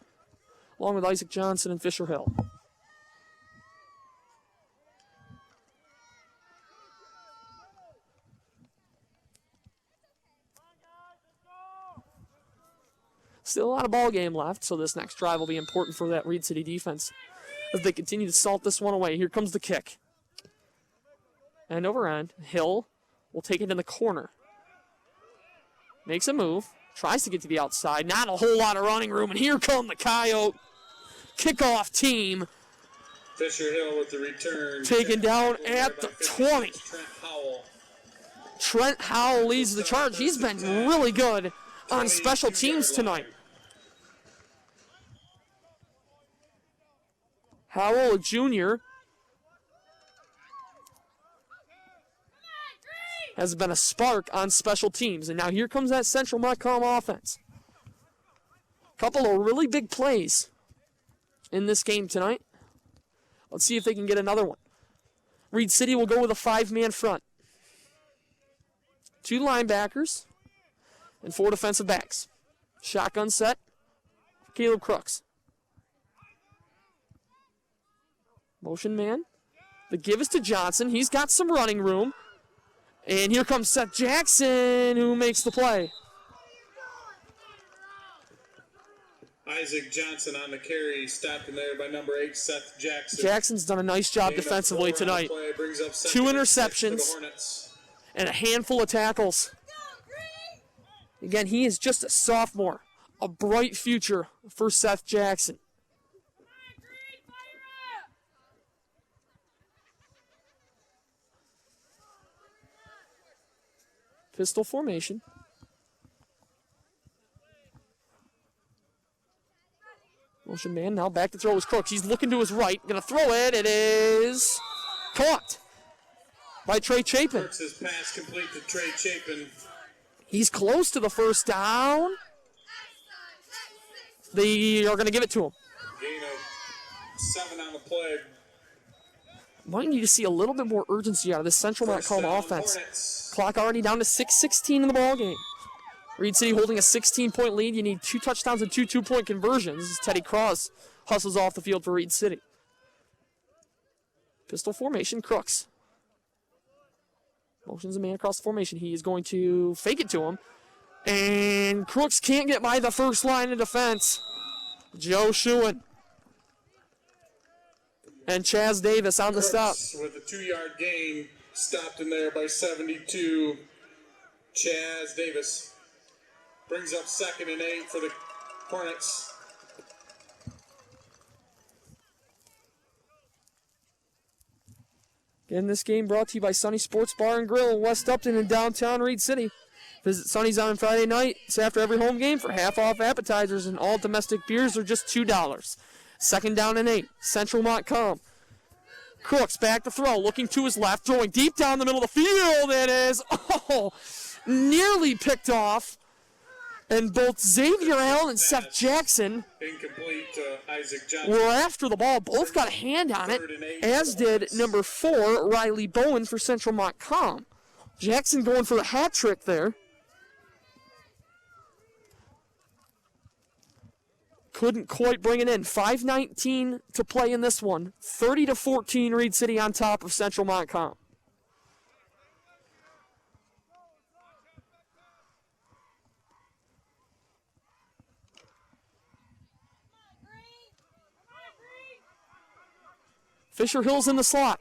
along with Isaac Johnson and Fisher Hill. Still a lot of ball game left, so this next drive will be important for that Reed City defense as they continue to salt this one away. Here comes the kick. End over end. Hill will take it in the corner. Makes a move. Tries to get to the outside. Not a whole lot of running room. And here come the Coyote kickoff team. Fisher Hill with the return. Taken down at the 20. Trent Howell leads the charge. He's been really good on special teams tonight. Howell, a junior, has been a spark on special teams. And now here comes that Central Montcalm offense. Couple of really big plays in this game tonight. Let's see if they can get another one. Reed City will go with a 5-man front. 2 linebackers and 4 defensive backs. Shotgun set, Caleb Crooks. Motion man. The give is to Johnson. He's got some running room. And here comes Seth Jackson, who makes the play. Isaac Johnson on the carry, stopped in there by number 8, Seth Jackson. Jackson's done a nice job defensively tonight. 2 interceptions and a handful of tackles. Again, he is just a sophomore. A bright future for Seth Jackson. Pistol formation. Motion man now back to throw his Crooks. He's looking to his right. Going to throw it. It is caught by Trey Chapin. Crooks' his pass complete to Trey Chapin. He's close to the first down. They are going to give it to him. Gain of 7 on the play. Might need to see a little bit more urgency out of this Central Montcalm offense. Hornets. Clock already down to 6:16 in the ball game. Reed City holding a 16-point lead. You need 2 touchdowns and 2 2-point conversions as Teddy Cross hustles off the field for Reed City. Pistol formation, Crooks. Motions a man across the formation. He is going to fake it to him. And Crooks can't get by the first line of defense. Joe Schuin. And Chaz Davis on the stop. With a 2-yard gain, stopped in there by 72. Chaz Davis brings up 2nd and 8 for the Hornets. Again, this game brought to you by Sunny Sports Bar and Grill in West Upton in downtown Reed City. Visit Sunny's on Friday nights after every home game for half-off appetizers, and all domestic beers are just $2. 2nd down and 8. Central Montcalm Crooks back to throw, looking to his left, throwing deep down the middle of the field. It is, nearly picked off. And both Xavier Allen and Seth Jackson Incomplete to Isaac Johnson. were after the ball. Both got a hand on it, as did number 4, Riley Bowen for Central Montcalm. Jackson going for the hat trick there. Couldn't quite bring it in. 5:19 to play in this one. 30-14, Reed City on top of Central Montcalm. Fisher Hill's in the slot.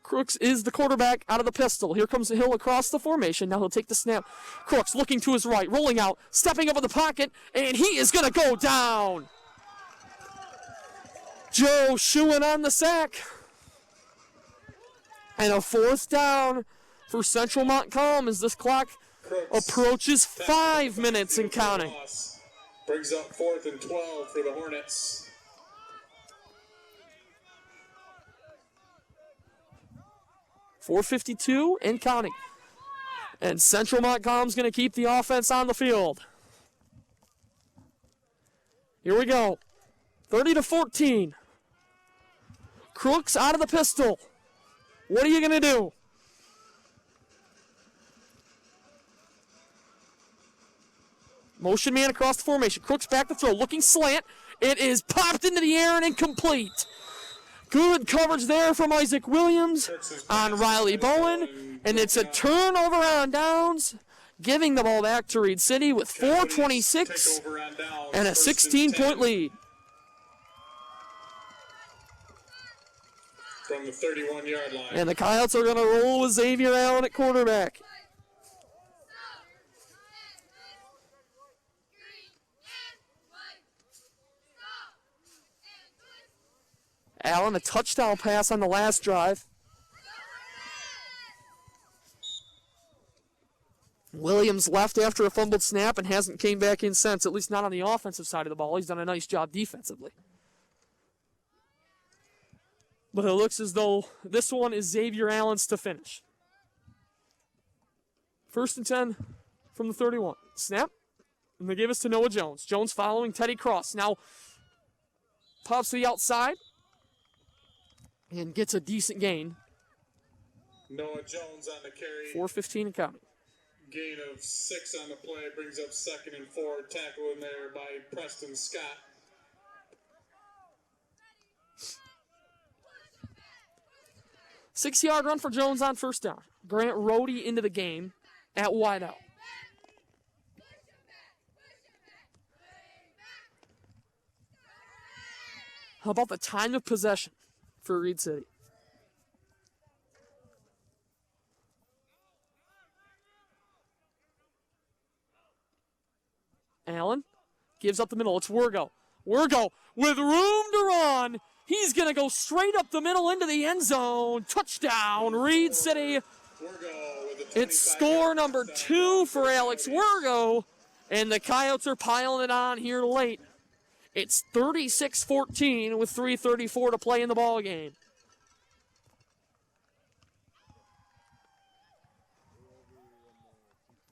Crooks is the quarterback out of the pistol. Here comes Hill across the formation. Now he'll take the snap. Crooks looking to his right, rolling out, stepping up in the pocket, and he is going to go down. Joe Schuin on the sack. And a 4th down for Central Montcalm as this clock approaches 5 minutes and counting. Brings up 4th and 12 for the Hornets. 4:52 and counting. And Central Montcalm's going to keep the offense on the field. Here we go. 30-14. Crooks out of the pistol. What are you going to do? Motion man across the formation. Crooks back to throw. Looking slant. It is popped into the air and incomplete. Good coverage there from Isaac Williams on Riley Bowen. And it's a turnover on downs, giving the ball back to Reed City with 4:26 and a 16-point lead. From the 31-yard line. And the Coyotes are going to roll with Xavier Allen at quarterback. Allen, a touchdown pass on the last drive. Williams left after a fumbled snap and hasn't came back in since, at least not on the offensive side of the ball. He's done a nice job defensively. But it looks as though this one is Xavier Allen's to finish. 1st and 10 from the 31. Snap. And they give us to Noah Jones. Jones following Teddy Cross. Now pops to the outside. And gets a decent gain. Noah Jones on the carry. 4:15 and counting. Gain of 6 on the play. Brings up 2nd and 4. Tackle in there by Preston Scott. Six-yard run for Jones on 1st down. Grant Rohde into the game at wideout. How about the time of possession for Reed City? Allen gives up the middle. It's Wergo. Wergo with room to run. He's going to go straight up the middle into the end zone. Touchdown, Reed City. It's score number 2 for Alex Wergo. And the Coyotes are piling it on here late. It's 36-14 with 3:34 to play in the ball game.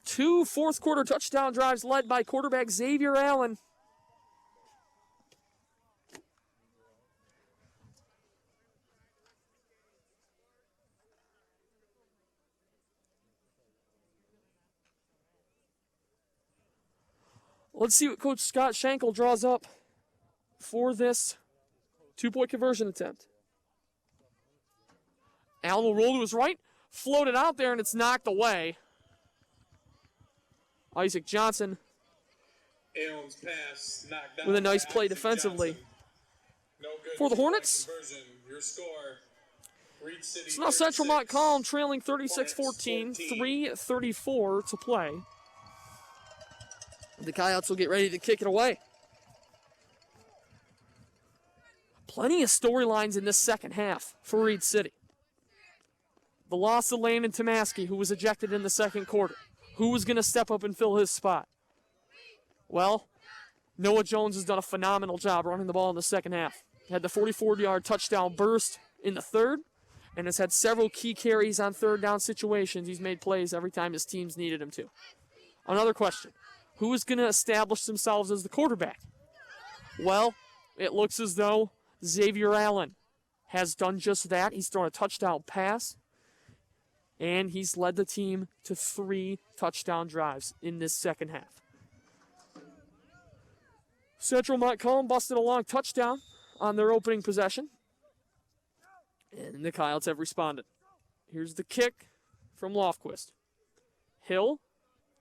Two fourth-quarter touchdown drives led by quarterback Xavier Allen. Let's see what Coach Scott Schenkel draws up for this 2-point conversion attempt. Allen will roll to his right, float it out there, and it's knocked away. Isaac Johnson Allen's pass knocked down with a nice play Isaac defensively. No good For the Hornets. Your score, Reed City So now Central Montcalm trailing 36-14, 3:34 to play. The Coyotes will get ready to kick it away. Plenty of storylines in this second half for Reed City. The loss of Landon Tomaski, who was ejected in the second quarter. Who was going to step up and fill his spot? Well, Noah Jones has done a phenomenal job running the ball in the second half. Had the 44-yard touchdown burst in the third and has had several key carries on third down situations. He's made plays every time his teams needed him to. Another question. Who is going to establish themselves as the quarterback? Well, it looks as though Xavier Allen has done just that. He's thrown a touchdown pass, and he's led the team to 3 touchdown drives in this second half. Central Montcalm busted a long touchdown on their opening possession, and the Coyotes have responded. Here's the kick from Lofquist. Hill?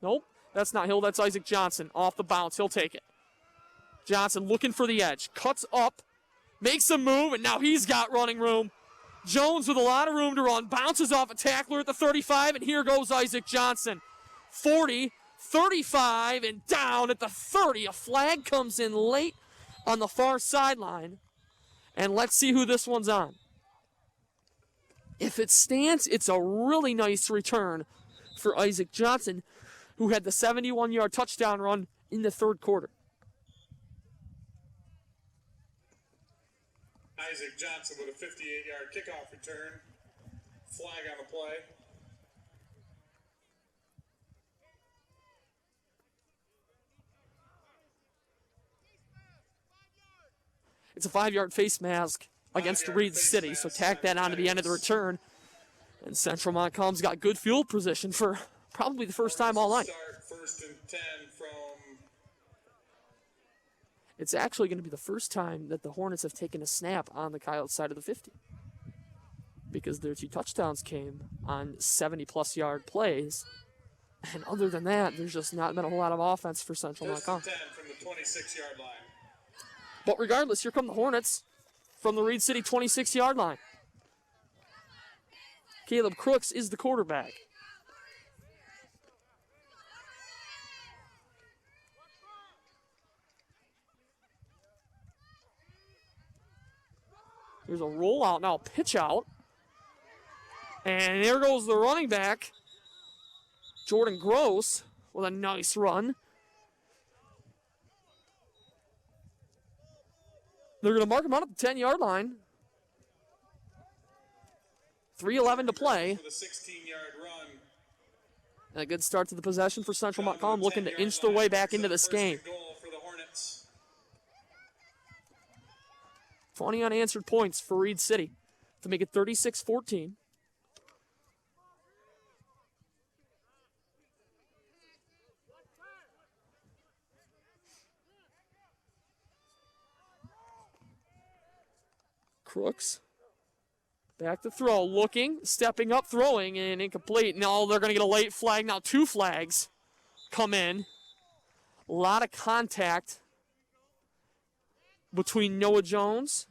Nope, that's not Hill, that's Isaac Johnson. Off the bounce, he'll take it. Johnson looking for the edge, cuts up, makes a move, and now he's got running room. Jones with a lot of room to run, bounces off a tackler at the 35, and here goes Isaac Johnson. 40, 35, and down at the 30. A flag comes in late on the far sideline, and let's see who this one's on. If it stands, it's a really nice return for Isaac Johnson, who had the 71-yard touchdown run in the third quarter. Isaac Johnson with a 58-yard kickoff return. Flag on the play. It's a 5-yard face mask against Reed City, so tack that onto the end of the return. And Central Montcalm's got good field position for probably the first time all night. First and 10 from... It's actually going to be the first time that the Hornets have taken a snap on the Coyotes side of the 50, because their 2 touchdowns came on 70-plus yard plays. And other than that, there's just not been a whole lot of offense for Central Montcalm. First and 10 from the 26-yard line. But regardless, here come the Hornets from the Reed City 26-yard line. Caleb Crooks is the quarterback. Here's a rollout, now pitch out. And there goes the running back, Jordan Gross, with a nice run. They're going to mark him out at the 10-yard line. 3:11 to play. For the 16-yard run. And a good start to the possession for Central Montcalm, looking to inch their way back into this game. 20 unanswered points for Reed City to make it 36-14. Crooks back to throw, looking, stepping up, throwing, and incomplete. Now they're going to get a late flag. Now 2 flags come in. A lot of contact between Noah Jones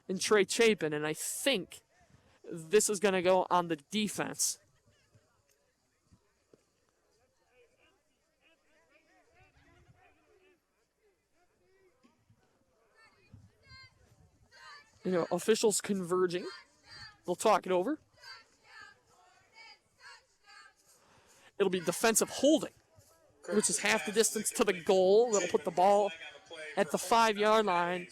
and Trey Chapin, and I think this is going to go on the defense. You know, officials converging. They'll talk it over. It'll be defensive holding, which is half the distance to the goal. That'll put the ball at the 5-yard line.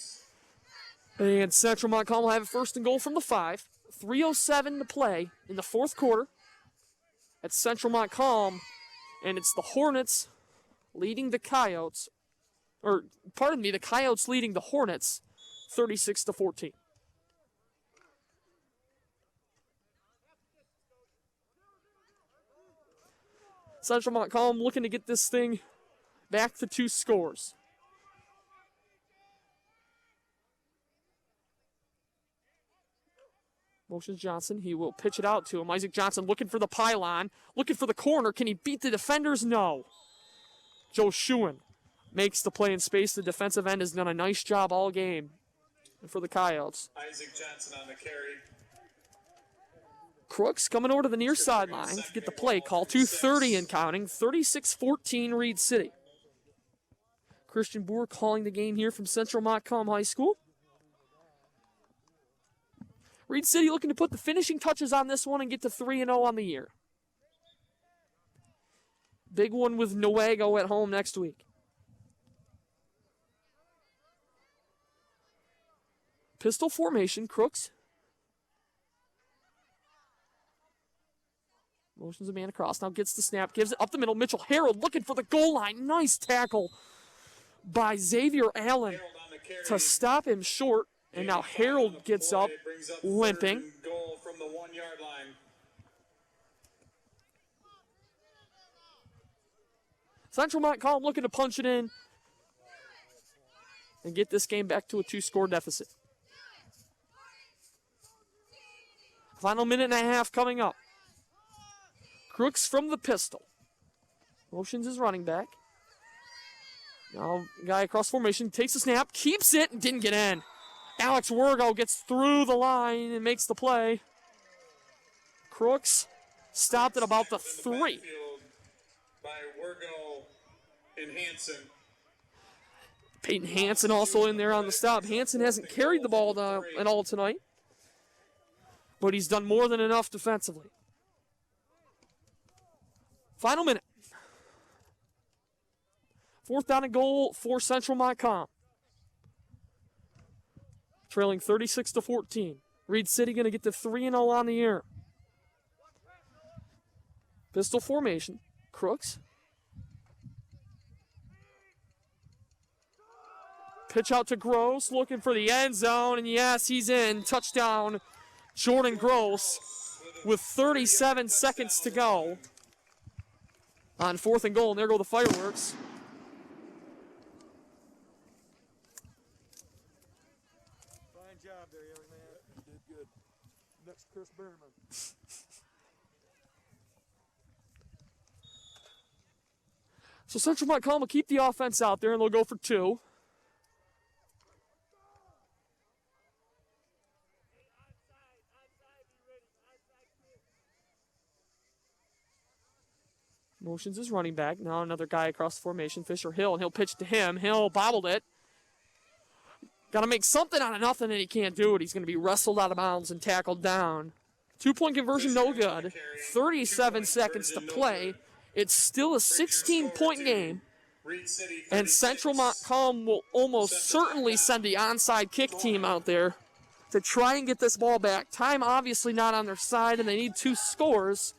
And Central Montcalm will have a first and goal from the 5. 3:07 to play in the fourth quarter at Central Montcalm. And it's the Hornets leading the Coyotes. Or, pardon me, the Coyotes leading the Hornets 36-14. Central Montcalm looking to get this thing back to 2 scores. Motions Johnson. He will pitch it out to him. Isaac Johnson looking for the pylon, looking for the corner. Can he beat the defenders? No. Joe Schuin makes the play in space. The defensive end has done a nice job all game for the Coyotes. Isaac Johnson on the carry. Crooks coming over to the near sideline to get the play call. 2:30 and counting. 36-14 Reed City. Christian Boer calling the game here from Central Montcalm High School. Reed City looking to put the finishing touches on this one and get to 3-0 on the year. Big one with Newaygo at home next week. Pistol formation, Crooks Motions a man across. Now gets the snap. Gives it up the middle. Mitchell Harold looking for the goal line. Nice tackle by Xavier Allen to stop him short. And now Harold gets up, limping. Goal from the 1-yard line. Central Montcalm looking to punch it in and get this game back to a 2-score deficit. Final minute and a half coming up. Crooks from the pistol. Motions his running back. Now, guy across formation takes the snap, keeps it, and didn't get in. Alex Wergo gets through the line and makes the play. Crooks stopped at about the 3. By Wergo and Hansen. Peyton Hansen also in there on the stop. Hansen hasn't carried the ball at all tonight, but he's done more than enough defensively. Final minute. 4th down and goal for Central Montcalm. Trailing 36-14. Reed City going to get to 3-0 on the year. Pistol formation. Crooks. Pitch out to Gross, looking for the end zone, and yes, he's in. Touchdown, Jordan Gross, with 37 seconds to go on 4th and goal, and there go the fireworks. Fine job there, young man. You did good. Next, Chris Berman. So Central Montcalm will keep the offense out there, and they'll go for 2. Motions his running back. Now another guy across the formation, Fisher Hill, and he'll pitch to him. Hill bobbled it. Got to make something out of nothing, and he can't do it. He's going to be wrestled out of bounds and tackled down. 2-point conversion, no good. 37 seconds to play. It's still a 16-point game. And Central Montcalm will almost certainly send the onside kick team out there to try and get this ball back. Time obviously not on their side, and they need 2 scores.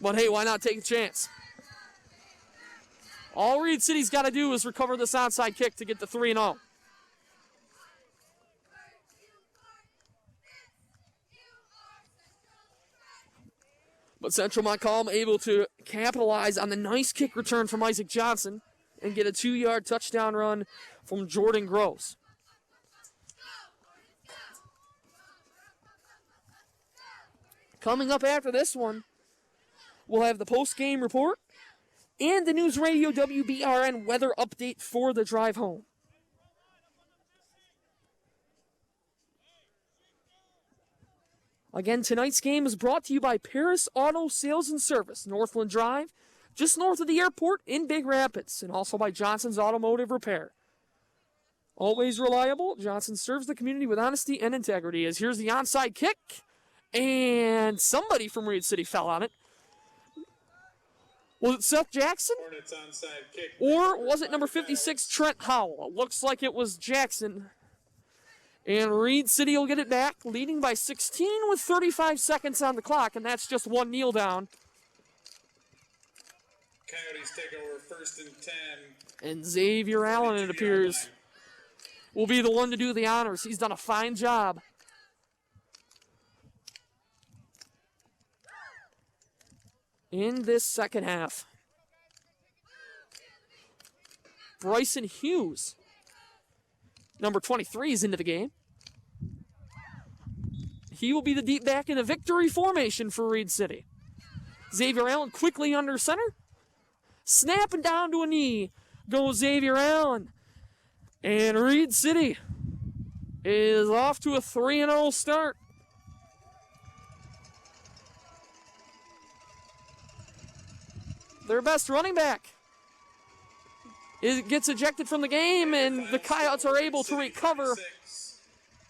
But hey, why not take a chance? All Reed City's got to do is recover this onside kick to get the 3-0. But Central Montcalm able to capitalize on the nice kick return from Isaac Johnson and get a 2-yard touchdown run from Jordan Gross. Coming up after this one, we'll have the post-game report and the News Radio WBRN weather update for the drive home. Again, tonight's game is brought to you by Paris Auto Sales and Service, Northland Drive, just north of the airport in Big Rapids, and also by Johnson's Automotive Repair. Always reliable, Johnson serves the community with honesty and integrity. As here's the onside kick, and somebody from Reed City fell on it. Was it Seth Jackson? Or was it number 56, Trent Howell? It looks like it was Jackson. And Reed City will get it back, leading by 16 with 35 seconds on the clock, and that's just 1 kneel down. Coyotes take over 1st and 10. And Xavier Allen, it appears, will be the one to do the honors. He's done a fine job. In this second half. Bryson Hughes, number 23, is into the game. He will be the deep back in a victory formation for Reed City. Xavier Allen quickly under center. Snapping down to a knee goes Xavier Allen. And Reed City is off to a 3-0 start. Their best running back gets ejected from the game, and the Coyotes are able to recover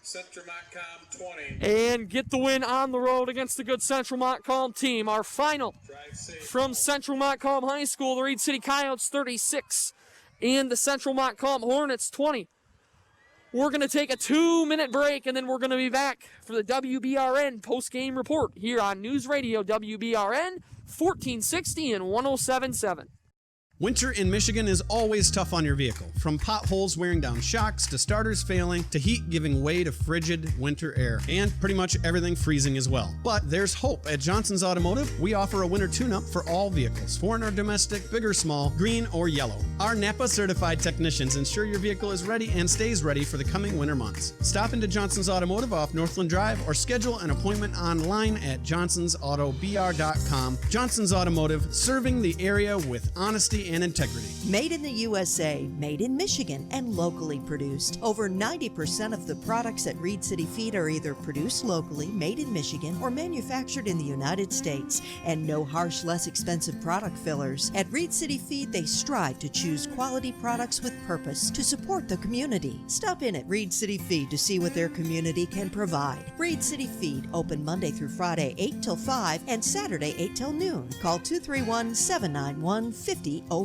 Central Montcalm 20. and get the win on the road against the good Central Montcalm team. Our final from Central Montcalm High School, the Reed City Coyotes 36 and the Central Montcalm Hornets 20. We're going to take a 2-minute break, and then we're going to be back for the WBRN post-game report here on News Radio WBRN 1460 and 107.7. Winter in Michigan is always tough on your vehicle. From potholes wearing down shocks, to starters failing, to heat giving way to frigid winter air, and pretty much everything freezing as well. But there's hope. At Johnson's Automotive, we offer a winter tune-up for all vehicles, foreign or domestic, big or small, green or yellow. Our Napa-certified technicians ensure your vehicle is ready and stays ready for the coming winter months. Stop into Johnson's Automotive off Northland Drive or schedule an appointment online at johnsonsautobr.com. Johnson's Automotive, serving the area with honesty and integrity. Made in the USA, made in Michigan, and locally produced. Over 90% of the products at Reed City Feed are either produced locally, made in Michigan, or manufactured in the United States. And no harsh, less expensive product fillers. At Reed City Feed, they strive to choose quality products with purpose to support the community. Stop in at Reed City Feed to see what their community can provide. Reed City Feed, open Monday through Friday, 8 till 5, and Saturday, 8 till noon. Call 231-791-5005.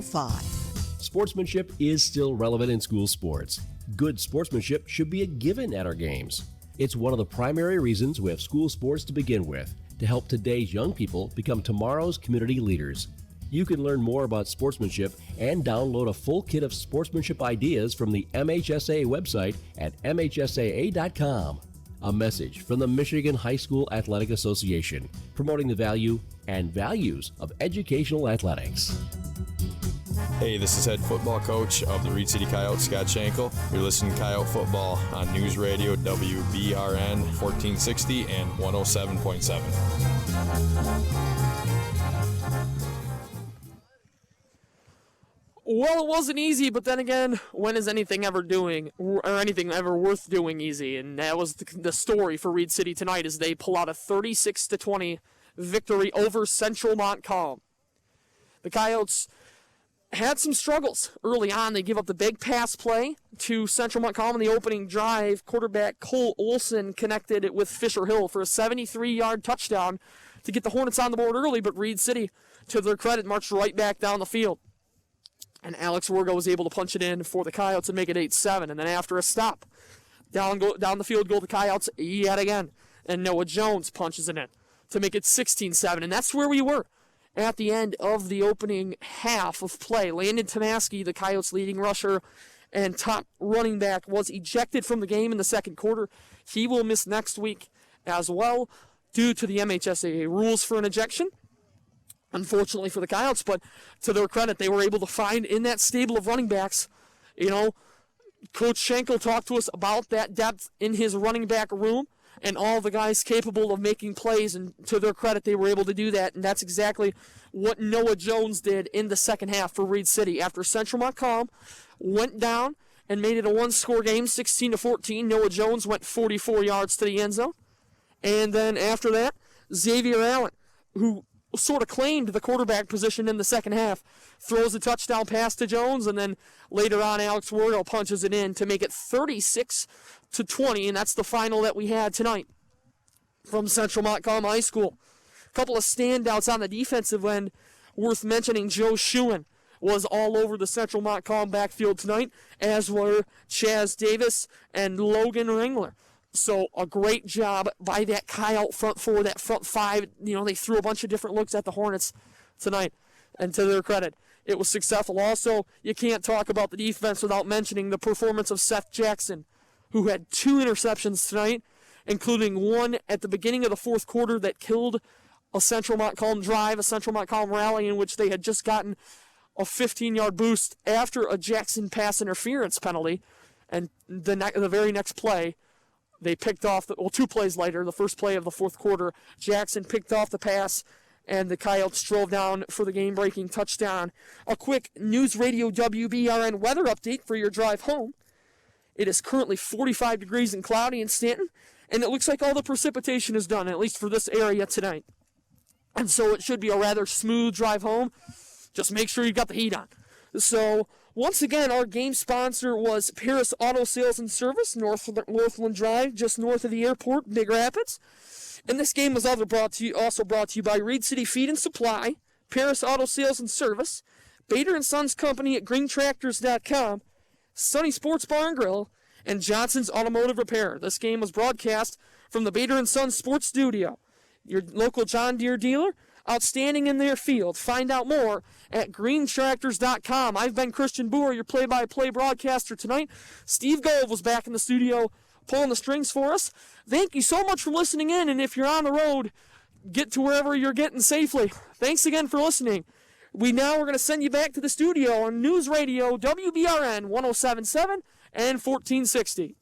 Sportsmanship is still relevant in school sports. Good sportsmanship should be a given at our games. It's one of the primary reasons we have school sports to begin with, to help today's young people become tomorrow's community leaders. You can learn more about sportsmanship and download a full kit of sportsmanship ideas from the MHSAA website at mhsaa.com. A message from the Michigan High School Athletic Association, promoting the value and values of educational athletics. Hey, this is head football coach of the Reed City Coyotes, Scott Schenkel. You're listening to Coyote Football on News Radio WBRN 1460 and 107.7. Well, it wasn't easy, but then again, when is anything ever worth doing easy? And that was the story for Reed City tonight as they pull out a 36-20 victory over Central Montcalm. The Coyotes had some struggles early on. They give up the big pass play to Central Montcalm in the opening drive. Quarterback Cole Olson connected it with Fisher Hill for a 73-yard touchdown to get the Hornets on the board early, but Reed City, to their credit, marched right back down the field. And Alex Wargo was able to punch it in for the Coyotes and make it 8-7. And then after a stop, down the field go the Coyotes yet again. And Noah Jones punches it in to make it 16-7. And that's where we were at the end of the opening half of play. Landon Tomaski, the Coyotes' leading rusher and top running back, was ejected from the game in the second quarter. He will miss next week as well due to the MHSAA rules for an ejection. Unfortunately for the Coyotes, but to their credit, they were able to find in that stable of running backs. Coach Schenkel talked to us about that depth in his running back room and all the guys capable of making plays, and to their credit, they were able to do that, and that's exactly what Noah Jones did in the second half for Reed City. After Central Montcalm went down and made it a one-score game, 16-14, Noah Jones went 44 yards to the end zone, and then after that, Xavier Allen, who sort of claimed the quarterback position in the second half, throws a touchdown pass to Jones, and then later on Alex Wargo punches it in to make it 36-20, and that's the final that we had tonight from Central Montcalm High School. A couple of standouts on the defensive end worth mentioning. Joe Schuin was all over the Central Montcalm backfield tonight, as were Chaz Davis and Logan Ringler. So a great job by that Coyote front four, that front five. They threw a bunch of different looks at the Hornets tonight, and to their credit, it was successful. Also, you can't talk about the defense without mentioning the performance of Seth Jackson, who had 2 interceptions tonight, including one at the beginning of the fourth quarter that killed a Central Montcalm drive, a Central Montcalm rally in which they had just gotten a 15-yard boost after a Jackson pass interference penalty, and the very next play, they picked off, 2 plays later, the first play of the fourth quarter, Jackson picked off the pass, and the Coyotes drove down for the game-breaking touchdown. A quick News Radio WBRN weather update for your drive home. It is currently 45 degrees and cloudy in Stanton, and it looks like all the precipitation is done, at least for this area tonight. And so it should be a rather smooth drive home. Just make sure you got the heat on. So, once again, our game sponsor was Paris Auto Sales and Service, Northland Drive, just north of the airport, Big Rapids. And this game was also brought to you by Reed City Feed and Supply, Paris Auto Sales and Service, Bader & Sons Company at greentractors.com, Sunny Sports Bar and Grill, and Johnson's Automotive Repair. This game was broadcast from the Bader & Sons Sports Studio, your local John Deere dealer, outstanding in their field. Find out more at greentractors.com. I've been Christian Boer, your play-by-play broadcaster tonight. Steve Gove was back in the studio pulling the strings for us. Thank you so much for listening in, and if you're on the road, get to wherever you're getting safely. Thanks again for listening. We're going to send you back to the studio on News Radio WBRN 107.7 and 1460.